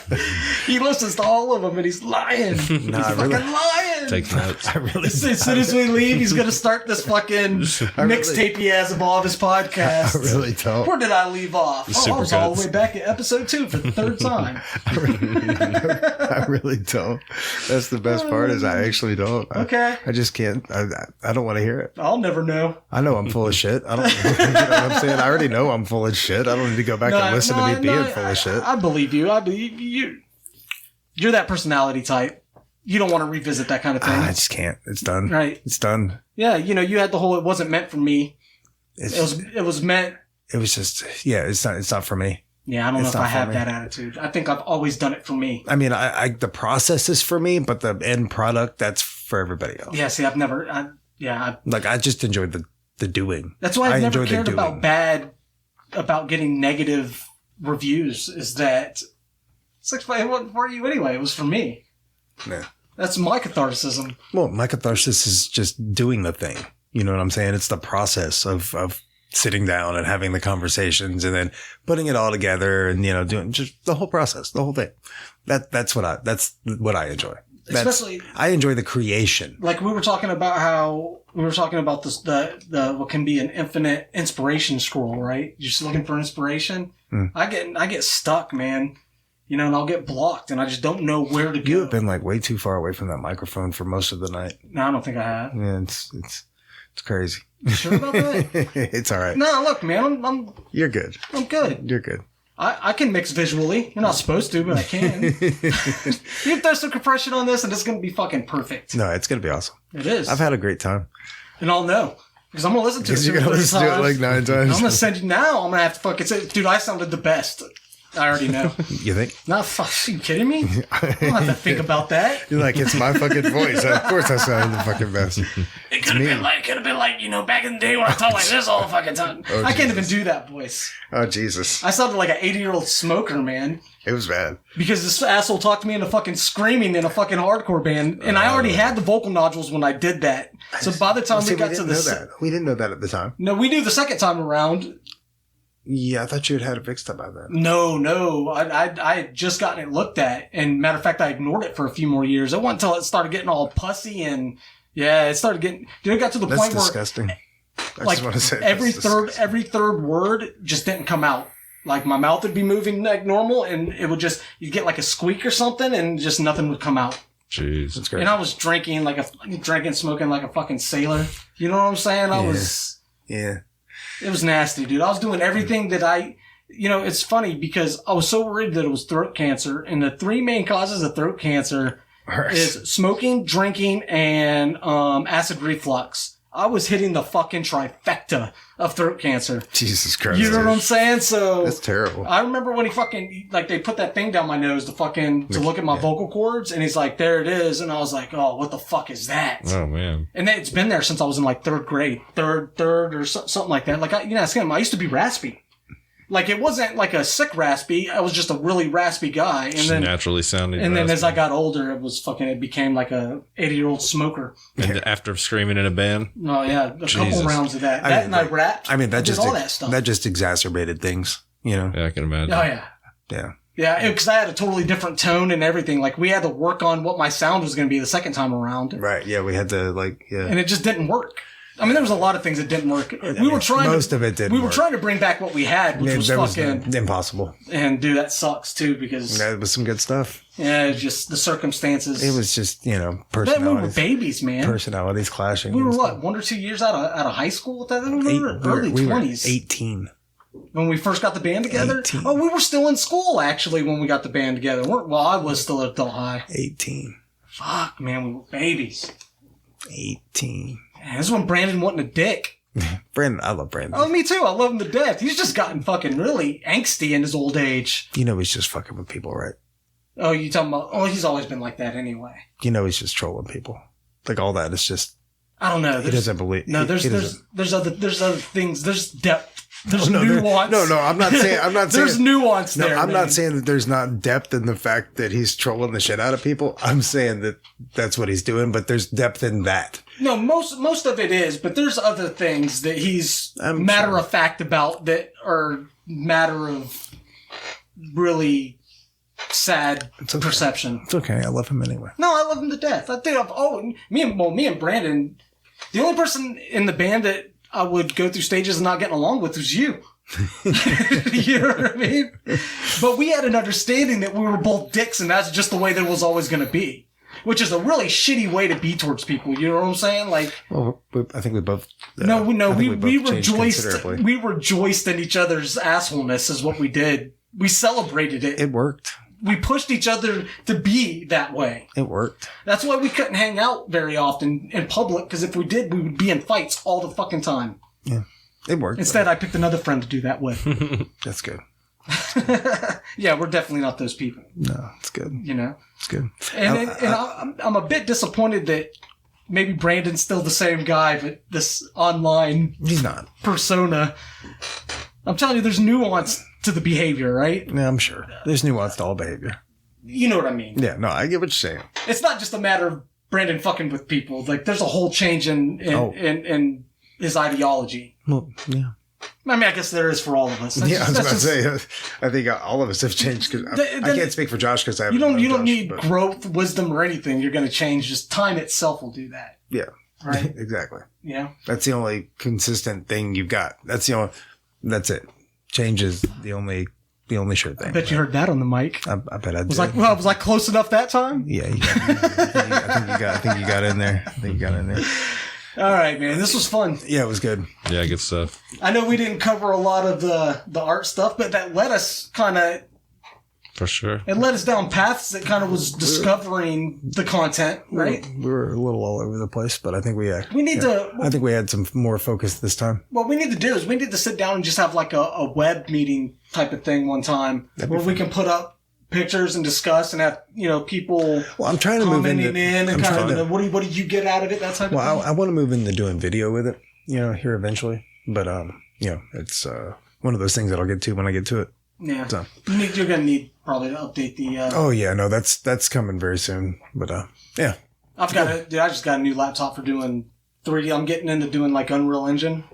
He listens to all of them and he's lying. No, he's fucking lying. Take notes. As soon as we leave, he's going to start this fucking mixtape he has of all of his podcasts. I really don't. Where did I leave off? I was all the way back at episode 2 for the 3rd time. I really don't. That's the best part is I actually don't. Okay. I just can't. I don't want to hear it. I'll never know. I know I'm full of shit. I don't. You know what I'm saying? I already know I'm full of shit. I don't need to go back and listen to me being full of shit. I believe you. I believe you. You're that personality type. You don't want to revisit that kind of thing. I just can't. It's done. Right. It's done. Yeah. You had the whole. It wasn't meant for me. It was meant. It was just. Yeah. It's not for me. Yeah, I don't know if I have that attitude. I think I've always done it for me. I mean, I the process is for me, but the end product, that's for everybody else. Yeah, see, I've never, I just enjoyed the doing. That's why I've never cared about getting negative reviews, is that it's like, it wasn't for you anyway. It was for me. Yeah. That's my catharsis. Well, my catharsis is just doing the thing. You know what I'm saying? It's the process of sitting down and having the conversations and then putting it all together and, doing just the whole process, the whole thing. That's what I enjoy. Especially, I enjoy the creation. Like we were talking about this, the what can be an infinite inspiration scroll, right? You're just looking for inspiration. I get stuck, man. And I'll get blocked and I just don't know where to go. You have been like way too far away from that microphone for most of the night. No, I don't think I have. Yeah, it's crazy. You sure about that? It's all right. No, look, man, You're good. I'm good. You're good. I can mix visually. You're not supposed to, but I can. You throw some compression on this and it's going to be fucking perfect. No, it's going to be awesome. It is. I've had a great time. And I'll know. Because I'm going to listen to it. You're going to listen to it like 9 times. I'm going to send you now. I'm going to have to fucking say, dude, I sounded the best. I already know. You think? No, fuck, are you kidding me? I don't have to think about that. You're like, it's my fucking voice. Of course I sound the fucking best. It could have been like, back in the day when I talked like this all the fucking time. Oh, I can't even do that voice. Oh, Jesus. I sounded like an 80-year-old smoker, man. It was bad. Because this asshole talked to me into fucking screaming in a fucking hardcore band, and I already had the vocal nodules when I did that. So by the time we got to the... We didn't know that at the time. No, we knew the second time around. Yeah, I thought you had it fixed up by then. No. I had just gotten it looked at. And matter of fact, I ignored it for a few more years. It wasn't until it started getting all pussy and it started getting, it got to the point where. That's disgusting. I just want to say every third word just didn't come out. Like my mouth would be moving like normal and it would just, you'd get like a squeak or something and just nothing would come out. Jeez. That's great. And I was smoking like a fucking sailor. You know what I'm saying? Yeah. It was nasty, dude. I was doing everything that it's funny because I was so worried that it was throat cancer. And the 3 main causes of throat cancer is smoking, drinking, and acid reflux. I was hitting the fucking trifecta of throat cancer. Jesus Christ. You know what I'm saying? So that's terrible. I remember when he fucking, they put that thing down my nose to look at my vocal cords. And he's like, there it is. And I was like, oh, what the fuck is that? Oh, man. And it's been there since I was in 3rd grade, third or something like that. Ask him, I used to be raspy. Like, it wasn't like a sick raspy. I was just a really raspy guy. And then naturally sounding. And then as I got older, it became like a 80-year-old smoker. And after screaming in a band? Oh, yeah. Couple rounds of that. And I rapped. I mean, that did all that stuff. That just exacerbated things, you know? Yeah, I can imagine. Oh, yeah. Yeah. Yeah, because I had a totally different tone and everything. Like, we had to work on what my sound was going to be the second time around. Right. Yeah, we had to, And it just didn't work. I mean, there was a lot of things that didn't work. Most of it didn't work. We were trying to bring back what we had, which was fucking impossible. And dude, that sucks too because that was some good stuff. Yeah, it's just the circumstances. It was just personalities. We were babies, man. Personalities clashing. We were what 1 or 2 years out of high school at that. We were early 20s. 18 when we first got the band together. 18. Oh, we were still in school actually when we got the band together. Well, I was still at Adult High. 18. Fuck, man, we were babies. 18. Man, this is when Brandon wasn't a dick. Brandon, I love Brandon. Oh, me too. I love him to death. He's just gotten fucking really angsty in his old age. You know he's just fucking with people, right? Oh, you talking about? Oh, he's always been like that anyway. You know he's just trolling people. Like all that is just. I don't know. He doesn't believe. No, there's other things. There's depth. There's nuance. No, I'm not saying. There's nuance there. I'm not saying that there's not depth in the fact that he's trolling the shit out of people. I'm saying that that's what he's doing, but there's depth in that. No, most of it is, but there's other things that he's matter of fact about that are matter of really sad perception. It's okay. I love him anyway. No, I love him to death. I think me and Brandon, the only person in the band that I would go through stages and not getting along with was you. You know what I mean? But we had an understanding that we were both dicks and that's just the way that it was always going to be. Which is a really shitty way to be towards people. You know what I'm saying? Like, well, I think we both. We rejoiced in each other's assholeness is what we did. We celebrated it. It worked. We pushed each other to be that way. It worked. That's why we couldn't hang out very often in public, because if we did, we would be in fights all the fucking time. Yeah. It worked. Instead, I picked another friend to do that with. That's good. Yeah, we're definitely not those people. No, it's good. You know? It's good. And I'm a bit disappointed that maybe Brandon's still the same guy, but this online he's not persona. I'm telling you, there's nuance to the behavior, right? Yeah, I'm sure. There's nuance to all behavior. You know what I mean? Yeah, no, I get what you're saying. It's not just a matter of Brandon fucking with people. Like, there's a whole change in his ideology. Well, yeah. I mean, I guess there is for all of us. I was about to say, I think all of us have changed. Cause I can't speak for Josh because I haven't. You don't need growth, wisdom, or anything. You're going to change. Just time itself will do that. Yeah. Right. Exactly. Yeah. That's the only consistent thing you've got. That's it. Change is the only sure thing. I bet you heard that on the mic. I bet I did. Was I close enough that time? Yeah. I think you got in there. All right, man. This was fun. Yeah, it was good. Yeah, good stuff. I know we didn't cover a lot of the art stuff, but that led us kind of... For sure. It led us down paths that kind of was discovering the content, right? We were a little all over the place, but I think I think we had some more focus this time. What we need to do is we need to sit down and just have like a web meeting type of thing one time where we can put up pictures and discuss and have, people I'm trying to move into in and kind of what do you get out of it, that type of thing. I want to move into doing video with it, here eventually. But it's one of those things that I'll get to when I get to it. Yeah. So. You're going to need probably to update the... Oh, yeah. No, that's coming very soon. But, yeah. I just got a new laptop for doing 3D. I'm getting into doing, like, Unreal Engine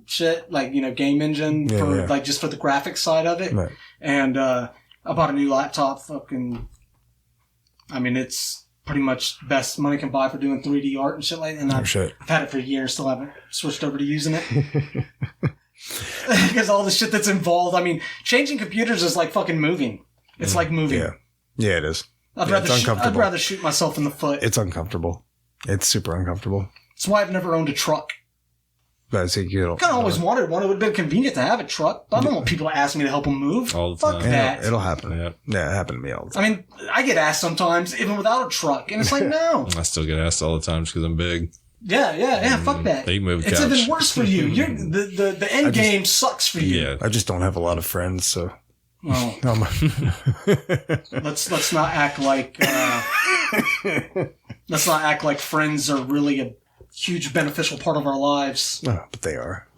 shit. Like, game engine like, just for the graphics side of it. Right. And I bought a new laptop. It's pretty much the best money can buy for doing 3D art and shit like that. And I've had it for a year and still haven't switched over to using it. Because all the shit that's involved. Changing computers is like fucking moving. It's like moving. Yeah. Yeah, it is. I'd rather shoot myself in the foot. It's uncomfortable. It's super uncomfortable. That's why I've never owned a truck. But I think I kind of always wanted one. It would have been convenient to have a truck. But I don't want people to ask me to help them move. All the time. Fuck that. It'll happen. Yeah, it happened to me all the time. I get asked sometimes, even without a truck. And it's like, no. I still get asked all the time just because I'm big. Yeah, fuck that. They move it's couch. Even worse for you. The end game sucks for you. Yeah. I just don't have a lot of friends, so. Oh. Let's not act like friends are really a huge beneficial part of our lives. Oh, but they are.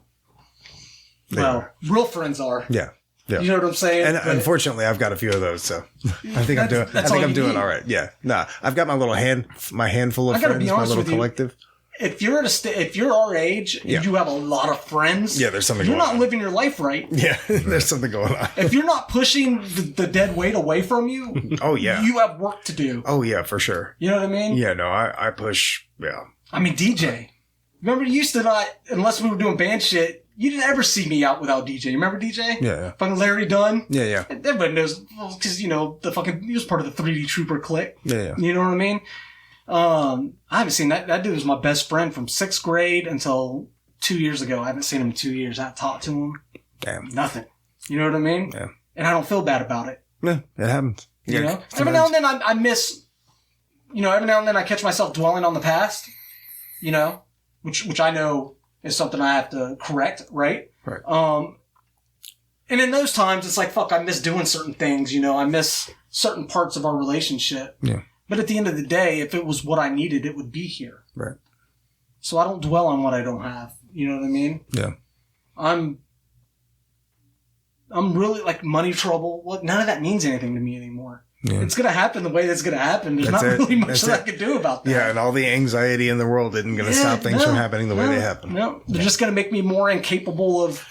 Real friends are. Yeah. Yeah. You know what I'm saying? And unfortunately, I've got a few of those, so I think I'm doing all right. Yeah. Nah, I've got my little handful of friends, my little collective. If you're if you're our age and you have a lot of friends, there's something you're going on. not living your life right. Yeah, there's something going on. If you're not pushing the dead weight away from you, oh yeah, you have work to do. Oh yeah, for sure. You know what I mean? Yeah, no, I push. Yeah. I mean, DJ. Remember, you used to not, unless we were doing band shit, you didn't ever see me out without DJ. You remember DJ? Yeah. Fucking Larry Dunn. Yeah. Everybody knows, because, he was part of the 3D Trooper clique. Yeah. You know what I mean? I haven't seen that. That dude was my best friend from 6th grade until 2 years ago. I haven't seen him in 2 years. I haven't talked to him. Damn. Nothing. You know what I mean? Yeah. And I don't feel bad about it. Yeah, it happens. You know? Every now and then I miss, every now and then I catch myself dwelling on the past, which I know is something I have to correct, right? Right. And in those times, it's like, fuck, I miss doing certain things, I miss certain parts of our relationship. Yeah. But at the end of the day, if it was what I needed, it would be here. Right. So I don't dwell on what I don't have. You know what I mean? Yeah. I'm really like money trouble. Well, none of that means anything to me anymore. Yeah. It's going to happen the way that's going to happen. There's not really much that I can do about that. Yeah, and all the anxiety in the world isn't going to stop things from happening the way they happen. No, they're just going to make me more incapable of...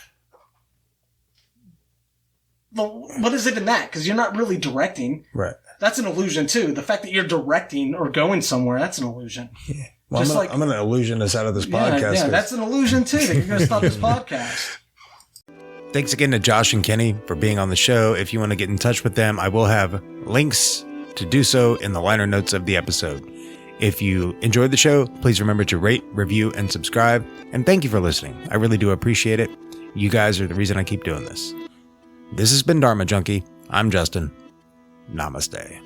Well, what is it in that? Because you're not really directing. Right. That's an illusion, too. The fact that you're directing or going somewhere, that's an illusion. Yeah. Well, I'm going to illusion us out of this podcast. Yeah, that's an illusion, too, that you're going to stop this podcast. Thanks again to Josh and Kenny for being on the show. If you want to get in touch with them, I will have links to do so in the liner notes of the episode. If you enjoyed the show, please remember to rate, review, and subscribe. And thank you for listening. I really do appreciate it. You guys are the reason I keep doing this. This has been Dharma Junkie. I'm Justin. Namaste.